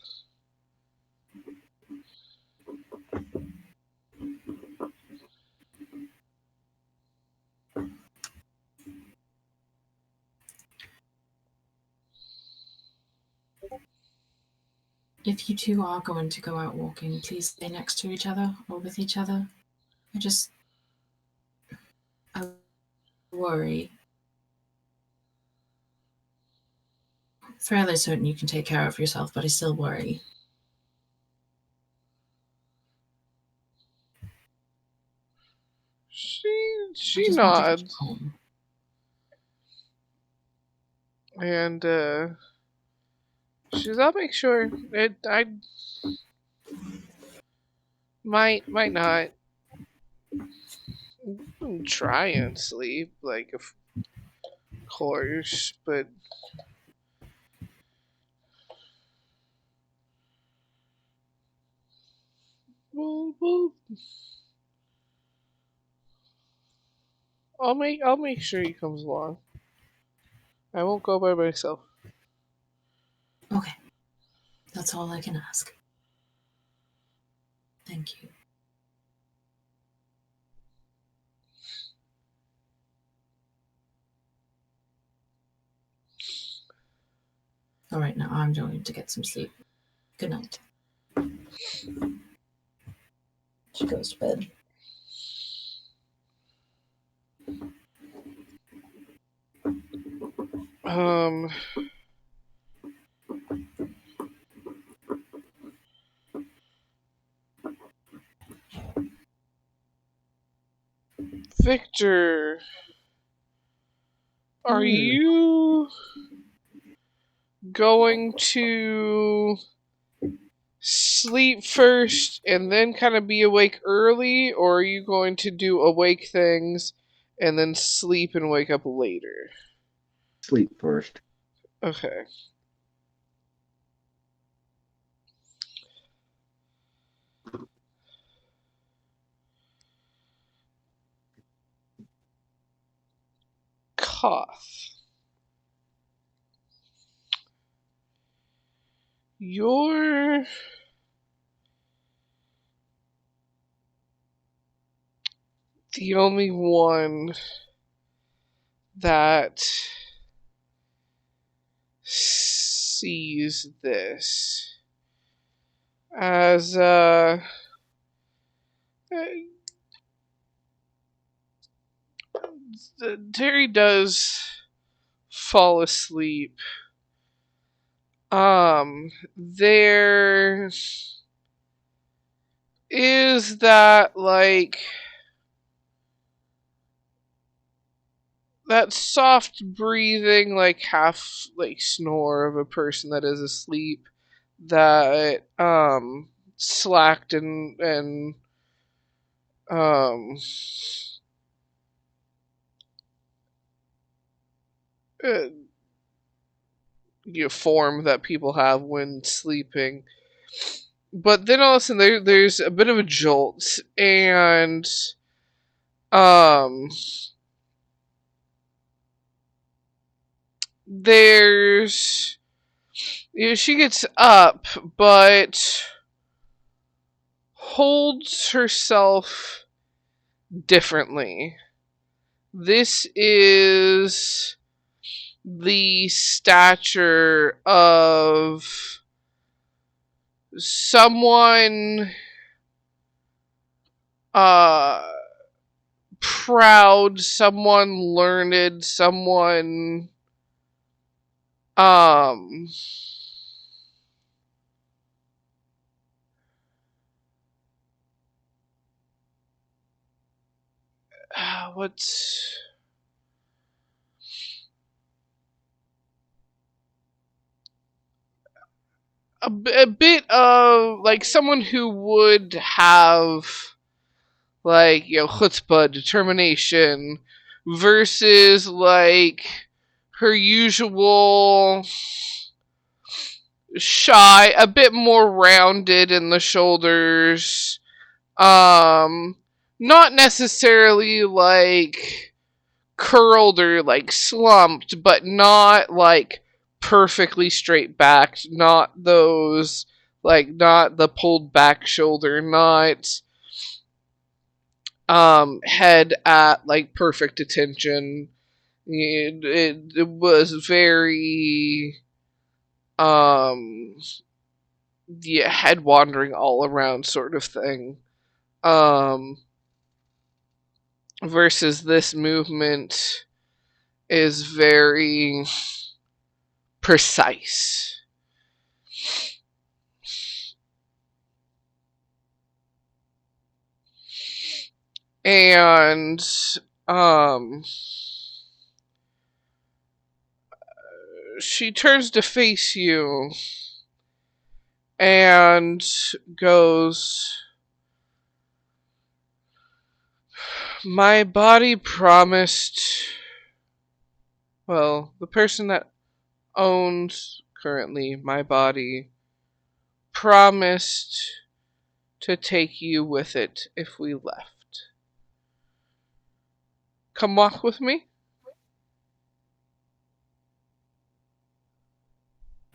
If you two are going to go out walking, please stay next to each other or with each other. I worry. Fairly certain you can take care of yourself, but I still worry. She just want to get nods. home. And she's, I'll make sure. I might not try and sleep, like, of course, but we'll I'll make sure he comes along. I won't go by myself. Okay. That's all I can ask. Thank you. Alright, now I'm going to get some sleep. Good night. She goes to bed. Victor, are you going to sleep first and then kind of be awake early, or are you going to do awake things and then sleep and wake up later? Sleep first. Okay. Koth. You're the only one that sees this as Terry does fall asleep. There is that, like, that soft breathing, like half like snore of a person that is asleep, that slacked and um uh, form that people have when sleeping. But then all of a sudden there's a bit of a jolt, and um there's, she gets up but holds herself differently. This is the stature of someone proud, someone learned, someone um what's a bit of like someone who would have like, you know, chutzpah, determination, versus like her usual shy, a bit more rounded in the shoulders. Not necessarily like curled or like slumped, but not like perfectly straight backed, not those like not the pulled back shoulder, not head at like perfect attention. It was very um yeah, head wandering all around sort of thing. Um versus this movement is very precise. And um she turns to face you and goes, "My body promised, well, the person that owns currently my body promised to take you with it if we left. Come walk with me?"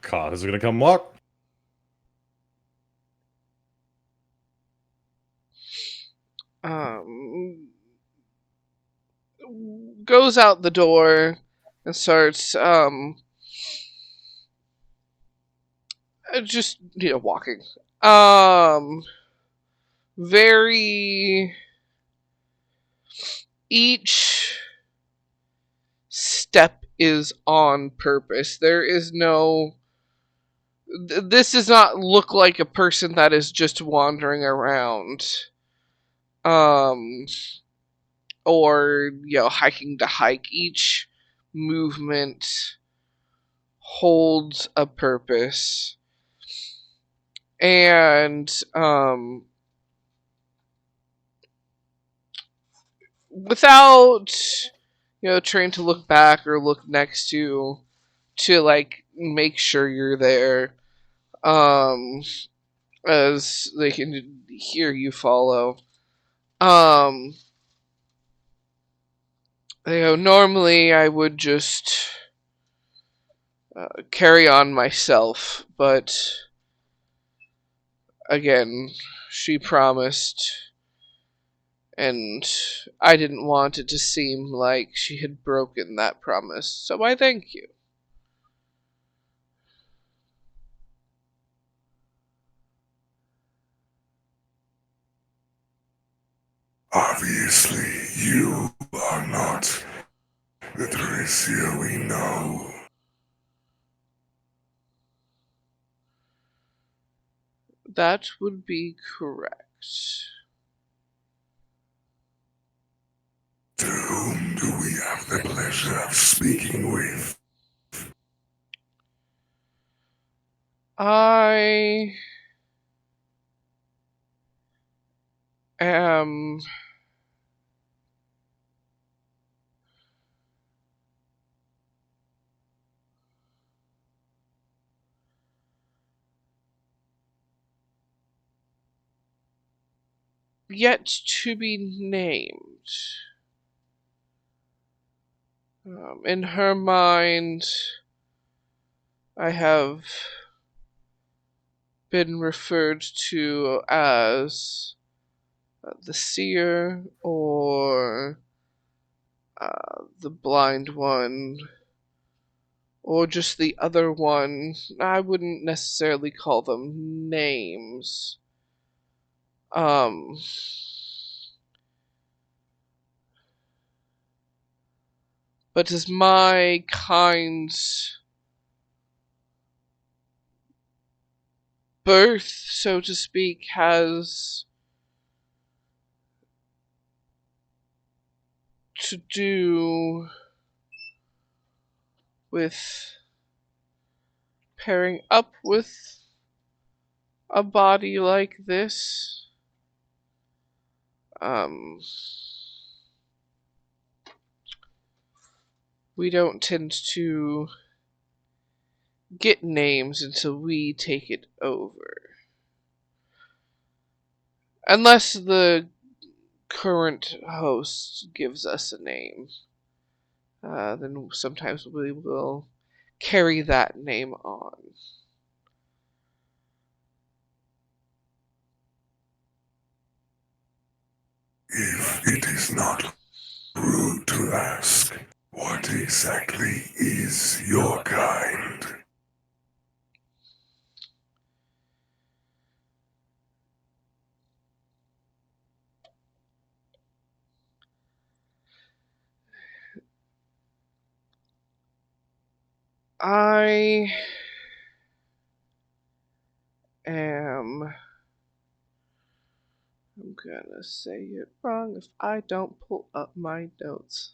Koth is gonna come walk. Um, Goes out the door and starts just, you know, walking. Very, each step is on purpose. There is no, this does not look like a person that is just wandering around. Um or, you know, hiking to hike. Each movement holds a purpose. And without, you know, trying to look back or look next to like make sure you're there, um as they can hear you follow, um they go, "Normally I would just carry on myself, but again, she promised, and I didn't want it to seem like she had broken that promise, so I thank you." Obviously, you are not the Dremura we know. That would be correct. To whom do we have the pleasure of speaking with? I am yet to be named. In her mind, I have been referred to as the seer or the blind one or just the other one. I wouldn't necessarily call them names. Um, but as my kind's birth, so to speak, has to do with pairing up with a body like this. We don't tend to get names until we take it over. Unless the current host gives us a name, then sometimes we will carry that name on. If it is not rude to ask, what exactly is your kind? I am. I'm gonna say it wrong if I don't pull up my notes.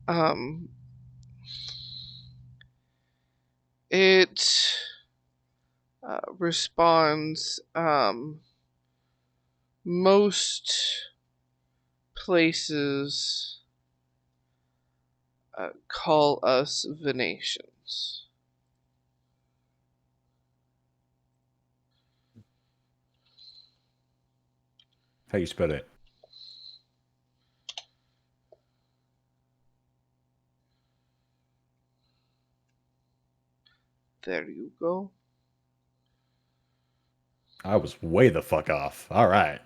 Um, it responds, most places call us Venetians. How you spell it? There you go. I was way the fuck off. All right.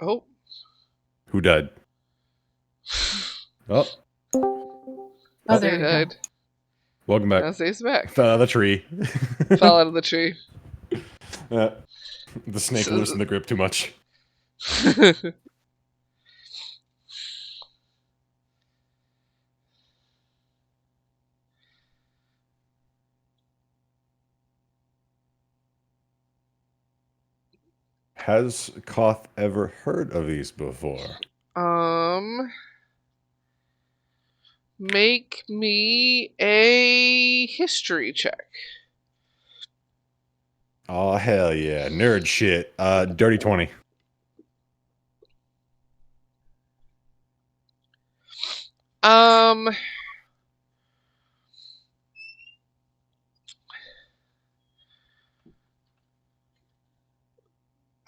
Oh. Who died? Oh, Oh, Say there we go. died. welcome back. Now Say's back. Fell out of the tree. Fell out of the tree. The snake loosened the grip too much. Has Koth ever heard of these before? Make me a history check. Oh hell yeah, nerd shit. Dirty 20. Um,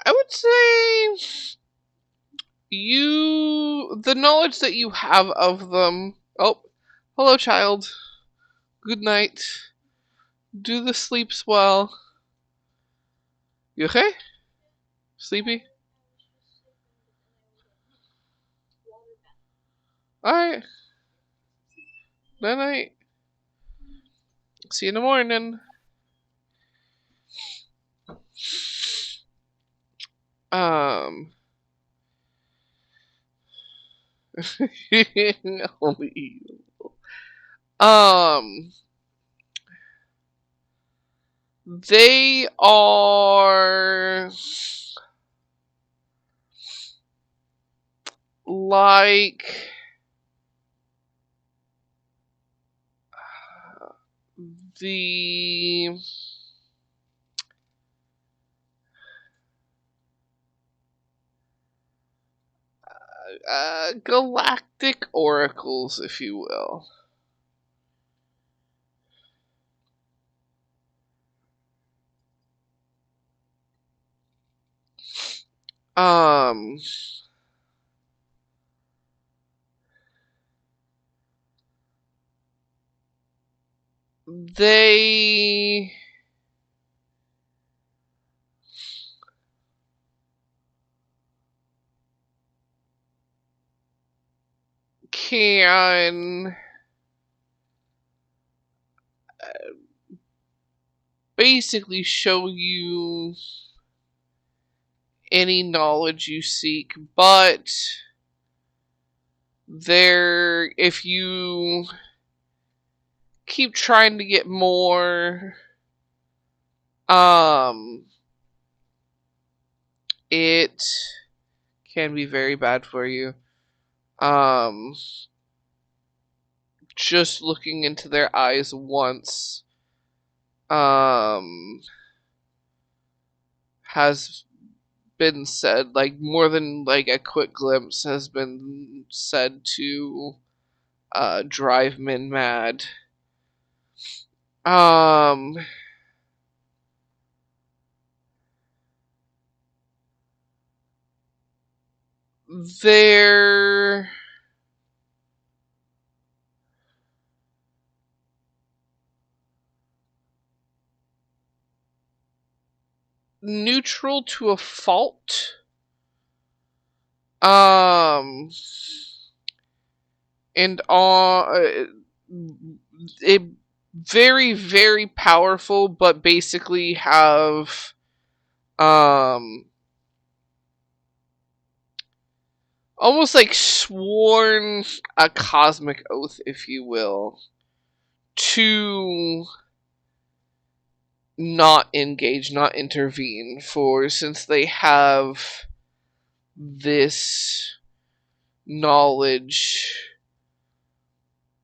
I would say the knowledge that you have of them. Oh, hello, child. Good night. Do the sleeps well. You okay? Sleepy? Alright. Night night. See you in the morning. Um. Only evil. They are like the galactic oracles, if you will. Um, they can basically show you any knowledge you seek, but if you keep trying to get more, it can be very bad for you. Just looking into their eyes once, has been said, like, more than like a quick glimpse has been said to drive men mad. They're neutral to a fault. And it very, very powerful, but basically have almost like sworn a cosmic oath, if you will, to not engage, not intervene, for since they have this knowledge,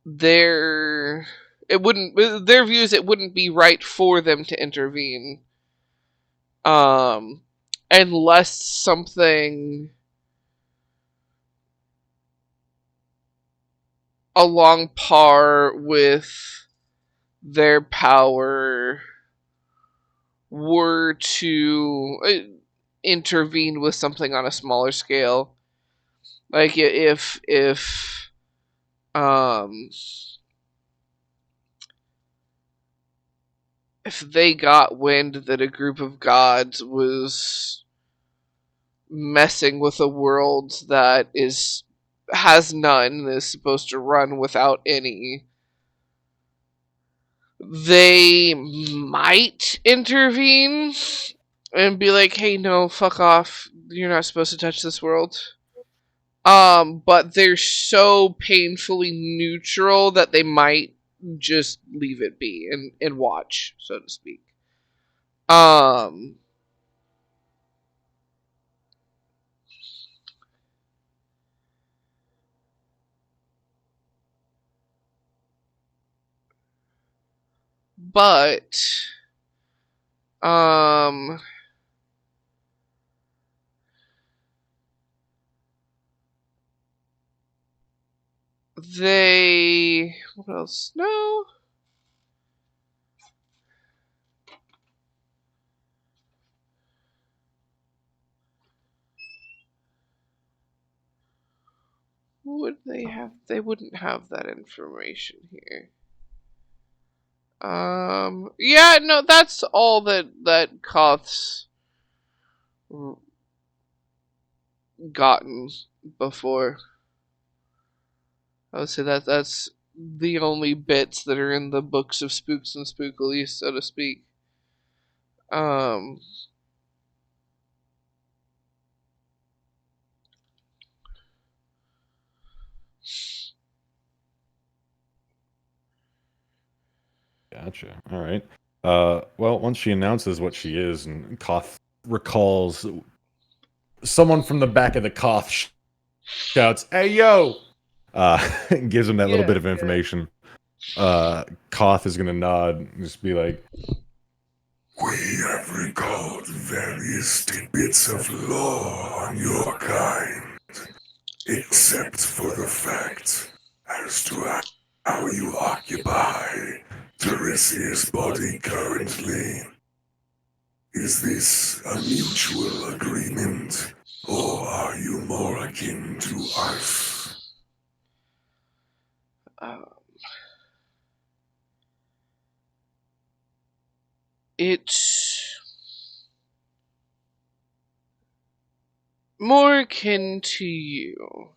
their view is it wouldn't be right for them to intervene, unless something along par with their power were to intervene with something on a smaller scale. Like if they got wind that a group of gods was messing with a world that has none, is supposed to run without any, they might intervene and be like, hey, no, fuck off, you're not supposed to touch this world. But they're so painfully neutral that they might just leave it be and watch, so to speak. But what else? No. Would they have? They wouldn't have that information here. Yeah, no, that's all that Koth's gotten before. I would say that's the only bits that are in the books of spooks and spookily, so to speak. Gotcha. All right. Well, once she announces what she is, and Koth recalls, someone from the back of the Koth shouts, "Hey, yo!" Gives him that little bit of information. Koth is gonna nod and just be like, We have recalled various tidbits of lore on your kind. except for the fact as to how you occupy Teresia's body currently. Is this a mutual agreement, or are you more akin to us? Um, it's more akin to you.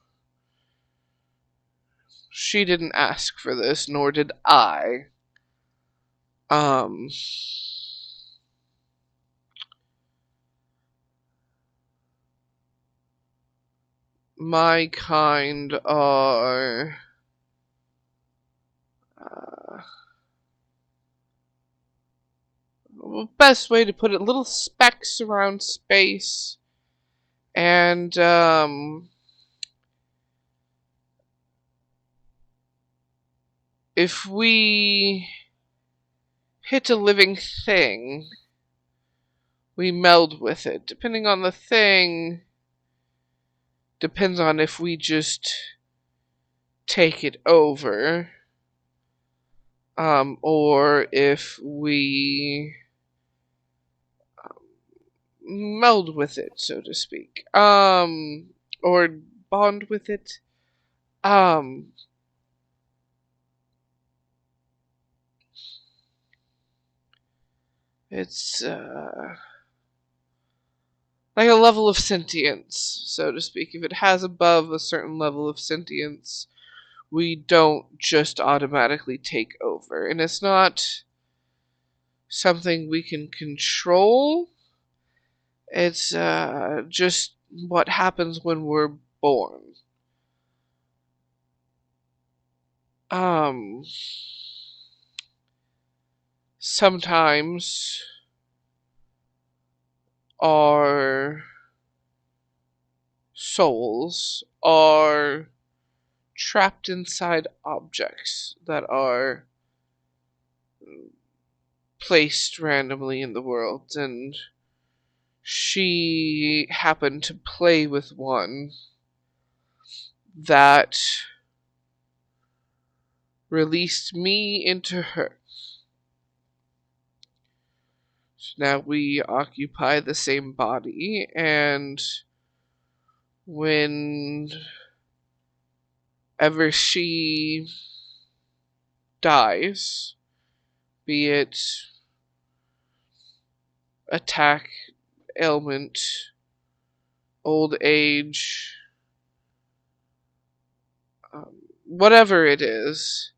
She didn't ask for this, nor did I. Um, my kind are best way to put it, little specks around space, and if we hit a living thing, we meld with it. Depending on the thing, depends on if we just take it over, or if we meld with it, so to speak, or bond with it. Um, it's like a level of sentience, so to speak. If it has above a certain level of sentience, we don't just automatically take over. And it's not something we can control. It's just what happens when we're born. Sometimes our souls are trapped inside objects that are placed randomly in the world, and she happened to play with one that released me into her. So now we occupy the same body, and whenever she dies, be it attack, ailment, old age, whatever it is,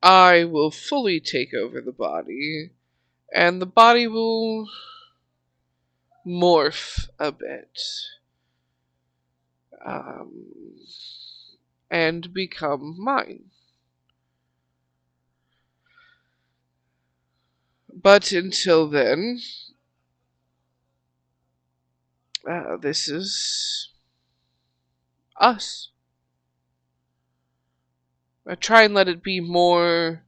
I will fully take over the body, and the body will morph a bit, um, and become mine. But until then, this is us. I try and let it be more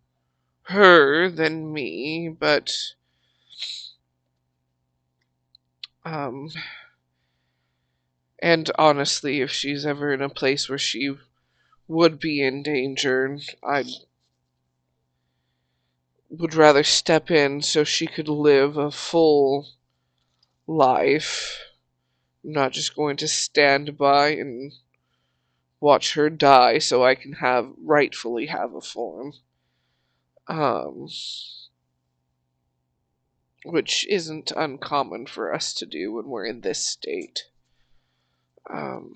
her than me, but um, and honestly, if she's ever in a place where she would be in danger, I would rather step in so she could live a full life. I'm not just going to stand by and watch her die so I can rightfully have a form. Um, which isn't uncommon for us to do when we're in this state. Um,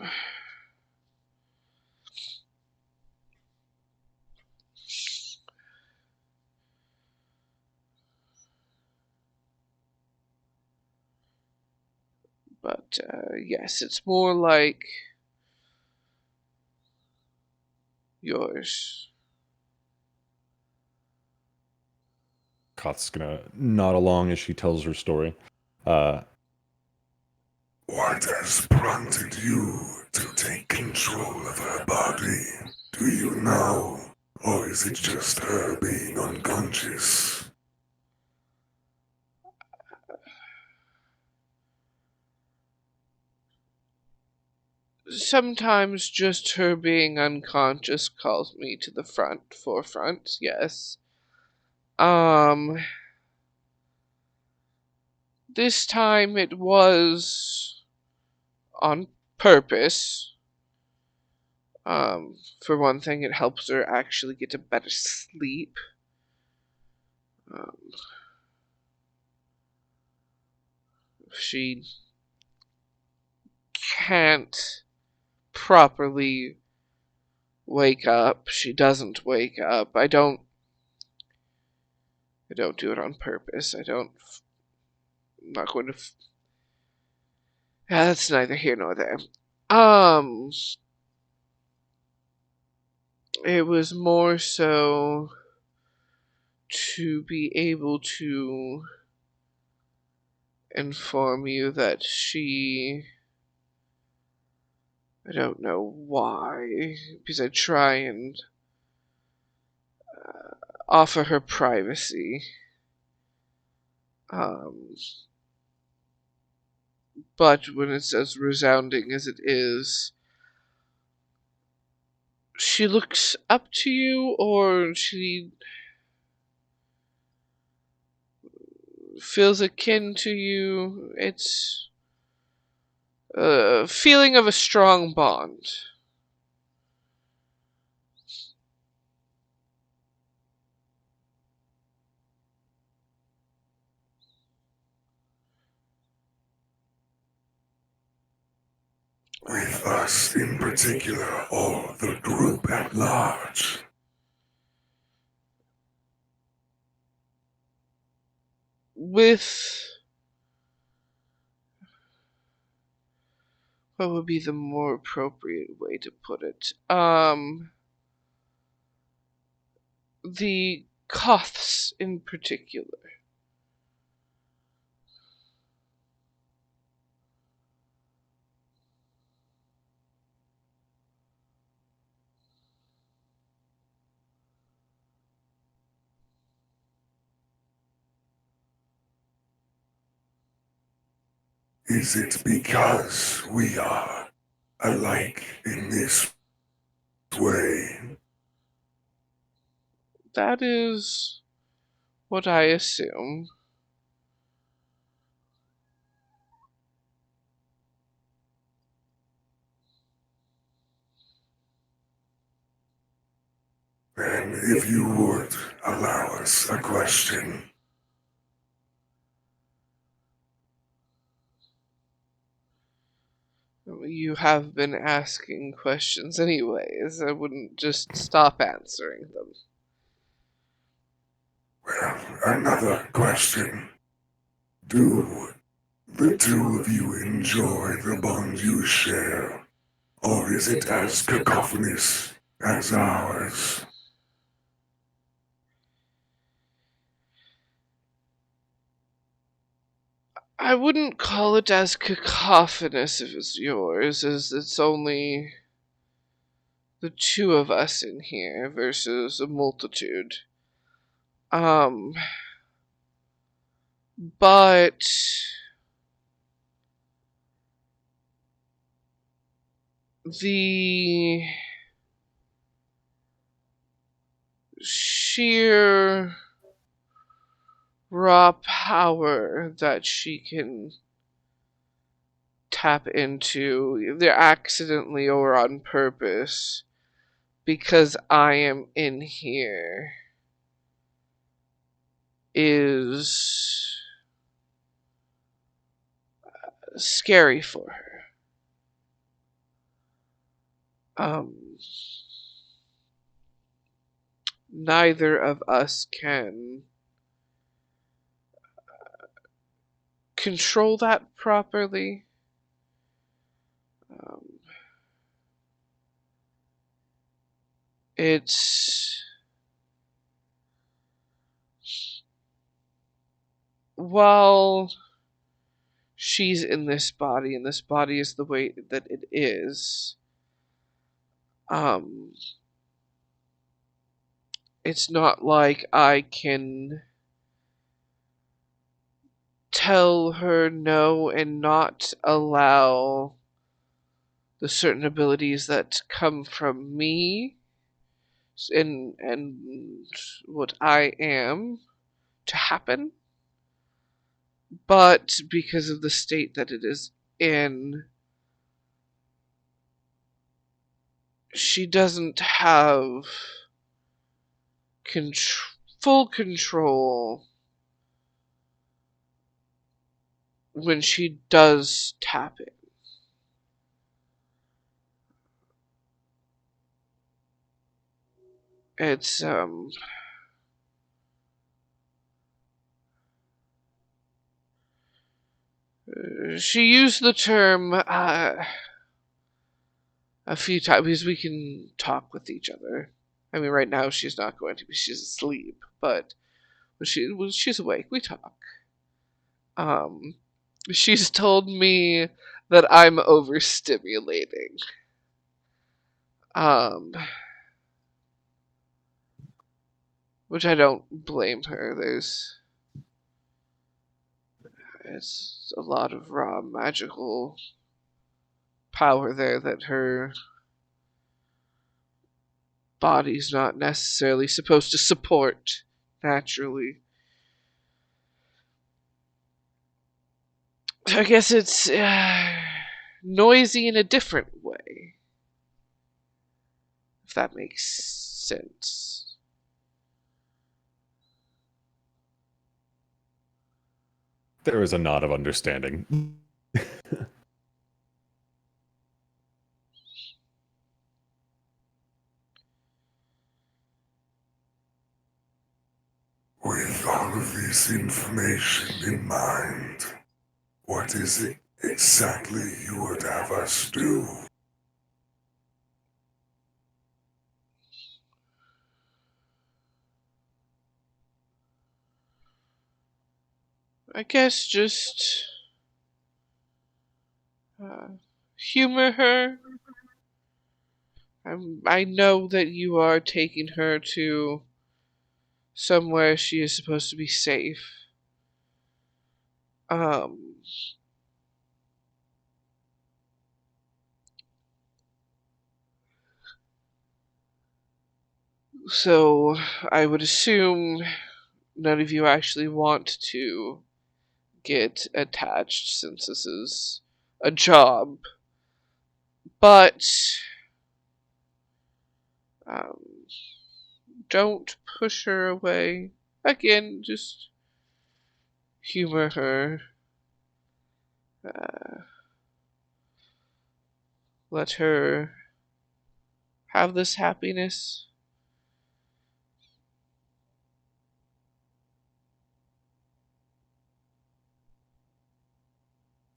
but yes, it's more like yours. Koth's gonna nod along as she tells her story. What has prompted you to take control of her body? Do you know? Or is it just her being unconscious? Sometimes just her being unconscious calls me to the forefront, yes. This time it was on purpose. For one thing, it helps her actually get a better sleep. She can't properly wake up. She doesn't wake up. I don't do it on purpose. I'm not going to. Yeah, that's neither here nor there. It was more so to be able to inform you that I don't know why, because I try and offer her privacy. But when it's as resounding as it is, she looks up to you, or she feels akin to you. It's a feeling of a strong bond. With us in particular, or the group at large? With what would be the more appropriate way to put it? The Koths in particular. Is it because we are alike in this way? That is what I assume. And if you would allow us a question. You have been asking questions anyways. I wouldn't just stop answering them. Well, another question. Do the two of you enjoy the bond you share? Or is it as cacophonous as ours? I wouldn't call it as cacophonous as yours, as it's only the two of us in here versus a multitude. But the sheer raw power that she can tap into, either accidentally or on purpose, because I am in here, is scary for her. Neither of us can control that properly. It's while she's in this body, and this body is the way that it is, it's not like I can tell her no and not allow the certain abilities that come from me and what I am to happen, but because of the state that it is in, she doesn't have full control when she does tap it. It's she used the term a few times because we can talk with each other. I mean, right now she's not going to be; she's asleep. But when she's awake, we talk. Um, she's told me that I'm overstimulating. Um, which I don't blame her. It's a lot of raw magical power there that her body's not necessarily supposed to support naturally. I guess it's noisy in a different way, if that makes sense. There is a nod of understanding. With all of this information in mind, what is it exactly you would have us do? I guess just humor her. I know that you are taking her to somewhere she is supposed to be safe. Um, so I would assume none of you actually want to get attached since this is a job. But um, don't push her away. Again, just humor her. Let her have this happiness.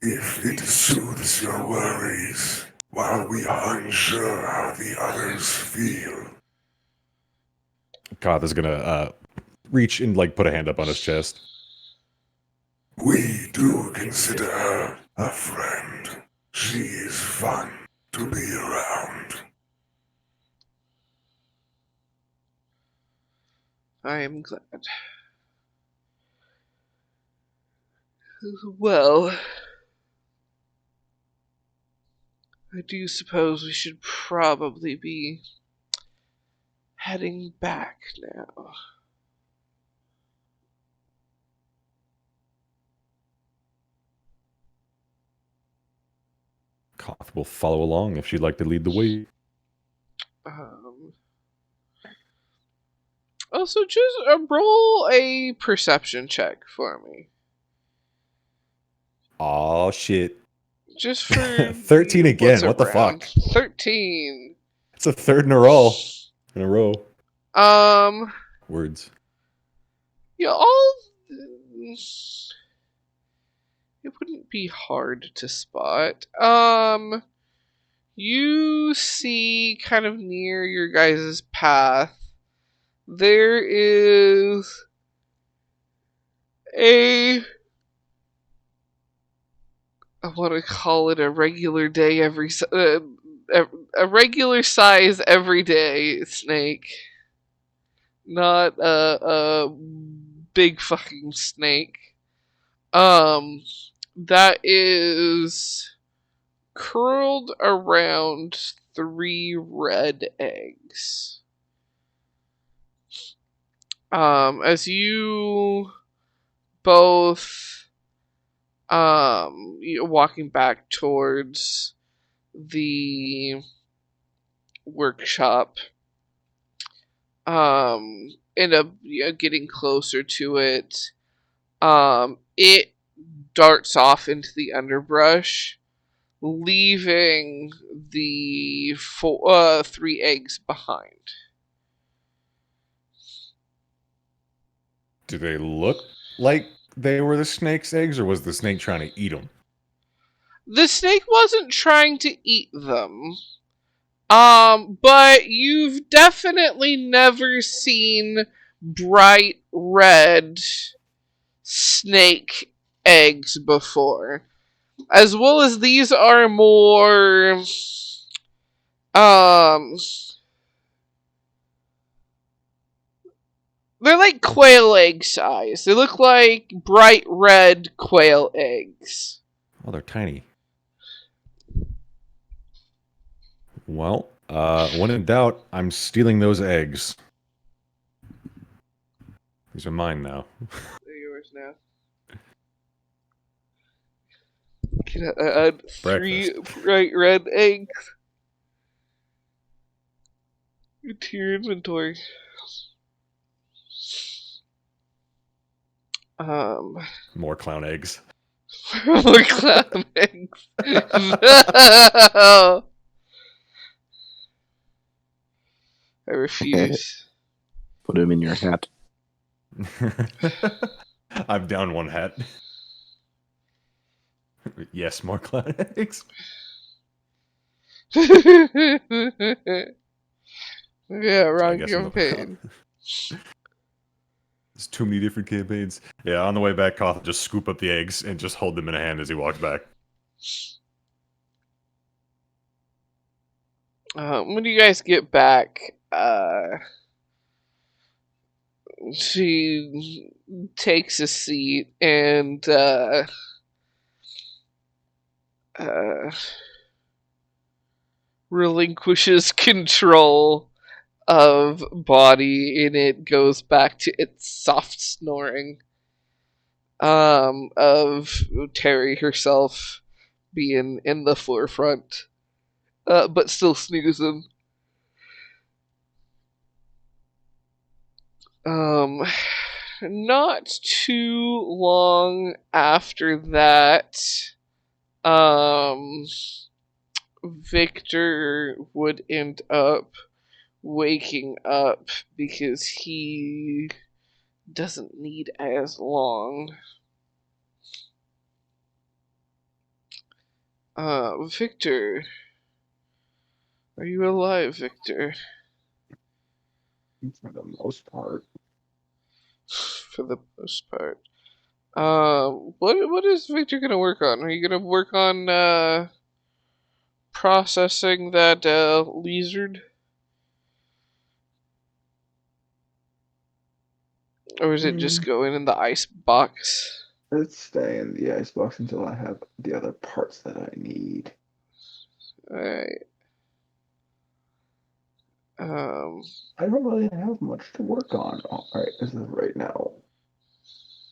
If it soothes your worries, while we are unsure how the others feel, Koth is gonna reach and like put a hand up on his chest. we do consider her a friend. She is fun to be around. I am glad. Well, I do suppose we should probably be heading back now. Koth will follow along if she'd like to lead the way. Also, just roll a perception check for me. Aw, shit. Just for 13 again. what's What the around. fuck? 13. It's a third in a row. Words. Yeah, all. It wouldn't be hard to spot. You see kind of near your guys' path, there is I want to call it a regular day a regular size everyday snake. Not a big fucking snake. That is curled around 3 red eggs. As you both you're walking back towards the workshop, end up getting closer to it. It darts off into the underbrush, leaving the 3 eggs behind. Do they look like they were the snake's eggs, or was the snake trying to eat them? The snake wasn't trying to eat them. But you've definitely never seen bright red snake eggs before. As well as these are more um they're like quail egg size. They look like bright red quail eggs. Oh, they're tiny. Well, when in doubt, I'm stealing those eggs. These are mine now. They're yours now. Can I add 3 bright red eggs to your inventory? More clown eggs. More clown eggs. No! I refuse. Put him in your hat. I've down 1 hat. Yes, more clown eggs. Yeah, wrong guess campaign. There's too many different campaigns. Yeah, on the way back, Koth will just scoop up the eggs and just hold them in a hand as he walks back. When you guys get back, she takes a seat and relinquishes control of body, and it goes back to its soft snoring. Of Terry herself being in the forefront, but still snoozing. Not too long after that, Victor would end up waking up because he doesn't need as long. Victor. Are you alive, Victor? For the most part. For the most part. What is Victor gonna work on? Are you gonna work on processing that lizard? Or is it just going in the ice box? Let's stay in the icebox until I have the other parts that I need. Alright. I don't really have much to work on. Alright, this is right now.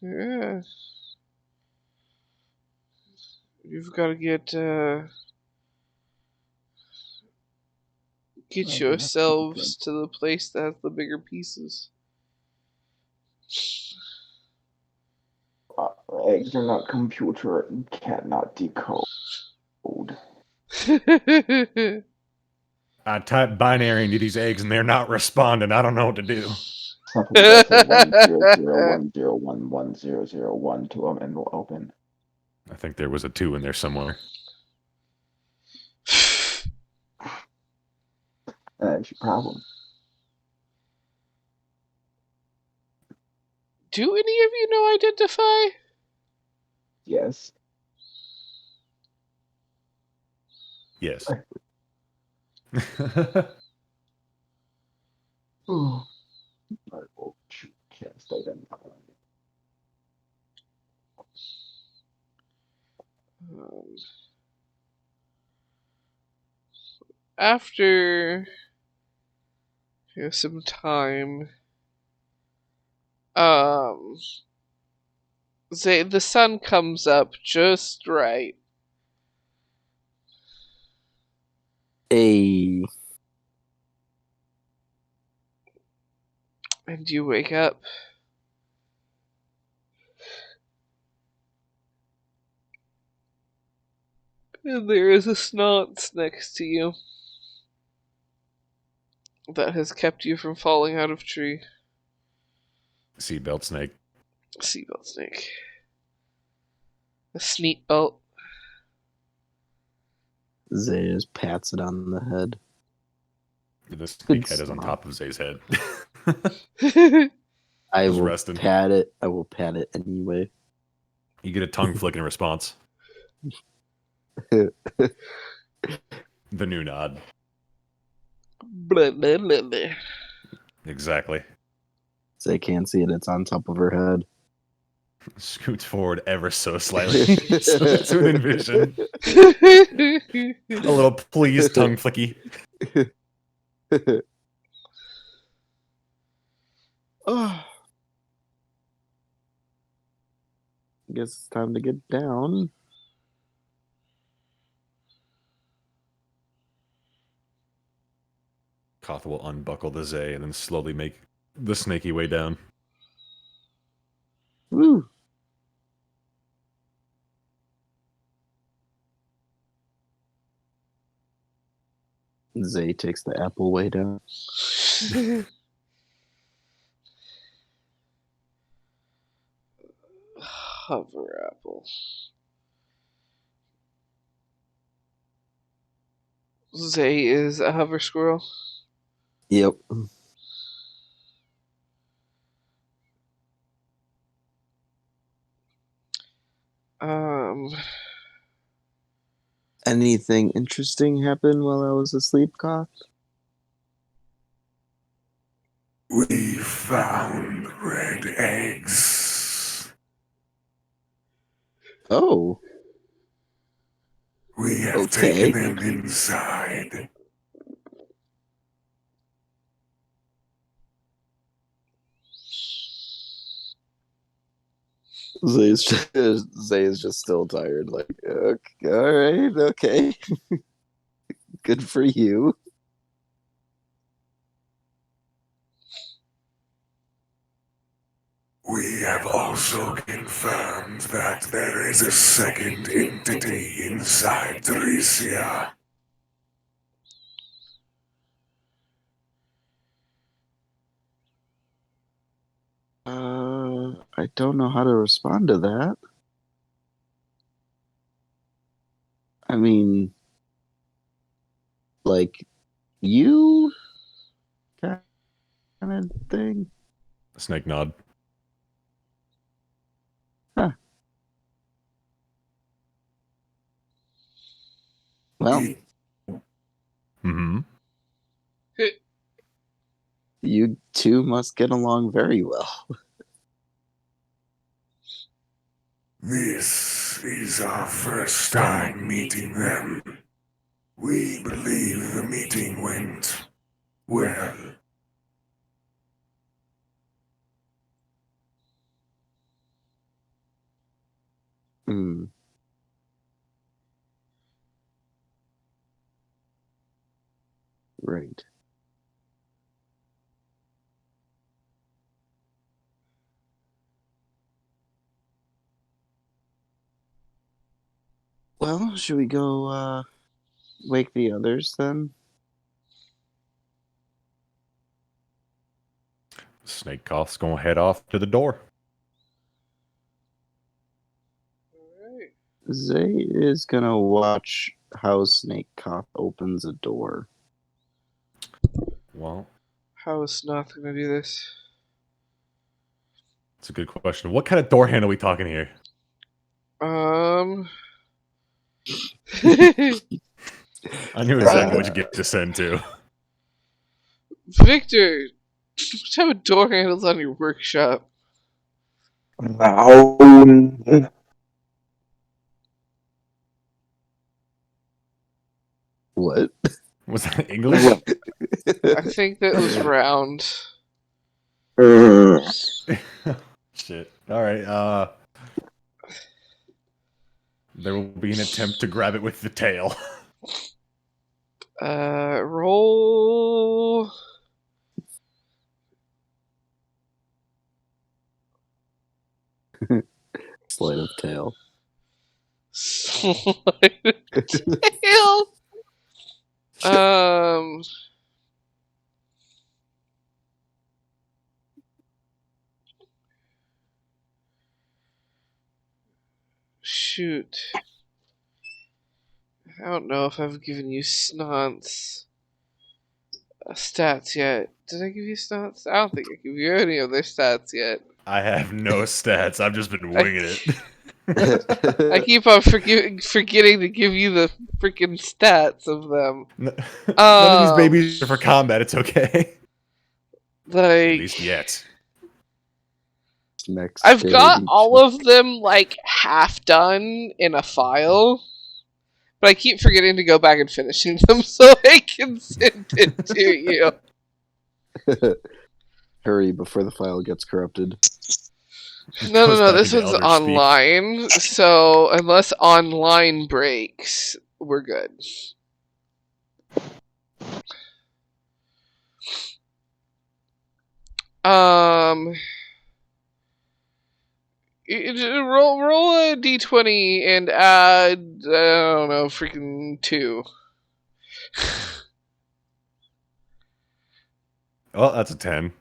Yeah. You've got to get yourselves to the place that has the bigger pieces. Eggs are not computer and cannot decode. I typed binary into these eggs and they're not responding. I don't know what to do. Something does say 10010110001 to them and will open. I think there was a 2 in there somewhere. That's your problem. Do any of you know Identify? Yes. Yes. Oh. I will cast Identify. after some time, um, the sun comes up just right, A and you wake up. And there is a snot next to you that has kept you from falling out of tree. Seatbelt snake. Seatbelt snake. A sneak belt. Zay just pats it on the head. The snake head It's is on not. top of Zay's head. I Just will resting. pat it. I will pat it anyway. You get a tongue flick in response. The new nod. Blah, blah, blah, blah. Exactly. Zay can't see it. It's on top of her head. Scoots forward ever so slightly so within vision. A little please tongue flicky. Oh. Guess it's time to get down. Koth will unbuckle the Zay and then slowly make the snaky way down. Woo. Zay takes the apple way down. Hover apple. Zay is a hover squirrel. Yep. Anything interesting happen while I was asleep, Koth? We found red eggs. Oh. We have Okay. taken them inside. Zay is just still tired. Like, okay, all right, okay. Good for you. We have also confirmed that there is a second entity inside Dremura. I don't know how to respond to that. I mean, like, you kind of thing. Snake nod. Well, Mm-hmm. you two must get along very well. This is our first time meeting them. We believe the meeting went well. Hmm. Right. Well, should we go wake the others then? Snake Koth's gonna head off to the door. Alright. Zay is gonna watch how Snake Koth opens a door. Well, How is Snoth gonna do this? it's a good question. What kind of door handle are we talking here? Um. I knew exactly what you get to send to. Victor, what type of door handles on your workshop? Round. What? Was that English? I think that was round. Shit. All right. There will be an attempt to grab it with the tail. Roll. Sleight of tail. Sleight of tail. Shoot. I don't know if I've given you Snont's stats yet. Did I give you Snont's? I don't think I gave you any of their stats yet. I have no stats. I've just been winging it. I keep on forgetting to give you the freaking stats of them. None of these babies are for combat. It's okay. Like, at least yet. Next I've got stage. all of them like half done in a file, but I keep forgetting to go back and finishing them so I can send it to you. Hurry before the file gets corrupted. No. This one's online, so unless online breaks, we're good. Roll a d20 and add, I don't know, freaking 2. Well, that's a 10.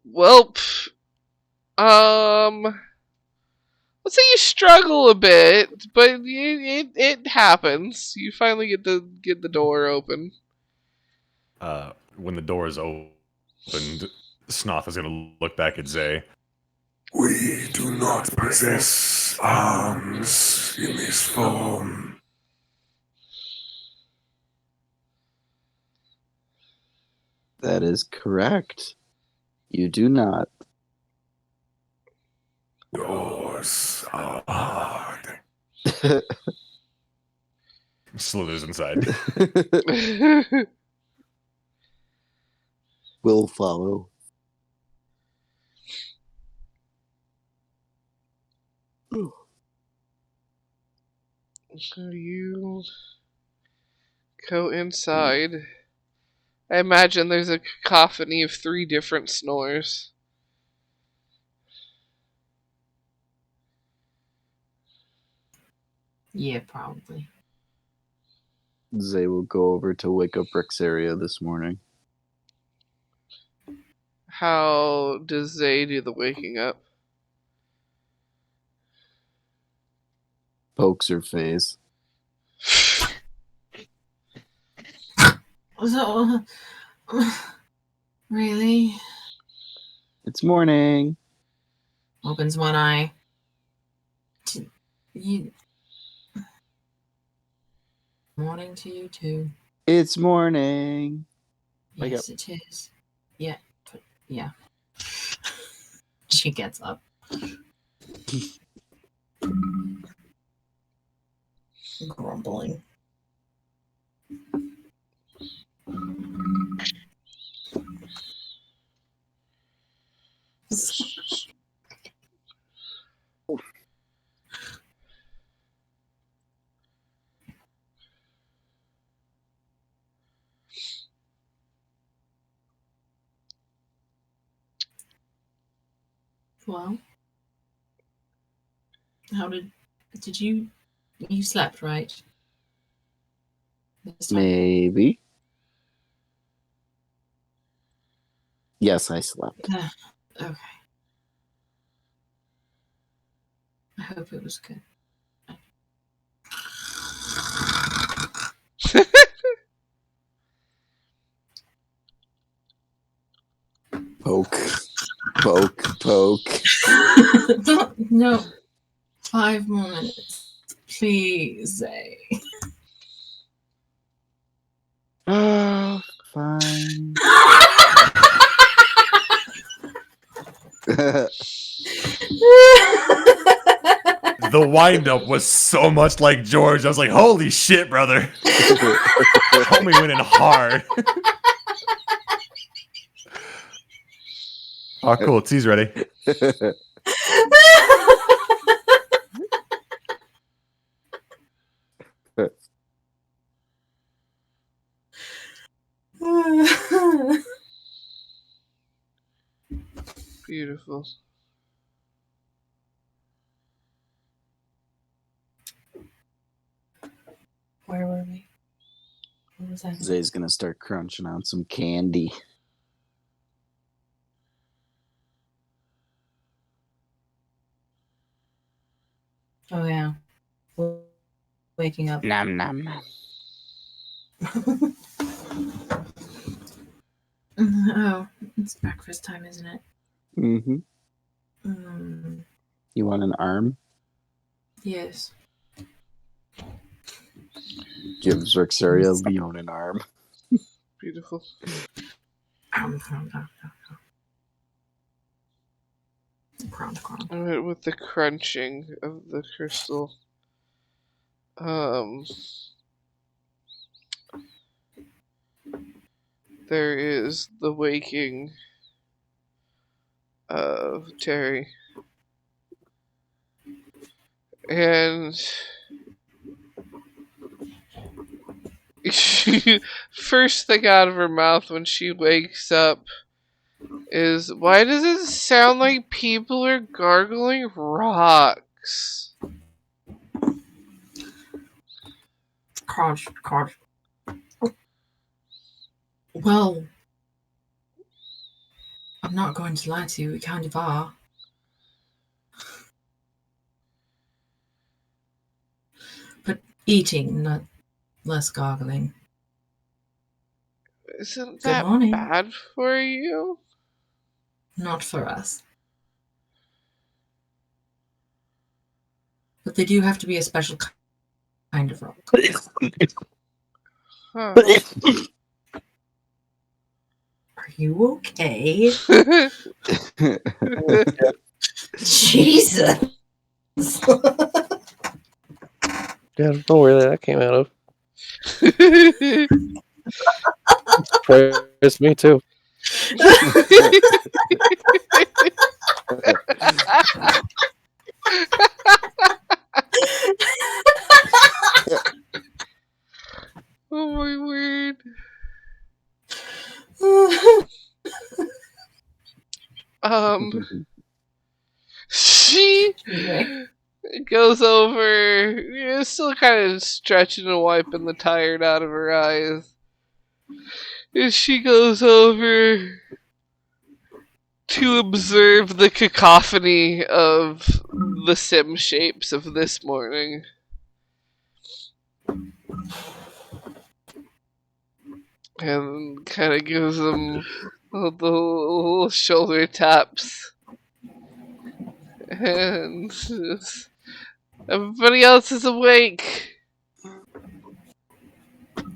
Well, let's say you struggle a bit, but it happens. You finally get the door open. When the door is opened, Snoth is going to look back at Zay. We do not possess arms in this form. That is correct. You do not. Doors are hard. Slithers inside. Will follow. So you go inside. I imagine there's a cacophony of 3 different snores. Yeah, probably. Zay will go over to wake up Rexeria this morning. How does Zay do the waking up? Pokes her face. So, really? It's morning. Opens one eye. Morning to you too. It's morning. Wake Yes, up. it is. Yeah. Yeah. She gets up. Grumbling. Well, how did you slept, right? This time? Maybe. Yes, I slept. Okay. I hope it was good. Poke. Poke. Poke. No. 5 more minutes. Please, Zay. Oh, fine. the wind-up was so much like George. I was like, holy shit, brother. Homie went in hard. Oh, cool. Tea's ready. Beautiful. Where were we? What was that? Zay's gonna start crunching on some candy. Oh yeah. Waking up. Nom nom. Oh, it's breakfast time, isn't it? Mm-hmm. Mm, You want an arm? yes. Gives Rexeria Leon an arm. Beautiful. Alright, with the crunching of the crystal. There is the waking of Terry. And first thing out of her mouth when she wakes up is, why does it sound like people are gargling rocks? Crunch. Well, I'm not going to lie to you, we kind of are. But eating, not less gargling. Isn't Good that morning. bad for you? Not for us. But they do have to be a special kind of rock. Huh. Are you okay? Jesus! Yeah, I don't know where that came out of. Surprised me too. Oh my word. She goes over, still kind of stretching and wiping the tired out of her eyes. And she goes over to observe the cacophony of the sim shapes of this morning. And kind of gives them the little shoulder taps. And everybody else is awake.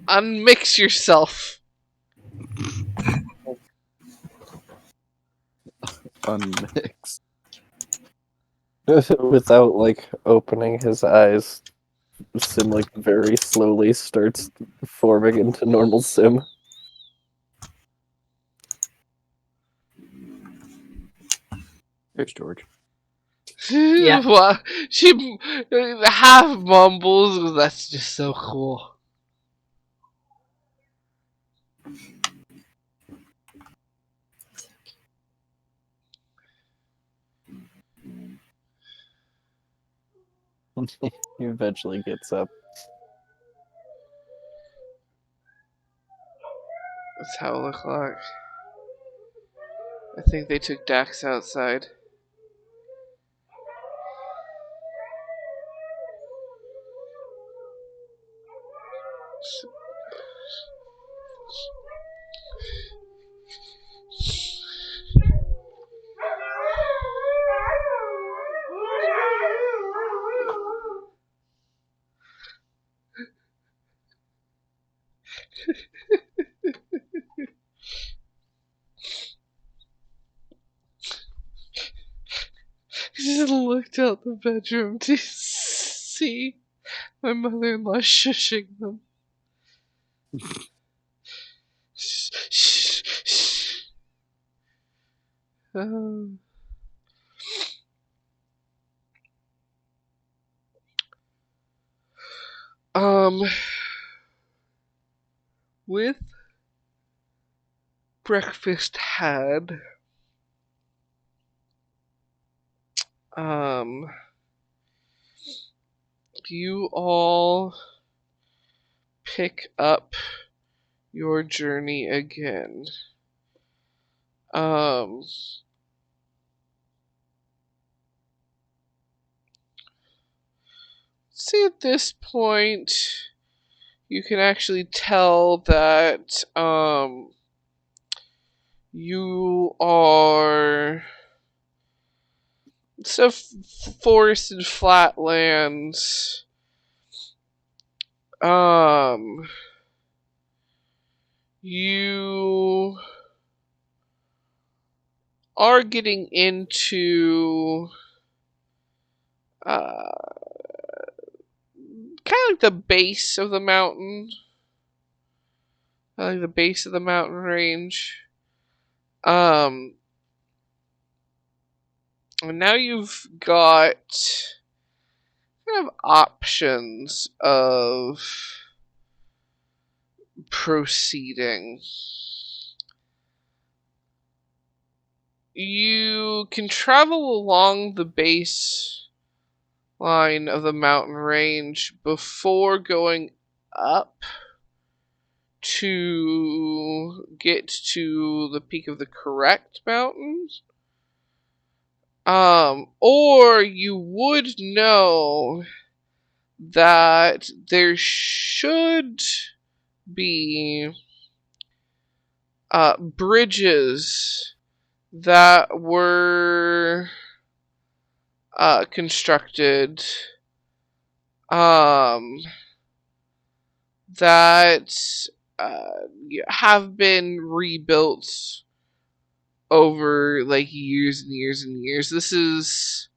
Unmix yourself. Unmix. Without like opening his eyes, Sim like very slowly starts forming into normal Sim. There's George. Yeah. Well, she half mumbles, that's just so cool. He eventually gets up. It's howl o'clock. I think they took Dax outside. just looked out the bedroom to see my mother-in-law shushing them. Shh, shh, shh. Um, um, with breakfast had, um, you all pick up your journey again. Um, see, at this point, you can actually tell that, you are stuff forested flatlands. You are getting into kind of like the base of the mountain, like the base of the mountain range. And now you've got kind of options of proceeding. You can travel along the base line of the mountain range before going up to get to the peak of the correct mountain. Or you would know that there should be bridges that were constructed that have been rebuilt over like years and years and years. This is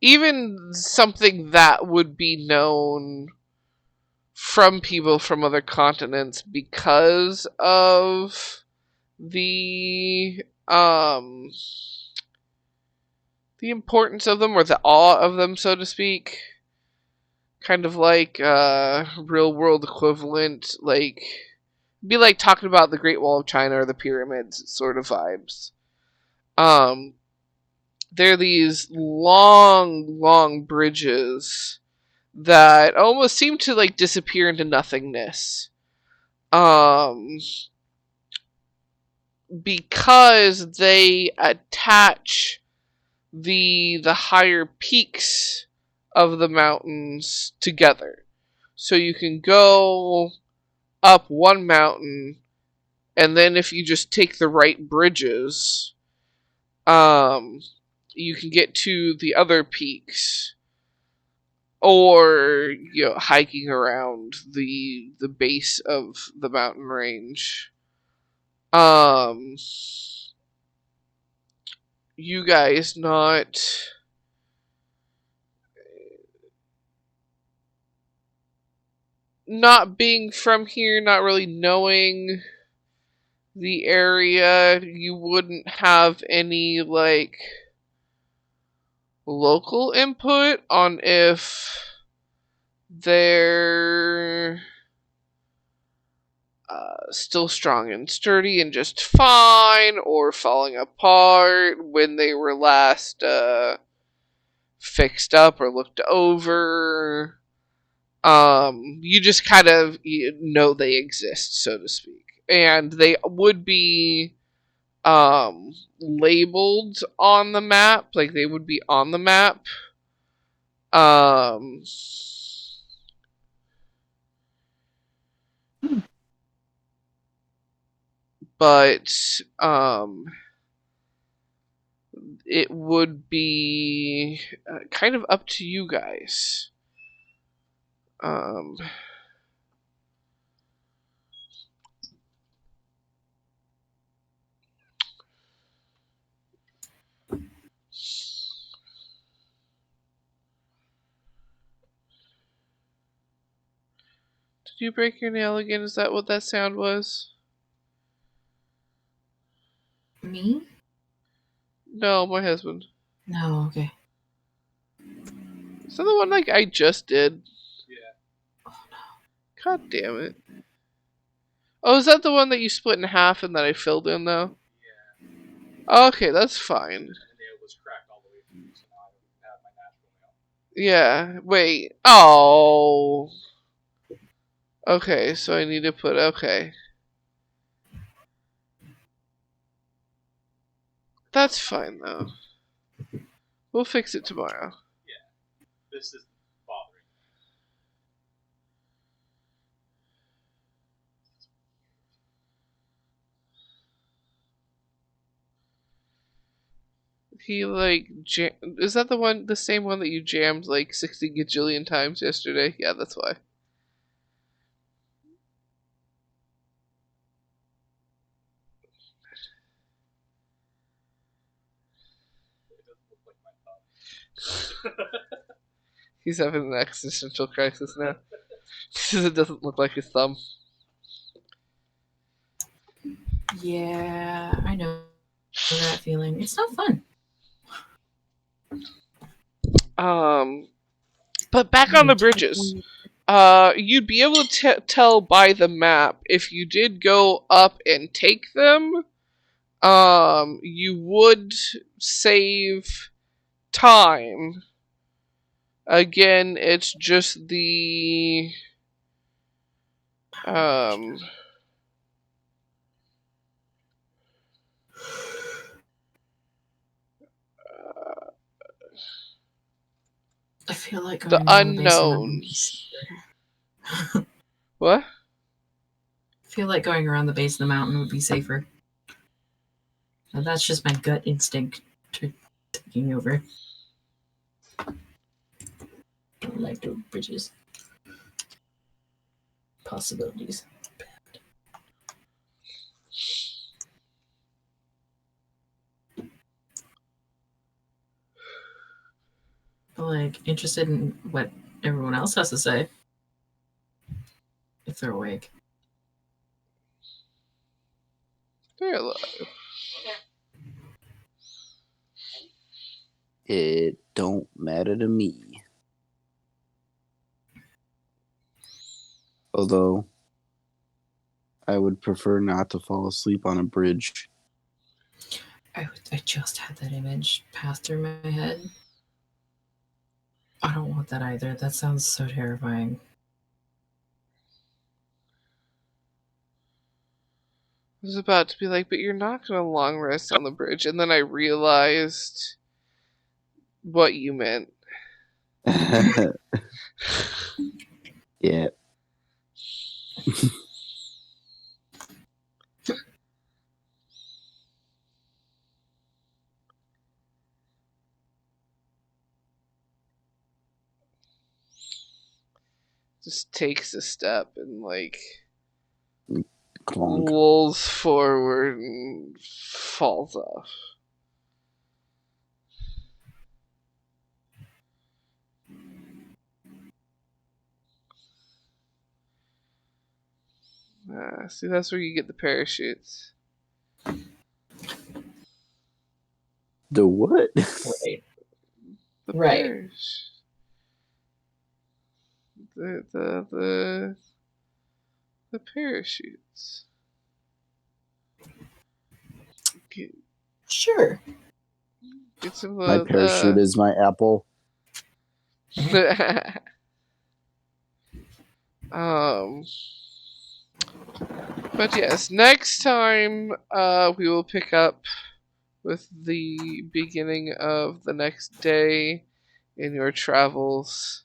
even something that would be known from people from other continents because of the importance of them, or the awe of them, so to speak. Kind of like real world equivalent, like be like talking about the Great Wall of China or the pyramids sort of vibes. They're these long bridges that almost seem to like disappear into nothingness. Because they attach the higher peaks of the mountains together. So you can go up one mountain, and then if you just take the right bridges, you can get to the other peaks, or hiking around the base of the mountain range. You guys not being from here, not really knowing the area, you wouldn't have any like local input on if they're still strong and sturdy and just fine, or falling apart when they were last fixed up or looked over. You just kind of know they exist, so to speak, and they would be labeled on the map, like they would be on the map. But it would be kind of up to you guys. Um, Did you break your nail again? Is that what that sound was? Me? No, my husband. No, okay. Is that the one like I just did? Yeah. God damn it. Oh, is that the one that you split in half and that I filled in though? Yeah. Okay, that's fine. Yeah, wait. Oh. Okay, so I need to put, okay. That's fine though. We'll fix it tomorrow. This is bothering He like is that the same one that you jammed like 60 gajillion times yesterday? Yeah, that's why. He's having an existential crisis now. Because it doesn't look like his thumb. Yeah, I know that feeling. It's not fun. But back on the bridges. You'd be able to tell by the map if you did go up and take them. You would save time. Again, it's just the I feel like the going around the base of the mountain would be unknowns. safer. What? I feel like going around the base of the mountain would be safer. Now, that's just my gut instinct taking over. Don't like those bridges. Possibilities. Like, interested in what everyone else has to say. If they're awake. They're alive. It don't matter to me. Although, I would prefer not to fall asleep on a bridge. I just had that image pass through my head. I don't want that either. That sounds so terrifying. I was about to be like, but you're not going to long rest on the bridge. And then I realized what you meant. Yeah. Just takes a step and like Clonk. rolls forward and falls off. See, that's where you get the parachutes. The what? Right. The Right. The parachutes. Sure. Get some My parachute is my apple. But yes, next time we will pick up with the beginning of the next day in your travels.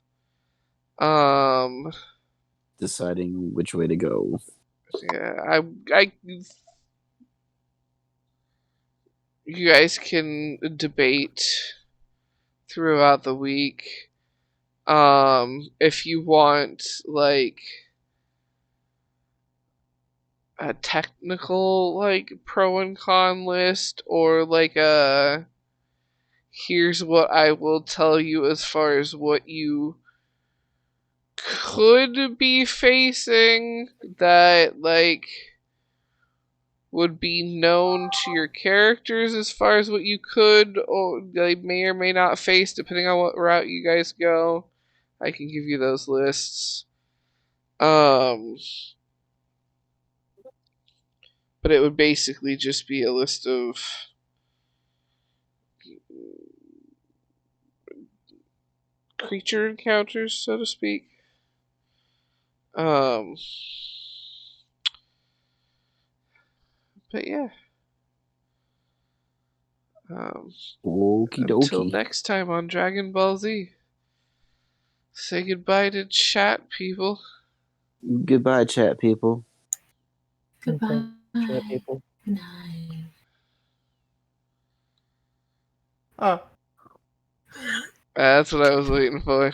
Deciding which way to go. Yeah, I you guys can debate throughout the week. If you want like a technical like pro and con list or like a here's what I will tell you as far as what you could be facing that, like, would be known to your characters as far as what you could or they may or may not face depending on what route you guys go. I can give you those lists. But it would basically just be a list of creature encounters, so to speak. But yeah. Okie Until dokie. next time on Dragon Ball Z. Say goodbye to chat, people. Goodbye, chat people. Goodbye. Chat people. Good night. Ah. That's what I was waiting for.